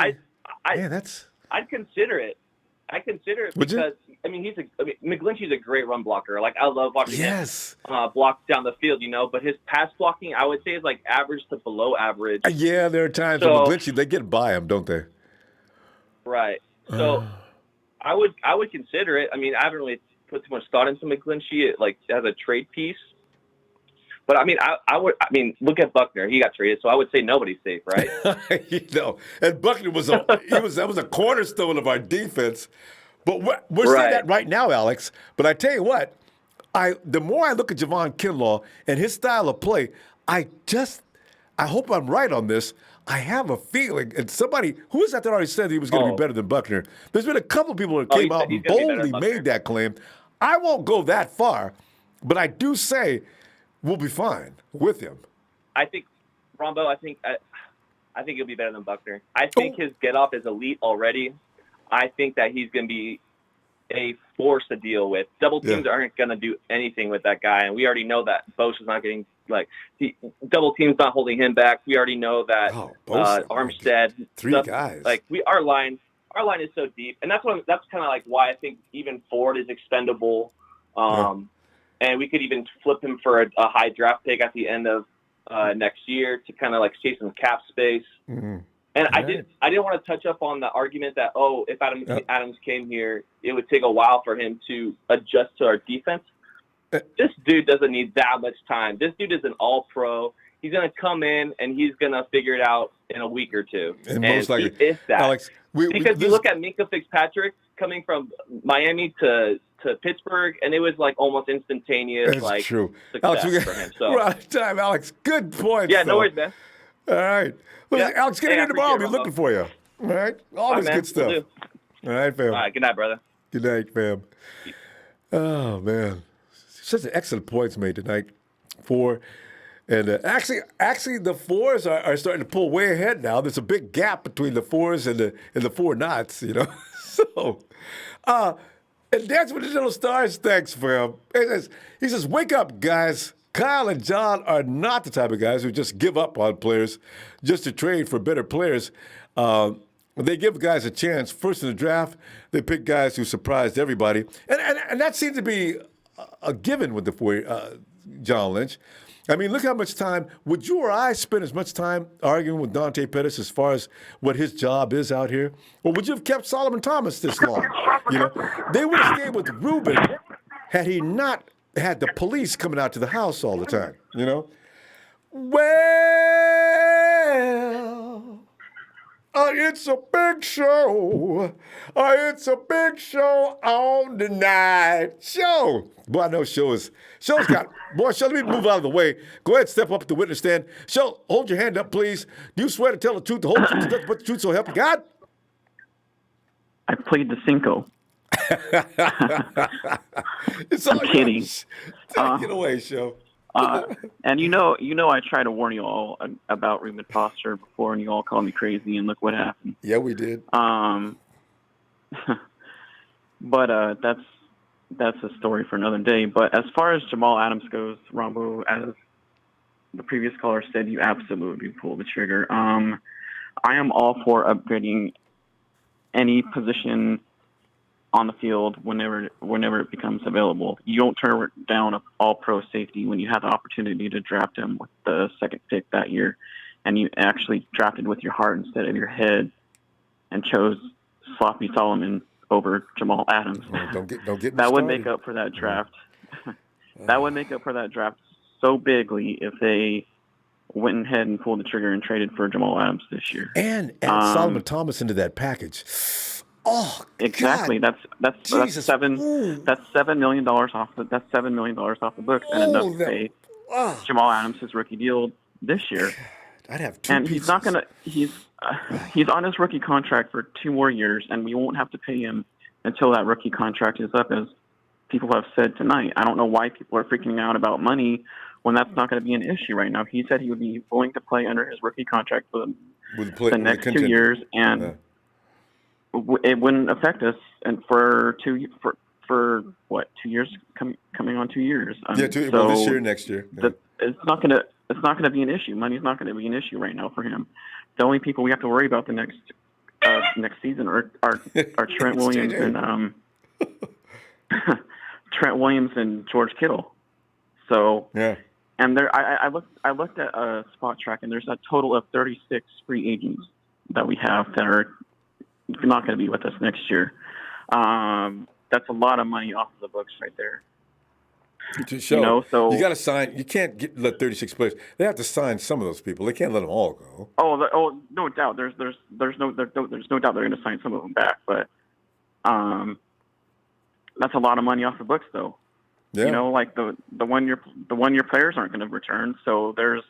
man, that's. I'd consider it. I consider it Would you? because McGlinchey's a great run blocker. Like I love watching him block down the field, but his pass blocking I would say is like average to below average. Yeah, there are times when McGlinchey they get by him, don't they? Right. So I would consider it. I mean, I haven't really put too much thought into McGlinchey like as a trade piece. But I mean, I would. I mean, look at Buckner. He got traded, so I would say nobody's safe, right? And Buckner was that was a cornerstone of our defense. But we're saying that right now, Alex. But I tell you what, the more I look at Javon Kinlaw and his style of play, I hope I'm right on this. I have a feeling, and somebody who is that already said he was going to be better than Buckner. There's been a couple of people that came out and boldly made that claim. I won't go that far, but I do say. We'll be fine with him. I think, Ronbo, I think he'll be better than Buckner. I think his get-off is elite already. I think that he's going to be a force to deal with. Double teams aren't going to do anything with that guy, and we already know that Bosch is not getting, double teams not holding him back. We already know that Armstead. Three guys. Our line is so deep, and that's kind of like why I think even Ford is expendable. And we could even flip him for a high draft pick at the end of next year to kind of like save some cap space. Mm-hmm. And I didn't want to touch up on the argument that if Adams came here, it would take a while for him to adjust to our defense. This dude doesn't need that much time. This dude is an all-pro. He's gonna come in and he's gonna figure it out in a week or two. And most likely, if that, Alex, because you look at Minka Fitzpatrick coming from Miami to Pittsburgh, and it was like almost instantaneous. That's like true. Success Alex, for him. So we're out of time, Alex. Good point. Yeah, no worries, man. All right, Alex, get in here tomorrow. I'll be looking for you. All right, always good stuff. All right, fam. All right, good night, brother. Good night, fam. Oh man, such an excellent points made tonight. And actually, the fours are starting to pull way ahead now. There's a big gap between the fours and the four knots, So, and Dance with the Little Stars, thanks for him. He says, wake up, guys. Kyle and John are not the type of guys who just give up on players just to trade for better players. They give guys a chance. First in the draft, they pick guys who surprised everybody. And that seems to be a given with John Lynch. I mean, look how much time, would you or I spend as much time arguing with Dante Pettis as far as what his job is out here? Or would you have kept Solomon Thomas this long? They would have stayed with Ruben had he not had the police coming out to the house all the time, Well, it's a big show. It's a big show on the night show. Boy, I know show's got. Boy, Show, let me move out of the way. Go ahead, step up at the witness stand. Show, hold your hand up, please. Do you swear to tell the truth, the whole truth, nothing but the truth, so help you God? I plead the Cinco. I'm kidding. Take it away, Show. And I try to warn you all about Reuben Foster before, and you all called me crazy, and look what happened. Yeah, we did. But that's a story for another day. But as far as Jamaal Adams goes, Ronbo, as the previous caller said, you absolutely pull the trigger. I am all for upgrading any position on the field whenever it becomes available. You don't turn down an all-pro safety when you have the opportunity to draft him with the second pick that year, and you actually drafted with your heart instead of your head and chose Sloppy Solomon over Jamaal Adams. Oh, don't get that would make up for that draft. That would make up for that draft so bigly if they went ahead and pulled the trigger and traded for Jamaal Adams this year. And add Solomon Thomas into that package. Oh, exactly. God. That's $7 million off. That's $7 million off the books, and enough to pay Jamaal Adams his rookie deal this year. I'd have two. And he's not gonna. He's on his rookie contract for 2 more years, and we won't have to pay him until that rookie contract is up, as people have said tonight. I don't know why people are freaking out about money when that's not going to be an issue right now. He said he would be willing to play under his rookie contract for the next 2 years, and it wouldn't affect us. And for for what 2 years, coming on 2 years. Yeah, well, this year, next year. Yeah. It's not gonna be an issue. Money's not gonna be an issue right now for him. The only people we have to worry about the next season are Trent Williams and Trent Williams and George Kittle. So yeah. And I looked at Spot Track, and there's a total of 36 free agents that we have that are not going to be with us next year. That's a lot of money off of the books right there. So you got to sign. You can't let 36 players. They have to sign some of those people. They can't let them all go. Oh, no doubt. There's no doubt they're going to sign some of them back, but that's a lot of money off the books, though. Yeah. You know, like the 1 year players aren't going to return, so there's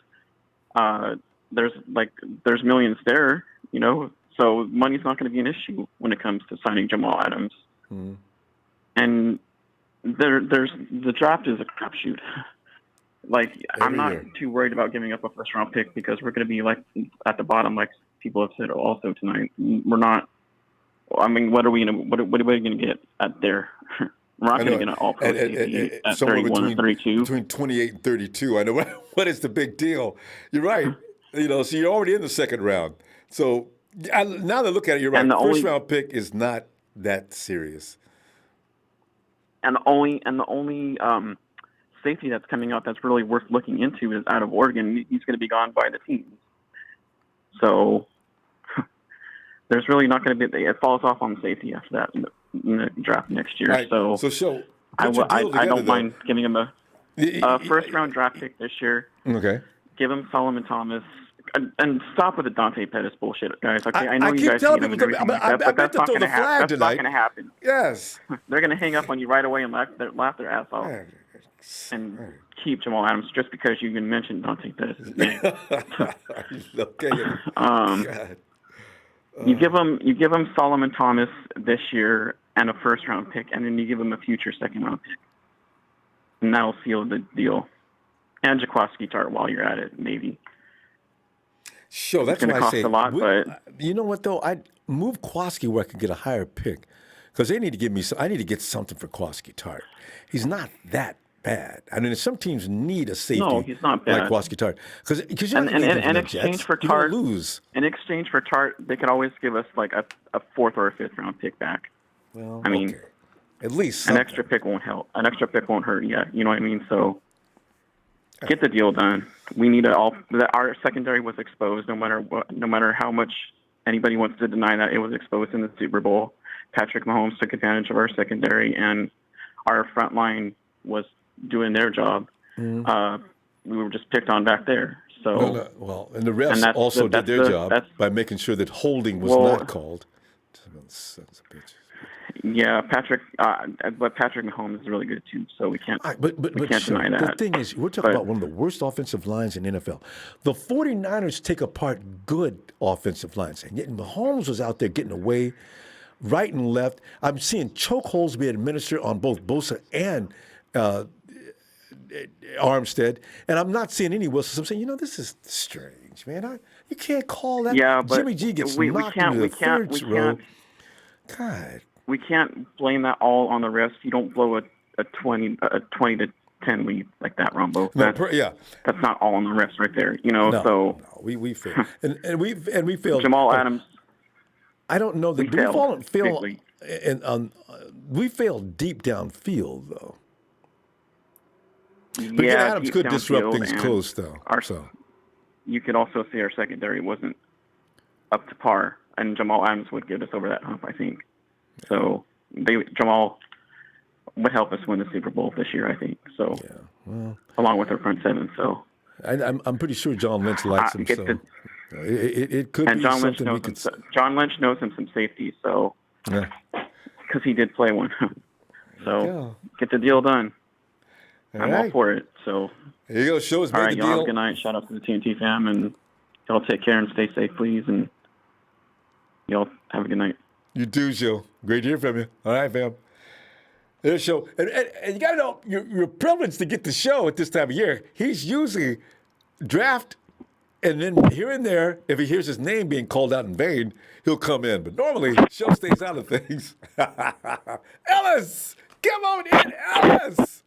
millions there. You know, so money's not going to be an issue when it comes to signing Jamaal Adams. Mm-hmm. And there's the draft is a crapshoot. Like I'm not too worried about giving up a first round pick because we're going to be like at the bottom, like people have said also tonight. We're not. I mean, what are we going to get at there? We're not going to get an all-pro safety at 31 or 32. Between 28 and 32. I know. What is the big deal? You're right. You know, so you're already in the second round. So now that I look at it, you're right. The first round pick is not that serious. And the only safety that's coming out that's really worth looking into is out of Oregon. He's going to be gone by the team. So there's really not going to be. It falls off on safety after that in the draft next year. Right. So I don't mind giving him a first round draft pick this year. Okay. Give him Solomon Thomas. And stop with the Dante Pettis bullshit, guys. Okay, I know you guys keep hate him telling people, but that's not going to happen. That's not going to happen. Yes. They're going to hang up on you right away and laugh their ass off and keep Jamaal Adams just because you even mentioned Dante Pettis' name. Okay. You give him Solomon Thomas this year and a first round pick, and then you give him a future second round pick, and that'll seal the deal. And Jaquiski Tartt while you're at it, maybe. Sure, that's going to cost a lot, but you know what though? I'd move Kwaski where I could get a higher pick because they need to give me. I need to get something for Kwaski Tartt. He's not that bad. I mean, some teams need a safety. No, he's not bad. Like Kwaski Tartt because in exchange for Tartt, in exchange for Tartt, they could always give us like a fourth or a fifth round pick back. Well, I mean, at least something. An extra pick won't help. An extra pick won't hurt. Yeah, you know what I mean. So. Get the deal done. We need our secondary was exposed no matter how much anybody wants to deny that it was exposed in the Super Bowl. Patrick Mahomes took advantage of our secondary and our front line was doing their job. Mm-hmm. We were just picked on back there. So well, and the refs also did their job by making sure that holding was not called. Sons of bitches. Yeah, Patrick, but Patrick Mahomes is really good too, so we can't deny that. The thing is, we're talking about one of the worst offensive lines in the NFL. The 49ers take apart good offensive lines, and yet Mahomes was out there getting away right and left. I'm seeing chokeholds being administered on both Bosa and Armstead, and I'm not seeing any Wilson. I'm saying, this is strange, man. You can't call that. Yeah, but Jimmy G gets knocked into the third row. God. We can't blame that all on the refs. You don't blow a 20 to 10 lead like that, Ronbo. That's not all on the refs right there. So we failed, and we failed. Jamaal Adams. I don't know that we failed deep downfield though. But Adams could disrupt things close though. You could also see our secondary wasn't up to par, and Jamaal Adams would get us over that hump, I think. So Jamaal would help us win the Super Bowl this year, I think. So, along with our front seven. So, I'm pretty sure John Lynch likes him. So it could be John something Lynch we could. John Lynch knows him some safety, so because he did play one. So get the deal done. I'm all for it. So here you go. Show's made the deal. Y'all have a good night. Shout out to the TNT fam, and y'all take care and stay safe, please. And y'all have a good night. You do, Joe. Great to hear from you. All right, fam. There's show. And you got to know, you're privileged to get the show at this time of year. He's usually draft, and then here and there, if he hears his name being called out in vain, he'll come in. But normally, show stays out of things. Ellis Come on in, Ellis.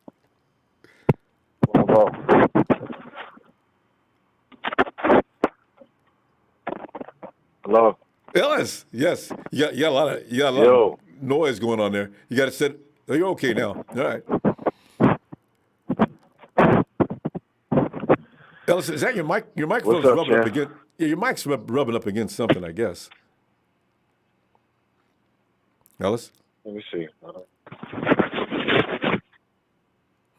Hello. Ellis, yes. You got a lot of noise going on there. You got to set. Oh, you're okay now. All right. Ellis, is that your mic? Your microphone's What's up, rubbing up Chan? against. Yeah, your mic's rubbing up against something, I guess. Ellis? Let me see.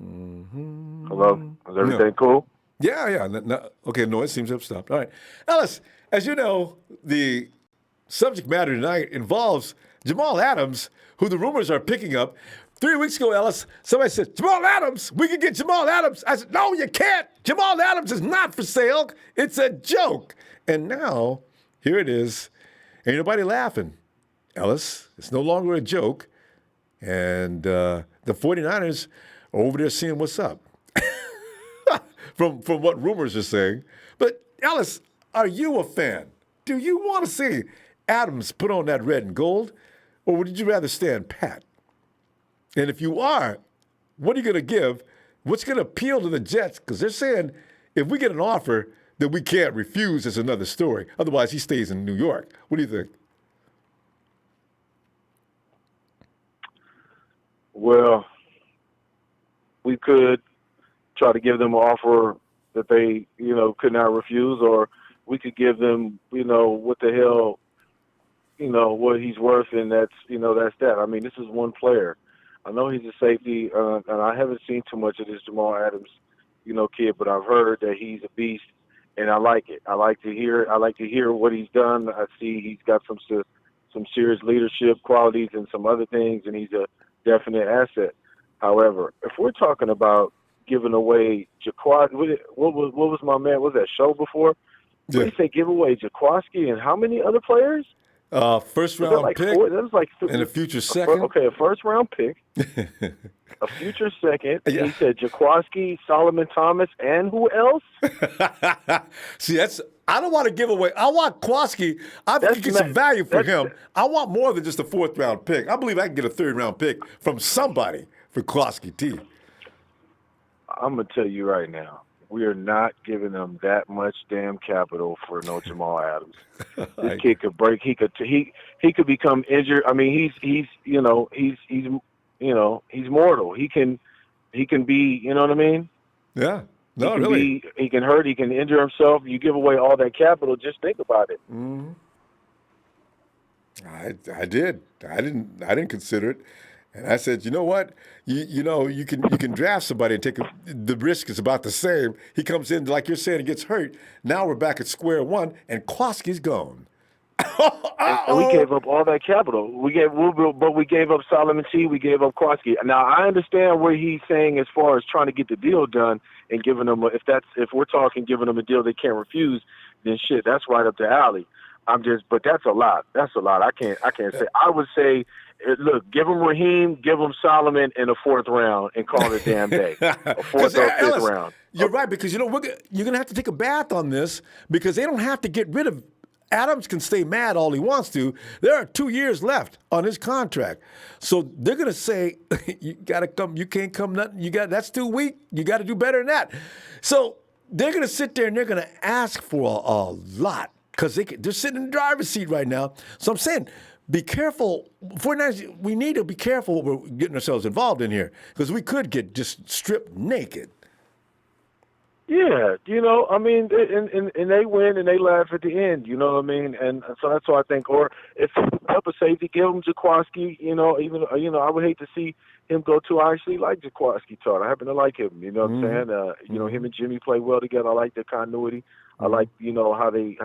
Mm-hmm. Hello. Is everything cool? Yeah. Okay, noise seems to have stopped. All right. Ellis, as you know, the subject matter tonight involves Jamaal Adams, who the rumors are picking up. 3 weeks ago, Ellis, somebody said, Jamaal Adams, we can get Jamaal Adams. I said, no, you can't. Jamaal Adams is not for sale. It's a joke. And now, here it is. Ain't nobody laughing. Ellis, it's no longer a joke. And the 49ers are over there seeing what's up. from what rumors are saying. But, Ellis, are you a fan? Do you want to see Adams put on that red and gold? Or would you rather stand pat? And if you are, what are you going to give? What's going to appeal to the Jets? Because they're saying if we get an offer that we can't refuse, it's another story. Otherwise, he stays in New York. What do you think? Well, we could try to give them an offer that they, could not refuse, or we could give them, what the hell, what he's worth, and that's that. I mean, this is one player. I know he's a safety, and I haven't seen too much of this Jamaal Adams, kid, but I've heard that he's a beast, and I like it. I like to hear what he's done. I see he's got some serious leadership qualities and some other things, and he's a definite asset. However, if we're talking about giving away Jaquan, what was my man? Was that show before? Yeah. What did he say? Give away Jaquaski and how many other players? First round like pick and a future second. A first round pick, a future second. Yeah. He said Jaquaski, Solomon Thomas, and who else? See, I don't want to give away. I want Kwaski. I think you get some value for him. I want more than just a fourth round pick. I believe I can get a third round pick from somebody for Kwaski T. I'm gonna tell you right now, we are not giving them that much damn capital for no Jamaal Adams. This kid could break. He could become injured. I mean, he's mortal. He can be. You know what I mean? Yeah. No, really. He can hurt. He can injure himself. You give away all that capital. Just think about it. Mm-hmm. I did. I didn't consider it. And I said, you know what? You can draft somebody and take the risk is about the same. He comes in, like you're saying, and gets hurt. Now we're back at square one, and Kwaski's gone. And we gave up all that capital. We gave up Solomon T. We gave up Kwaski. Now I understand what he's saying as far as trying to get the deal done and giving them. If we're talking giving them a deal they can't refuse, then shit, that's right up the alley. But that's a lot. That's a lot. I can't say. I would say, look, give him Raheem, give him Solomon in the fourth round, and call it a damn day. A fourth or fifth round. You're right, because you're going to have to take a bath on this because they don't have to get rid of. Adams can stay mad all he wants to. There are 2 years left on his contract. So they're going to say, you got to come, you can't come nothing. That's too weak. You got to do better than that. So they're going to sit there and they're going to ask for a lot because they're sitting in the driver's seat right now. So I'm saying, be careful. 49ers, we need to be careful what we're getting ourselves involved in here because we could get just stripped naked. Yeah, I mean, and they win and they laugh at the end, you know what I mean? And so that's what I think. Or if you help a safety, give him Jaquaski, even, I would hate to see him go too. I actually like Jaquaski, Todd. I happen to like him, you know what I'm saying? Him and Jimmy play well together. I like their continuity. I like, how they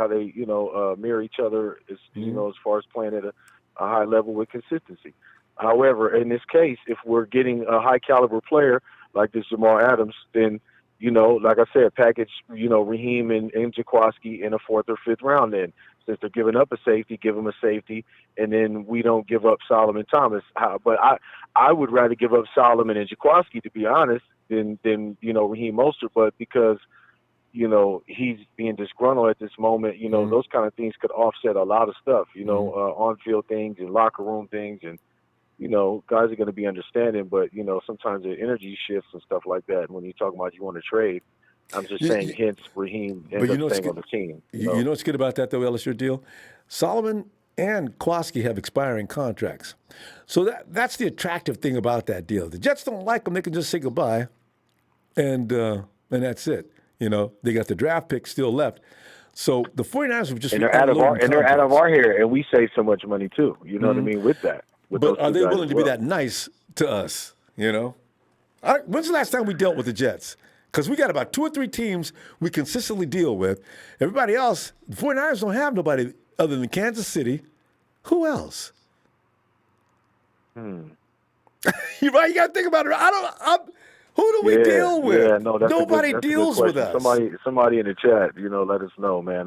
mirror each other as, as far as playing at a high level with consistency. However, in this case, if we're getting a high caliber player like this Jamaal Adams, then like I said, package, Raheem and Jaquaski in a fourth or fifth round then. Since they're giving up a safety, give them a safety, and then we don't give up Solomon Thomas. But I would rather give up Solomon and Jaquaski, to be honest, than Raheem Mostert. But because, he's being disgruntled at this moment, those kind of things could offset a lot of stuff, on-field things and locker room things and, guys are going to be understanding, but sometimes the energy shifts and stuff like that. When you talk about you want to trade, I'm just saying. Hence, Raheem But ends up staying on the team. You know what's good about that, though, Ellis, your deal? Solomon and Kwaski have expiring contracts. So that's the attractive thing about that deal. The Jets don't like them. They can just say goodbye, and that's it. They got the draft pick still left. So the 49ers have just and they're out of our hair, and we save so much money too. You know what I mean with that. But are they willing to be that nice to us? When's the last time we dealt with the Jets? Because we got about 2 or 3 teams we consistently deal with. Everybody else, the 49ers don't have nobody other than Kansas City. Who else? You're right. You got to think about it. Who do we deal with? Yeah, no, Nobody deals with us. Somebody in the chat, let us know, man.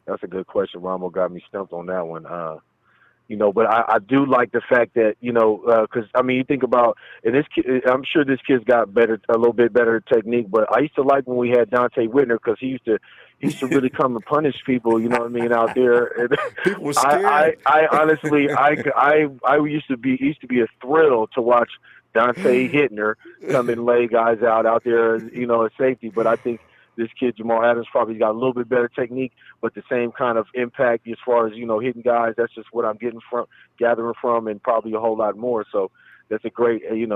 That's a good question. Ramo got me stumped on that one. But I do like the fact that, because, you think about, and this kid, I'm sure this kid's got a little bit better technique, but I used to like when we had Dante Whitner because he used to really come and punish people, out there. And people were scared. I honestly, I used to be a thrill to watch Dante Hittner come and lay guys out there, at safety. But I think this kid, Jamaal Adams, probably got a little bit better technique, but the same kind of impact as far as, hitting guys. That's just what I'm gathering from, and probably a whole lot more. So that's a great, a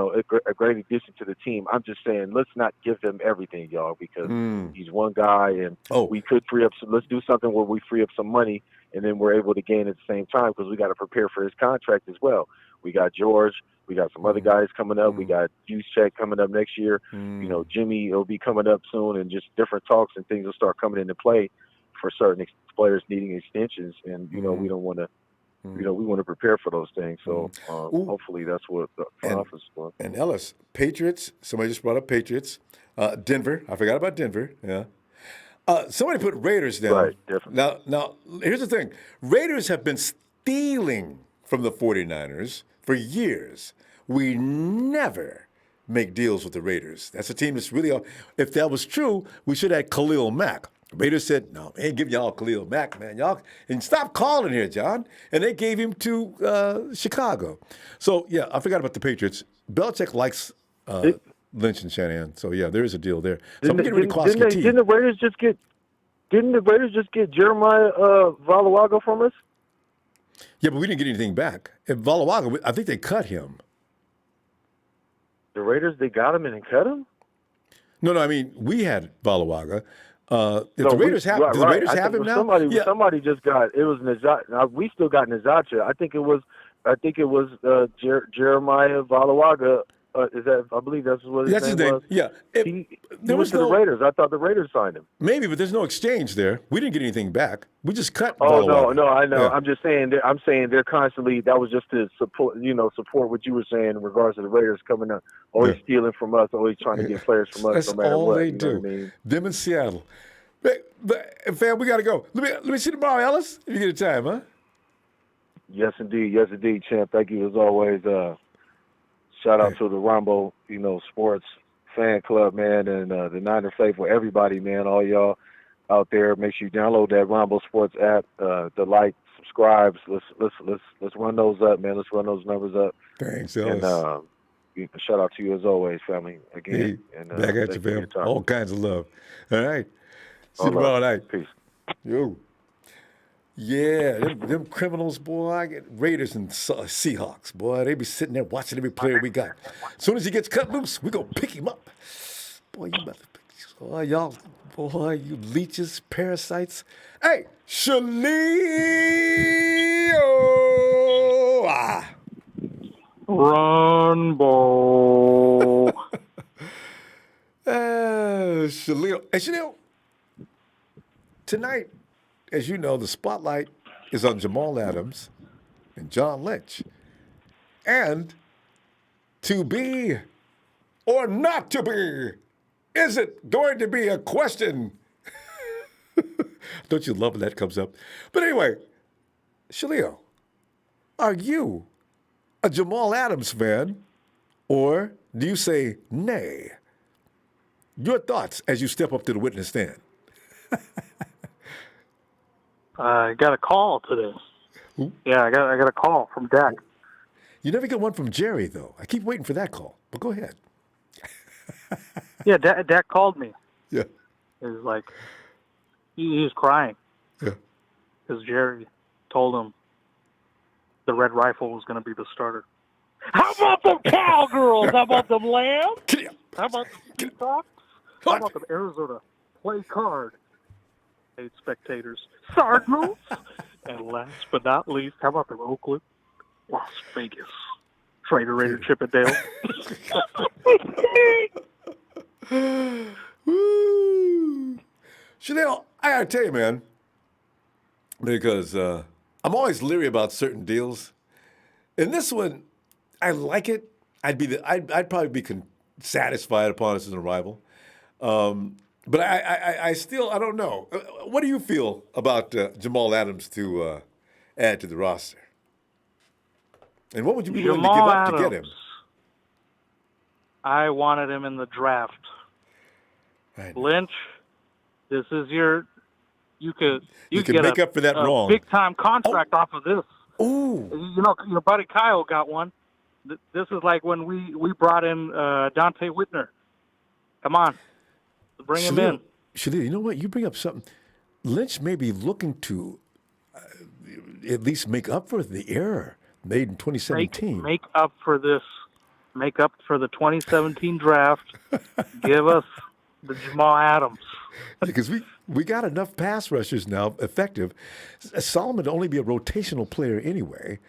great addition to the team. I'm just saying, let's not give them everything, y'all, because he's one guy, and we could free up let's do something where we free up some money, and then we're able to gain at the same time, because we got to prepare for his contract as well. We got George. We got some other guys coming up. We got Juszczyk coming up next year. Jimmy will be coming up soon, and just different talks and things will start coming into play for certain players needing extensions. And we don't want to, we want to prepare for those things. So hopefully that's what the front office is for. And Ellis, Patriots. Somebody just brought up Patriots. Denver. I forgot about Denver. Yeah. Somebody put Raiders down. Right. Definitely. Now here's the thing. Raiders have been stealing from the 49ers for years. We never make deals with the Raiders. That's a team that's really, if that was true, we should have had Khalil Mack. The Raiders said, no, we ain't giving y'all Khalil Mack, man. Y'all, and stop calling here, John. And they gave him to Chicago. So, yeah, I forgot about the Patriots. Belichick likes Lynch and Shanahan. So, yeah, there is a deal there. So I'm getting rid of Kwaski T. Didn't the Raiders just get Jeremiah Valawaga from us? Yeah, but we didn't get anything back. If Valawaga, I think they cut him. The Raiders, they got him and cut him? No, I mean, we had Valawaga. The Raiders have him now? Somebody just got, it was Najat. We still got Nazacha. I think it was Jeremiah Valawaga. I believe that's what his name was. Yeah. He went to the Raiders. I thought the Raiders signed him. Maybe, but there's no exchange there. We didn't get anything back. We just cut. Oh Valawaga. no, I know. Yeah. I'm just saying. I'm saying they're constantly. That was just to support what you were saying in regards to the Raiders coming up, always stealing from us, always trying to get players from us. That's no matter all what, they do. What I mean? Them in Seattle. But fam, we got to go. Let me see tomorrow, Ellis. If you get a time, huh? Yes, indeed, champ. Thank you as always. Shout out to the Ronbo, sports fan club, man, and the Niner faithful, everybody, man, all y'all out there. Make sure you download that Ronbo Sports app. The subscribes. Let's run those up, man. Let's run those numbers up. Thanks, Ellis. And shout out to you as always, family. Again, back at you, fam. All kinds of love. All right. See you tomorrow night. Peace. Yo. Yeah, them criminals, boy, I get Raiders and Seahawks, boy. They be sitting there watching every player we got. As soon as he gets cut loose, we gonna pick him up. Boy, you leeches, parasites. Hey, Shaleo! Ronbo. Shaleo. Hey, Shaleo. Tonight, as you know, the spotlight is on Jamaal Adams and John Lynch. And to be or not to be, is it going to be a question? Don't you love when that comes up? But anyway, Shaleo, are you a Jamaal Adams fan, or do you say nay? Your thoughts as you step up to the witness stand. I got a call today. Who? Yeah, I got a call from Dak. You never get one from Jerry, though. I keep waiting for that call, but go ahead. Yeah, Dak called me. Yeah. It was like, he was crying. Yeah. Because Jerry told him the Red Rifle was going to be the starter. How about them Cowgirls? How about them Lambs? How about the Peacocks? How about them Arizona Play Card? 8 spectators. Cardinals? And last but not least, how about them Oakland, Las Vegas, Trader Raider Chippendale? Woo! Chanel, I gotta tell you, man, because I'm always leery about certain deals. And this one, I like it. I'd probably be satisfied upon its arrival. But I still, I don't know. What do you feel about Jamaal Adams to add to the roster? And what would you be willing to give up to get him? I wanted him in the draft. Lynch, this is you can get make up for that wrong. Big time contract off of this. Ooh. You know, your buddy Kyle got one. This is like when we brought in Dante Whitner. Come on, bring him in. Shalia, you know what? You bring up something. Lynch may be looking to at least make up for the error made in 2017. Make up for this. Make up for the 2017 draft. Give us the Jamaal Adams. Because we got enough pass rushers now, effective. Solomon to only be a rotational player anyway.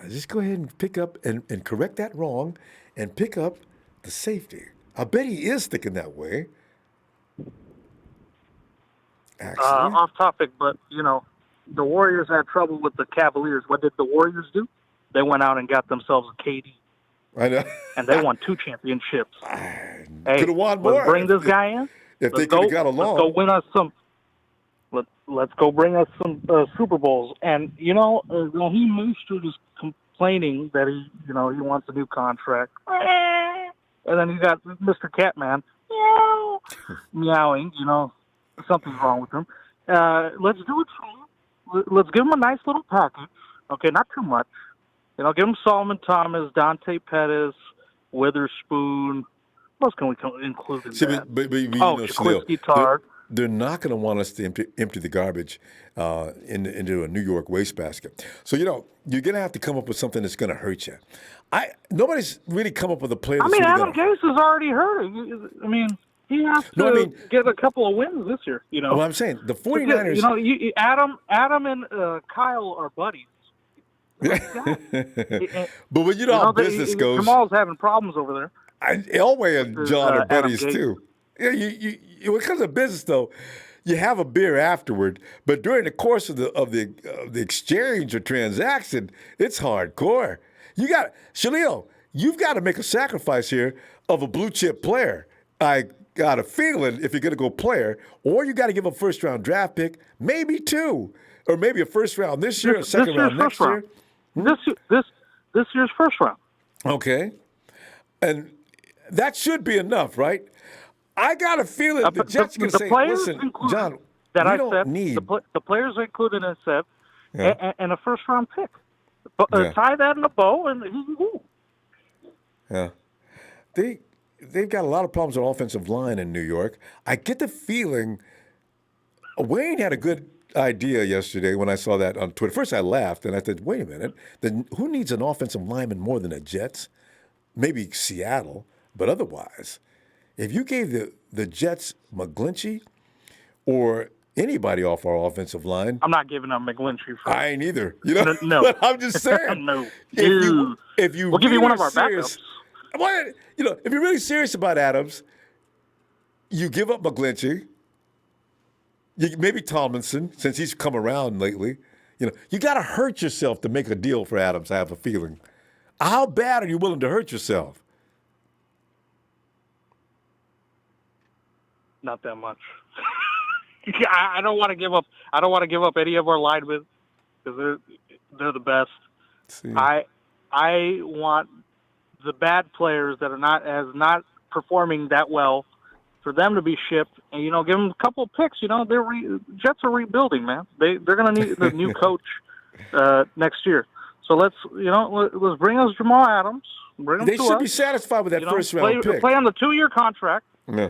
Just go ahead and pick up and correct that wrong and pick up the safety. I bet he is thinking that way. Actually. Off topic, but, the Warriors had trouble with the Cavaliers. What did the Warriors do? They went out and got themselves a KD. I know. And they won 2 championships. Could have won more. Let's bring this guy in. If they could have got along. Let's go win us some. Let's go bring us some Super Bowls. And Raheem Mostert is complaining that he wants a new contract. And then you got Mr. Catman meowing. Something's wrong with him. Let's do it. Let's give him a nice little package. Okay, not too much. Give him Solomon Thomas, Dante Pettis, Witherspoon. What else can we include in that? But Jaquiski Tartt. They're not going to want us to empty the garbage into a New York wastebasket. So, you're going to have to come up with something that's going to hurt you. Nobody's really come up with a player that's Adam Gase has already hurt. He has to get a couple of wins this year. Well, I'm saying the 49ers. Adam and Kyle are buddies. But when how business goes, Jamal's having problems over there. Elway and John are buddies too. Yeah, when it comes to business though, you have a beer afterward, but during the course of the exchange or transaction, it's hardcore. Shalil, you've got to make a sacrifice here of a blue chip player. I got a feeling if you're going to go player, or you got to give a first round draft pick, maybe 2, or maybe a first round this year, a second round next year. This year's first round. Okay, and that should be enough, right? I got a feeling the Jets going to say, "Listen, John, that we don't need the players included in said and a first round pick. Tie that in a bow, and yeah, they've got a lot of problems on offensive line in New York. I get the feeling Wayne had a good idea yesterday when I saw that on Twitter. First, I laughed, and I said, wait a minute. Then who needs an offensive lineman more than the Jets? Maybe Seattle, but otherwise, if you gave the Jets McGlinchey or anybody off our offensive line. I'm not giving up McGlinchey. I ain't either. No. But I'm just saying. No. If you we'll give you one of our backups. If you're really serious about Adams, you give up McGlinchey. Maybe Tomlinson, since he's come around lately. You got to hurt yourself to make a deal for Adams, I have a feeling. How bad are you willing to hurt yourself? Not that much. I don't want to give up. I don't want to give up any of our linemen because they're the best. I want the bad players that are not performing that well for them to be shipped, and give them a couple of picks. Jets are rebuilding, man. They're going to need the new coach next year. So let's bring us Jamaal Adams. Bring him They to should us. be satisfied with that first round pick. Play on the 2-year contract. Yeah.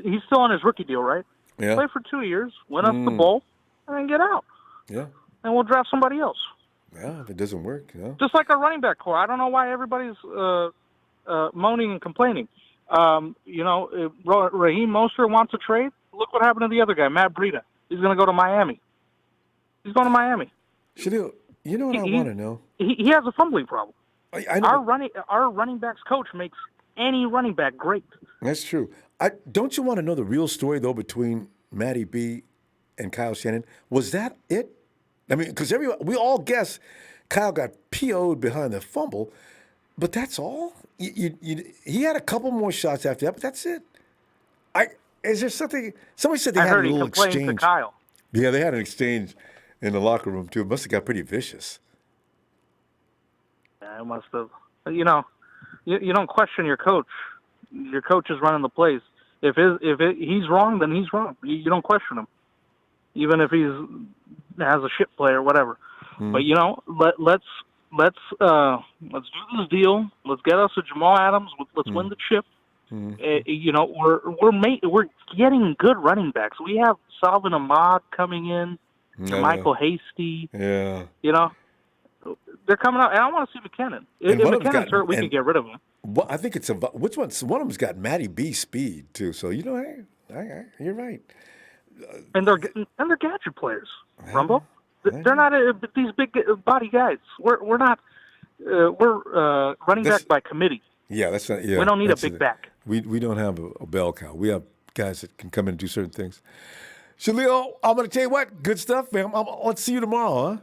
He's still on his rookie deal, right? Yeah. Play for 2 years, win us the bowl, and then get out. Yeah. And we'll draft somebody else. Yeah, if it doesn't work, Just like our running back core. I don't know why everybody's moaning and complaining. If Raheem Mostert wants a trade, look what happened to the other guy, Matt Breida. He's going to go to Miami. He's going to Miami. Shalil, you know what I want to know? He has a fumbling problem. I know. Our running backs coach makes any running back great. That's true. Don't you want to know the real story, though, between Matty B and Kyle Shanahan? Was that it? I mean, because we all guess Kyle got PO'd behind the fumble, but that's all? He had a couple more shots after that, but that's it. Is there something? Somebody said they had a little exchange. To Kyle. Yeah, they had an exchange in the locker room, too. It must have got pretty vicious. Yeah, it must have. You don't question your coach. Your coach is running the plays. If he's wrong, then he's wrong. You don't question him, even if he's has a shit play or whatever. But let's do this deal. Let's get us a Jamaal Adams. Let's win the chip. We're getting good running backs. We have Salvin Ahmad coming in, Michael Hasty. Yeah. They're coming out, and I want to see McKinnon. If McKinnon's hurt, we can get rid of him. Well, I think it's which one? One of them's got Matty B speed too. So hey, you're right. And they're gadget players, Rumbo. They're not these big body guys. We're not. We're running back by committee. Yeah, that's not. Yeah, we don't need a big back. We don't have a bell cow. We have guys that can come in and do certain things. Shalil, I'm going to tell you what, good stuff, man. Let's see you tomorrow,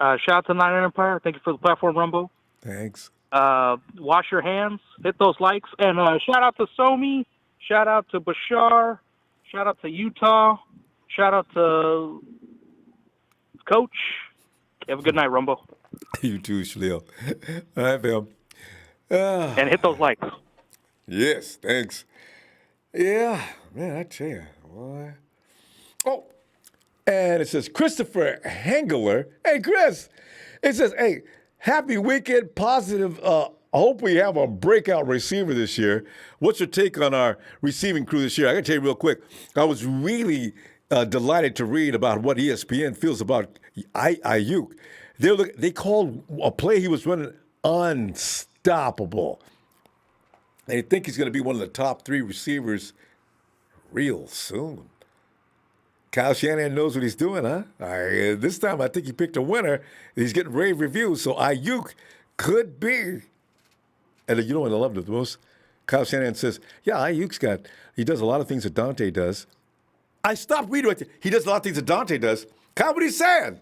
huh? Shout out to Niner Empire. Thank you for the platform, Rumbo. Thanks. Wash your hands, hit those likes, and shout out to Somi, shout out to Bashar, shout out to Utah, shout out to Coach. Have a good night, Rumbo. You too, Shalil. All right, fam. And hit those likes. Yes, thanks. Yeah, man, I tell you, boy. Oh, and it says Christopher Hengler. Hey, Chris. It says, hey, happy weekend, positive. I hope we have a breakout receiver this year. What's your take on our receiving crew this year? I got to tell you real quick. I was really delighted to read about what ESPN feels about Ayuk. They called a play he was running unstoppable. They think he's going to be one of the top 3 receivers real soon. Kyle Shanahan knows what he's doing, huh? This time I think he picked a winner. He's getting rave reviews, so Ayuk could be. And you know what I love the most? Kyle Shanahan says, yeah, he does a lot of things that Dante does. I stopped reading right there. He does a lot of things that Dante does. Kyle, what he's saying?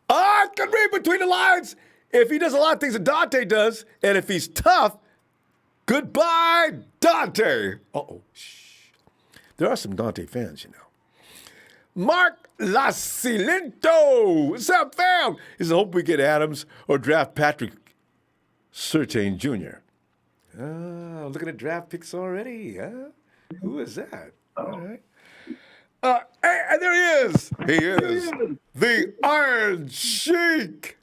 I can read between the lines. If he does a lot of things that Dante does, and if he's tough, goodbye, Dante. Uh-oh. Shh. There are some Dante fans, you know. Mark Lacilento. What's up, fam? He says, hope we get Adams or draft Patrick Surtain Jr. Looking at draft picks already, huh? Who is that? All right. Hey, there he is. He is the Iron Sheik.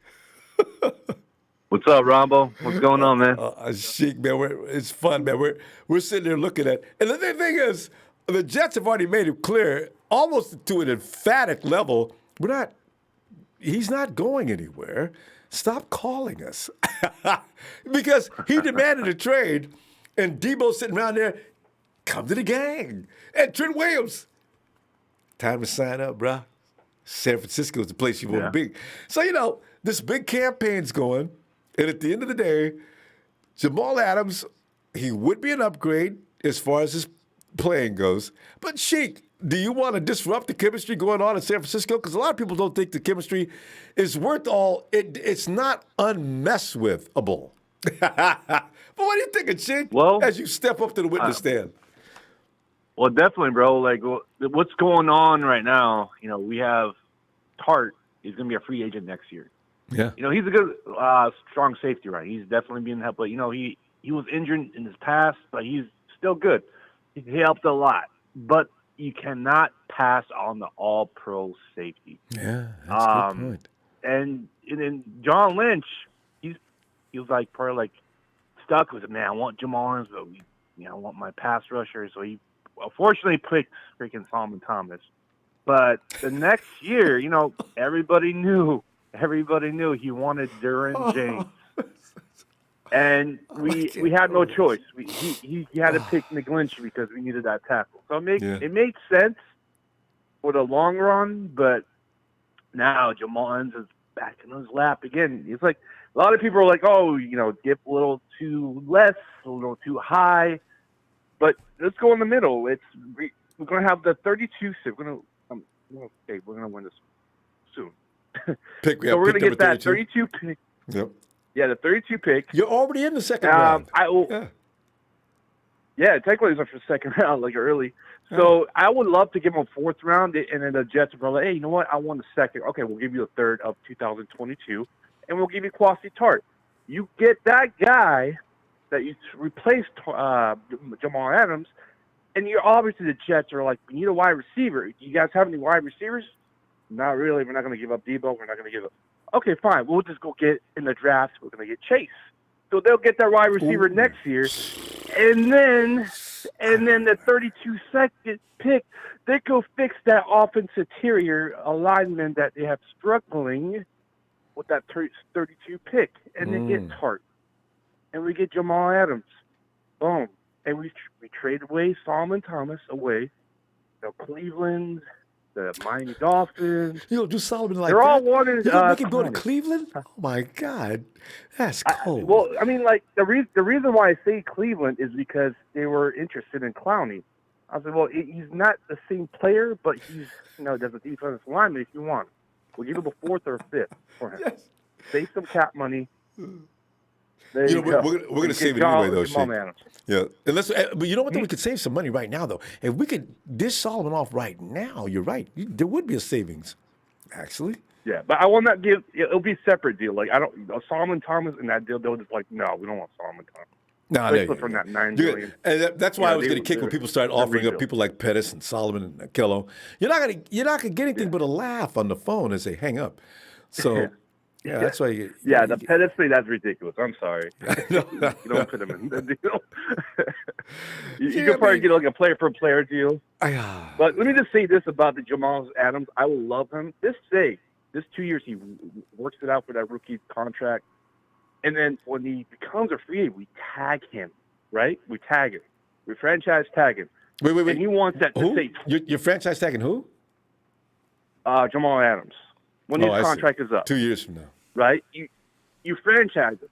What's up, Ronbo? What's going on, man? Sheik, man, it's fun, man. We're sitting there looking at, and the thing is, the Jets have already made it clear, almost to an emphatic level, he's not going anywhere. Stop calling us. Because he demanded a trade, and Debo's sitting around there, come to the gang. And Trent Williams, time to sign up, bro. San Francisco is the place you want to be. So, this big campaign's going, and at the end of the day, Jamaal Adams, he would be an upgrade as far as his playing goes. But, Sheik, do you want to disrupt the chemistry going on in San Francisco? Because a lot of people don't think the chemistry is worth all. It's not unmesswithable. But what are you thinking, Sheik, as you step up to the witness stand? Well, definitely, bro. Like, what's going on right now, we have Tart is going to be a free agent next year. Yeah. He's a good, strong safety, right? He's definitely being helped. But, he was injured in his past, but he's still good. He helped a lot. But you cannot pass on the all-pro safety. Yeah, that's a good point. And then John Lynch, he was like probably like stuck with it. Man, I want Jamal Adams, but I want my pass rusher. So he unfortunately picked freaking Solomon Thomas. But the next year, everybody knew he wanted Duran James. And we had no choice. He had to pick McGlinchey because we needed that tackle. So it made sense for the long run, but now Jamal Adams is back in his lap again. It's like a lot of people are like, oh, dip a little too less, a little too high. But let's go in the middle. We're going to have the 32. We're going to win this soon. So we're going to get that 32 pick. Yep. Yeah, the 32 pick. You're already in the second round. Yeah, technically it's for the second round, like early. So I would love to give him a fourth round, and then the Jets would be like, hey, you know what? I want a second. Okay, we'll give you a third of 2022, and we'll give you Kwasi Tart. You get that guy that you replaced Jamal Adams, and you're obviously the Jets are like, we need a wide receiver. Do you guys have any wide receivers? Not really. We're not going to give up Debo. We're not going to give up. Okay, fine. We'll just go get in the draft. We're going to get Chase. So they'll get that wide receiver next year. And then the 32nd pick, they go fix that offensive interior alignment that they have struggling with that 32 pick. And they get Tart. And we get Jamal Adams. Boom. And we trade away Solomon Thomas away. Cleveland, the Miami Dolphins. Do Solomon like they're that? all wanted. You gonna make him go to Cleveland? Oh my God, that's cold. The reason why I say Cleveland is because they were interested in Clowney. I said, well, he's not the same player, but he's does a defensive lineman if you want. We'll give him a fourth or a fifth for him. Yes. Save some cap money. There you go. We're going to save it anyway, though, Sheik. Yeah. But you know what, though? We could save some money right now, though. If we could dish Solomon off right now, you're right. There would be a savings, actually. Yeah, but I will not give – it'll be a separate deal. Like, Solomon Thomas and that deal, they'll just like, no, we don't want Solomon Thomas. No, from that $9 million. And that's why I was going to kick when people started offering up people like Pettis and Solomon and Kello. You're not going to get anything but a laugh on the phone as they hang up. So – Yeah, that's why. The Pettis thing, that's ridiculous. I'm sorry. You don't put him in the deal. you could probably get like a player-for-player deal. But let me just say this about the Jamal Adams. I will love him. This 2 years, he works it out for that rookie contract. And then when he becomes a free agent, we tag him, right? We tag him. We franchise tag him. Wait. And he wants that to say. You're franchise tagging who? Jamal Adams. When his contract is up. 2 years from now. Right? You franchise him.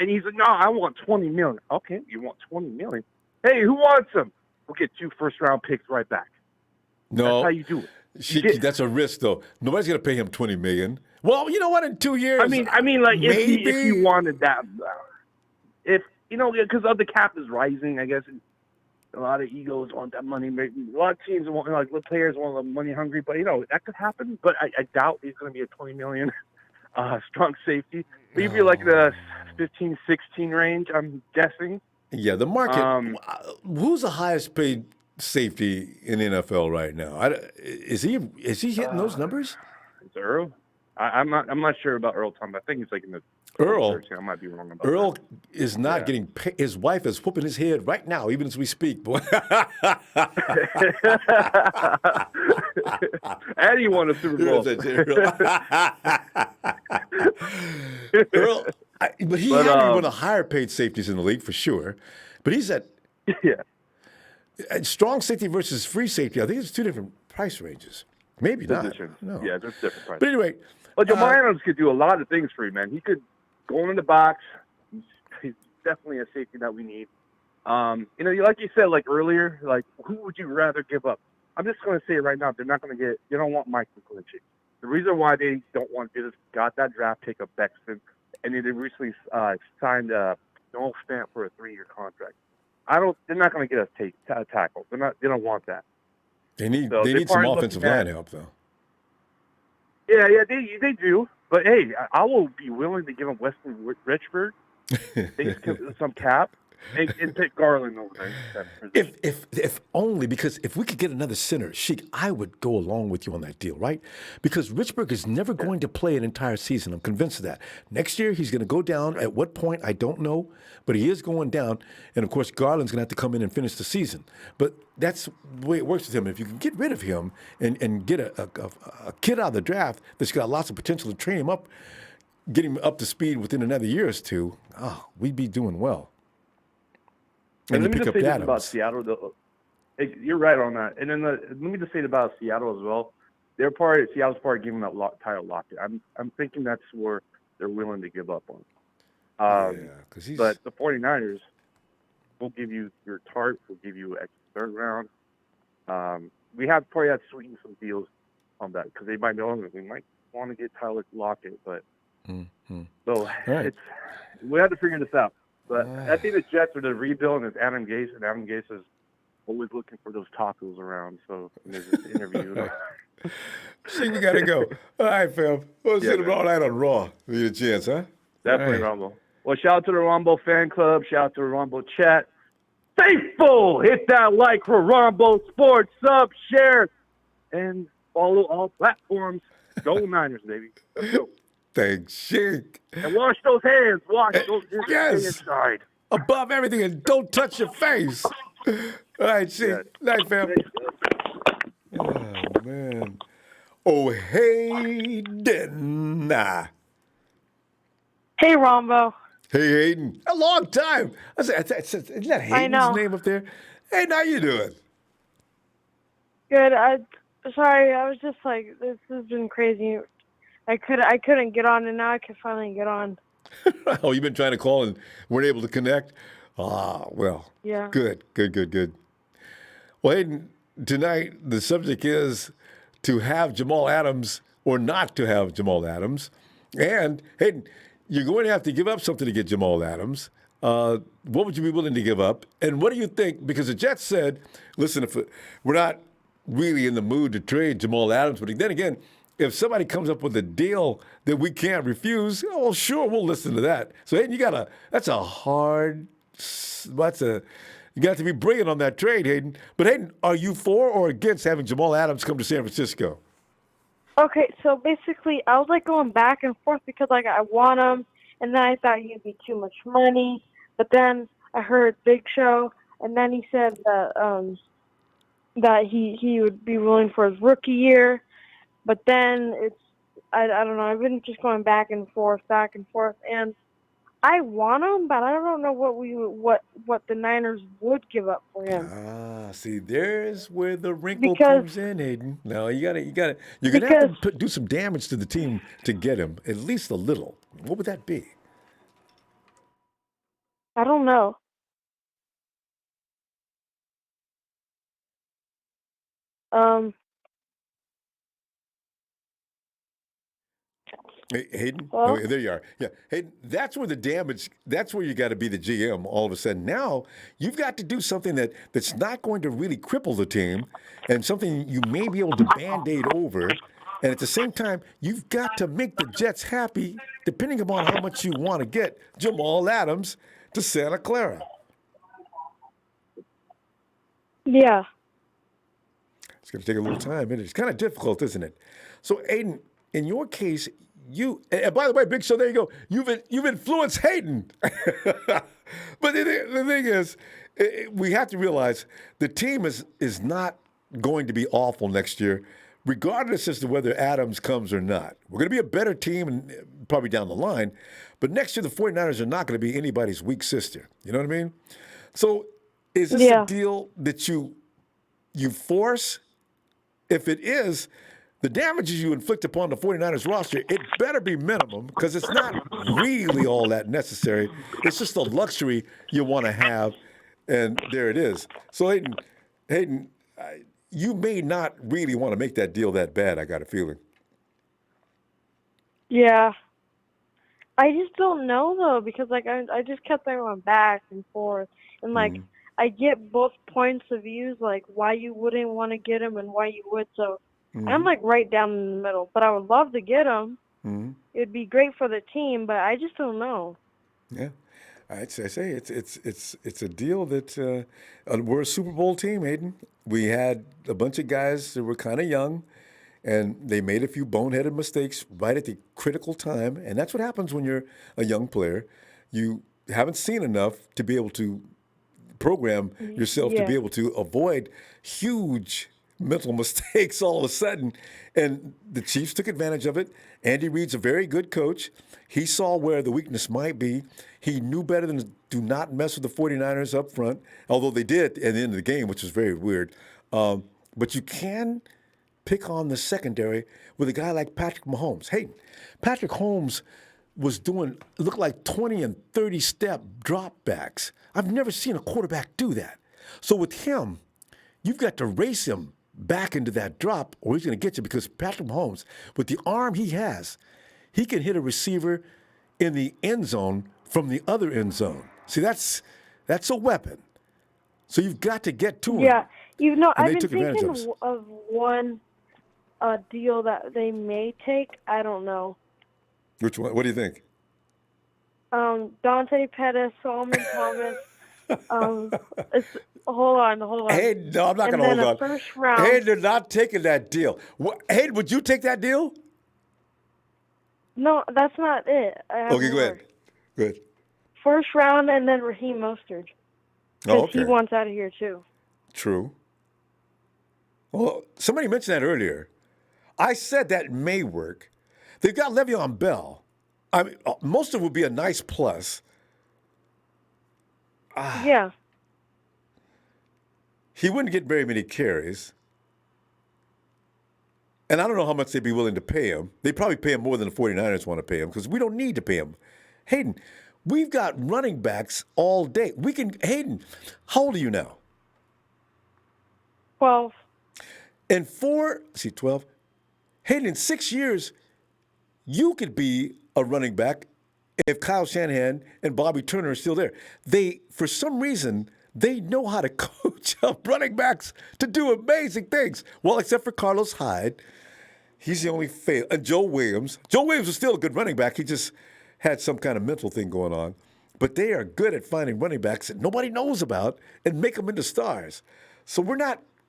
And he's like, no, I want $20 million. Okay, you want $20 million. Hey, who wants him? We'll get 2 first-round picks right back. No. That's how you do it. That's a risk, though. Nobody's going to pay him $20 million. Well, you know what? In 2 years, I mean, like if he wanted that, because the cap is rising, I guess. A lot of egos want that money. Maybe a lot of teams want, players want the money hungry, but that could happen. But I doubt he's going to be a $20 million strong safety. Maybe like the 15, 16 range, I'm guessing. Yeah, the market. Who's the highest paid safety in the NFL right now? Is he hitting those numbers? It's Earl. I'm not sure about Earl Thomas. I think he's like in the Earl. 13. I might be wrong about Earl that. is not getting paid. His wife is whooping his head right now, even as we speak. Boy. And he won a Super Bowl. Earl, but he had to be one of the higher paid safeties in the league for sure. But he's at strong safety versus free safety. I think it's 2 different price ranges. Maybe not. No. Yeah, there's different prices. But anyway. But Jamal Adams could do a lot of things for you, man. He could go in the box. He's definitely a safety that we need. Like you said, like earlier, like who would you rather give up? I'm just going to say it right now. They don't want Mike McGlinchey. The reason why they don't want to do this, got that draft pick of Bexton, and they recently signed Noel Fant for a 3-year contract. They're not going to get a tackle. They don't want that. They need some offensive line help, though. Yeah, they do. But hey, I will be willing to give them Weston Richburg. They some cap. and pick Garland over there. That position. If only because if we could get another center, Sheik, I would go along with you on that deal, right? Because Richburg is never going to play an entire season. I'm convinced of that. Next year he's going to go down. At what point I don't know, but he is going down. And of course Garland's going to have to come in and finish the season. But that's the way it works with him. If you can get rid of him and get a kid out of the draft that's got lots of potential to train him up, get him up to speed within another year or two, we'd be doing well. And you let me pick just up say this Adams. about Seattle, though. You're right on that. And then let me just say about Seattle as well. Seattle's part of giving up Tyler Lockett. I'm thinking that's where they're willing to give up on. But the 49ers will give you your Tart, will give you extra third round. We have probably had to sweeten some deals on that because they might know that we might want to get Tyler Lockett, but so we have to figure this out. But I think the Jets are the rebuild, and it's Adam Gase, and Adam Gase is always looking for those tacos around. So there's this interview. See, we got to go. All right, fam. We'll sit all night on Raw. We get a chance, huh? Definitely, Ronbo. Well, shout out to the Ronbo fan club. Shout out to the Ronbo chat. Faithful, hit that like for Ronbo Sports, sub, share, and follow all platforms. Go Niners, baby. Let's go. Thanks, Sheik. And wash those hands. Wash those hands. Yes. Inside. Above everything, and don't touch your face. All right, Sheik. Night, fam. Oh, man. Oh, Hayden. Hey, Rombo. Hey, Hayden. A long time. Isn't that Hayden's name up there? Hey, how you doing? Good. Sorry, I was just like, this has been crazy. I couldn't get on, and now I can finally get on. Oh, you've been trying to call and weren't able to connect? Well. Yeah. Good. Well, Hayden, tonight the subject is to have Jamaal Adams or not to have Jamaal Adams. And, Hayden, you're going to have to give up something to get Jamaal Adams. What would you be willing to give up? And what do you think? Because the Jets said, listen, if we're not really in the mood to trade Jamaal Adams, but then again, if somebody comes up with a deal that we can't refuse, well, sure, we'll listen to that. So, Hayden, you got to be brilliant on that trade, Hayden. But, Hayden, are you for or against having Jamaal Adams come to San Francisco? Okay, so basically, I was like going back and forth because like I want him, and then I thought he'd be too much money. But then I heard Big Show, and then he said that he would be willing for his rookie year. But then I don't know. I've been just going back and forth, and I want him, but I don't know what the Niners would give up for him. See, there's where the wrinkle comes in, Hayden. No, you're gonna have to do some damage to the team to get him, at least a little. What would that be? I don't know. Hey, Hayden? Oh, there you are. Yeah. Hayden, that's where the damage, that's where you got to be the GM all of a sudden. Now, you've got to do something that's not going to really cripple the team and something you may be able to Band-Aid over. And at the same time, you've got to make the Jets happy, depending upon how much you want to get Jamaal Adams to Santa Clara. Yeah. It's going to take a little time. It's kind of difficult, isn't it? So, Hayden, in your case, and by the way, Big Show, there you go. You've influenced Hayden. But the thing is, we have to realize the team is not going to be awful next year, regardless as to whether Adams comes or not. We're going to be a better team and probably down the line. But next year, the 49ers are not going to be anybody's weak sister. You know what I mean? So is this a deal that you force? If it is, the damages you inflict upon the 49ers roster, it better be minimum because it's not really all that necessary. It's just a luxury you want to have, and there it is. So, Hayden, you may not really want to make that deal that bad, I got a feeling. Yeah. I just don't know, though, because, like, I just kept going back and forth. And, like, I get both points of views, like, why you wouldn't want to get him and why you would, so I'm like right down in the middle, but I would love to get him. It'd be great for the team, but I just don't know. Yeah. I say it's a deal that we're a Super Bowl team, Aiden. We had a bunch of guys that were kind of young, and they made a few boneheaded mistakes right at the critical time, and that's what happens when you're a young player. You haven't seen enough to be able to program yourself to Yeah. be able to avoid huge mental mistakes all of a sudden. And the Chiefs took advantage of it. Andy Reid's a very good coach. He saw where the weakness might be. He knew better than to do not mess with the 49ers up front, although they did at the end of the game, which was very weird. But you can pick on the secondary with a guy like Patrick Mahomes. Hey, Patrick Mahomes was doing looked like 20 and 30 step drop backs. I've never seen a quarterback do that. So with him, you've got to race him back into that drop or he's going to get you because Patrick Mahomes, with the arm he has, he can hit a receiver in the end zone from the other end zone. See, that's a weapon. So you've got to get to him. Yeah. And I've they been took advantage of thinking us. of one deal that they may take. I don't know. Which one? What do you think? Dante Pettis, Solomon Thomas. Hold on. Hey, no, I'm not going to hold And then on. a first round. Hey, they're not taking that deal. Hey, would you take that deal? No, that's not it. I have Okay, go more. ahead. Good. First round and then Raheem Mostert. Oh, Because he wants out of here too. True. Well, somebody mentioned that earlier. I said that may work. They've got Le'Veon Bell. I mean, most of it would be a nice plus. Yeah. He wouldn't get very many carries. And I don't know how much they'd be willing to pay him. They'd probably pay him more than the 49ers want to pay him because we don't need to pay him. Hayden, we've got running backs all day. Hayden, how old are you now? 12. In 12. Hayden, in 6 years, you could be a running back if Kyle Shanahan and Bobby Turner are still there. For some reason, they know how to coach up running backs to do amazing things. Well, except for Carlos Hyde. He's the only fail. And Joe Williams. Joe Williams was still a good running back. He just had some kind of mental thing going on. But they are good at finding running backs that nobody knows about and make them into stars. So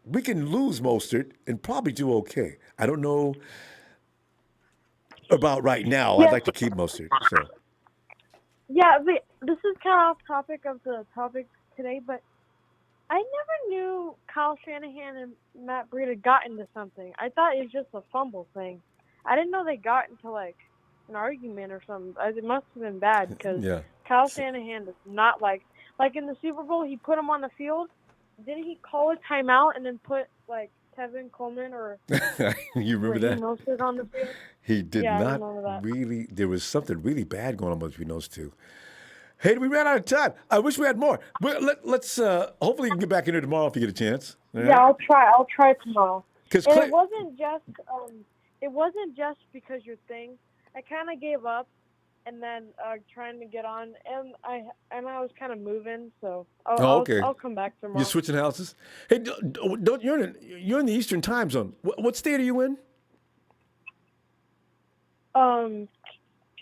we can lose Mostert and probably do okay. I don't know about right now. I'd like to keep Mostert. So. Yeah, this is kind of off topic of the topic today, but I never knew Kyle Shanahan and Matt Breida got into something. I thought it was just a fumble thing. I didn't know they got into like an argument or something. It must have been bad because Kyle Shanahan does not like in the Super Bowl, he put him on the field. Didn't he call a timeout and then put like Tevin Coleman or you remember that? Mostert on the field? He did I not remember that. really. There was something really bad going on between those two. Hey, we ran out of time. I wish we had more. Let's hopefully you can get back in here tomorrow if you get a chance. All right? Yeah, I'll try tomorrow. And Clay, it wasn't just because your thing. I kind of gave up, and then trying to get on, and I was kind of moving, so I'll come back tomorrow. You're switching houses. Hey, don't you're in the Eastern Time Zone. What state are you in?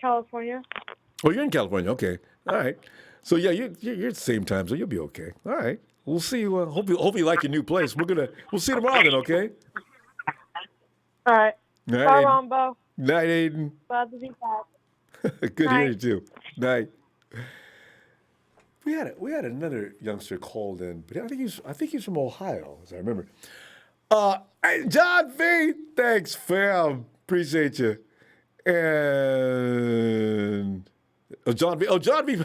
California. Oh, you're in California. Okay, all right. So yeah, you're at the same time, so you'll be okay. All right. We'll see you. Hope you like your new place. We'll see you tomorrow then. Okay. All right. Night, Bye, Aiden. Ronbo. Night, Aiden. Glad to be back. Good to hear Night. you too. Night. We had another youngster called in, but I think he's from Ohio, as I remember. Hey, John V, thanks, fam. Appreciate you. And John V. John V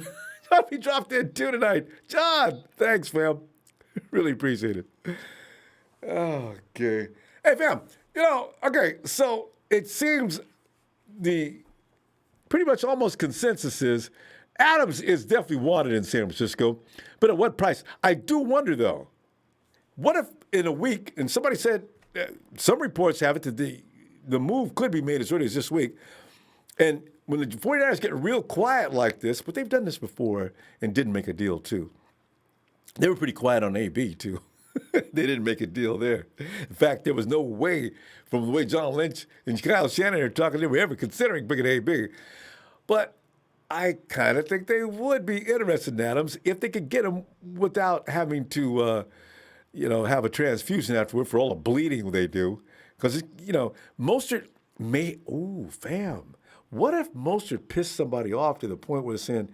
dropped in too tonight. John, thanks, fam. Really appreciate it. Okay. Hey, fam. Okay. So it seems the pretty much almost consensus is Adams is definitely wanted in San Francisco, but at what price? I do wonder, though, what if in a week, and somebody said, some reports have it that the move could be made as early as this week, and when the 49ers get real quiet like this, but they've done this before and didn't make a deal, too. They were pretty quiet on AB, too. They didn't make a deal there. In fact, there was no way, from the way John Lynch and Kyle Shanahan are talking, they were ever considering bringing AB. But I kind of think they would be interested in Adams if they could get him without having to, have a transfusion afterward for all the bleeding they do. Because, Mostert may, fam. What if Mostert pissed somebody off to the point where they're saying,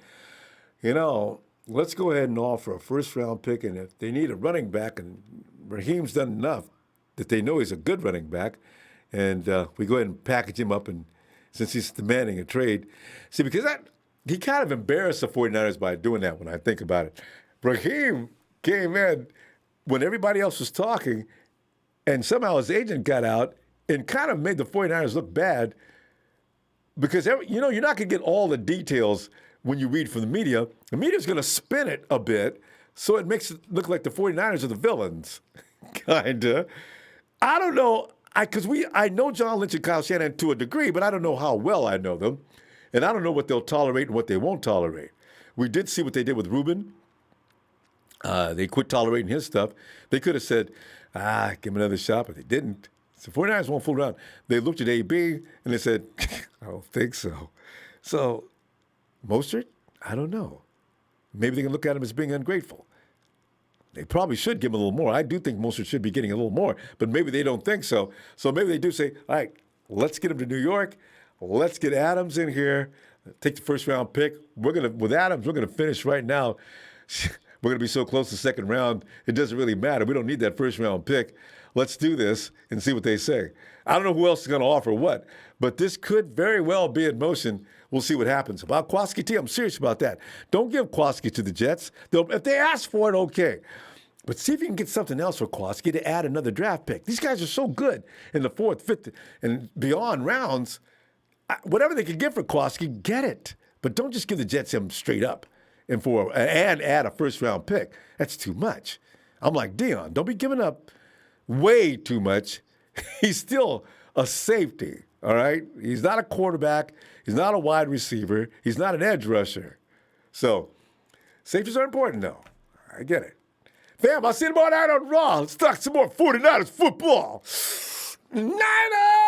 let's go ahead and offer a first-round pick, and if they need a running back, and Raheem's done enough that they know he's a good running back, and we go ahead and package him up, and since he's demanding a trade. See, because he kind of embarrassed the 49ers by doing that when I think about it. Raheem came in when everybody else was talking, and somehow his agent got out and kind of made the 49ers look bad because, you're not going to get all the details when you read from the media. The media's going to spin it a bit so it makes it look like the 49ers are the villains, kind of. I don't know, because I know John Lynch and Kyle Shanahan to a degree, but I don't know how well I know them, and I don't know what they'll tolerate and what they won't tolerate. We did see what they did with Reuben. They quit tolerating his stuff. They could have said, give him another shot, but they didn't. So 49ers won't fool around. They looked at AB, and they said, I don't think so. So, Mostert, I don't know. Maybe they can look at him as being ungrateful. They probably should give him a little more. I do think Mostert should be getting a little more, but maybe they don't think so. So maybe they do say, all right, let's get him to New York. Let's get Adams in here. Take the first-round pick. With Adams, we're going to finish right now. We're going to be so close to the second round, it doesn't really matter. We don't need that first-round pick. Let's do this and see what they say. I don't know who else is going to offer what, but this could very well be in motion. We'll see what happens. About Kwaski T, I'm serious about that. Don't give Kwaski to the Jets. If they ask for it, okay. But see if you can get something else for Kwaski to add another draft pick. These guys are so good in the fourth, fifth, and beyond rounds. Whatever they can get for Kwaski, get it. But don't just give the Jets him straight up and add a first-round pick. That's too much. I'm like, Dion, don't be giving up way too much. He's still a safety, all right? He's not a quarterback. He's not a wide receiver. He's not an edge rusher. So safeties are important, though. I get it. Fam, I'll see you tomorrow night on Raw. Let's talk some more 49ers football. Niners!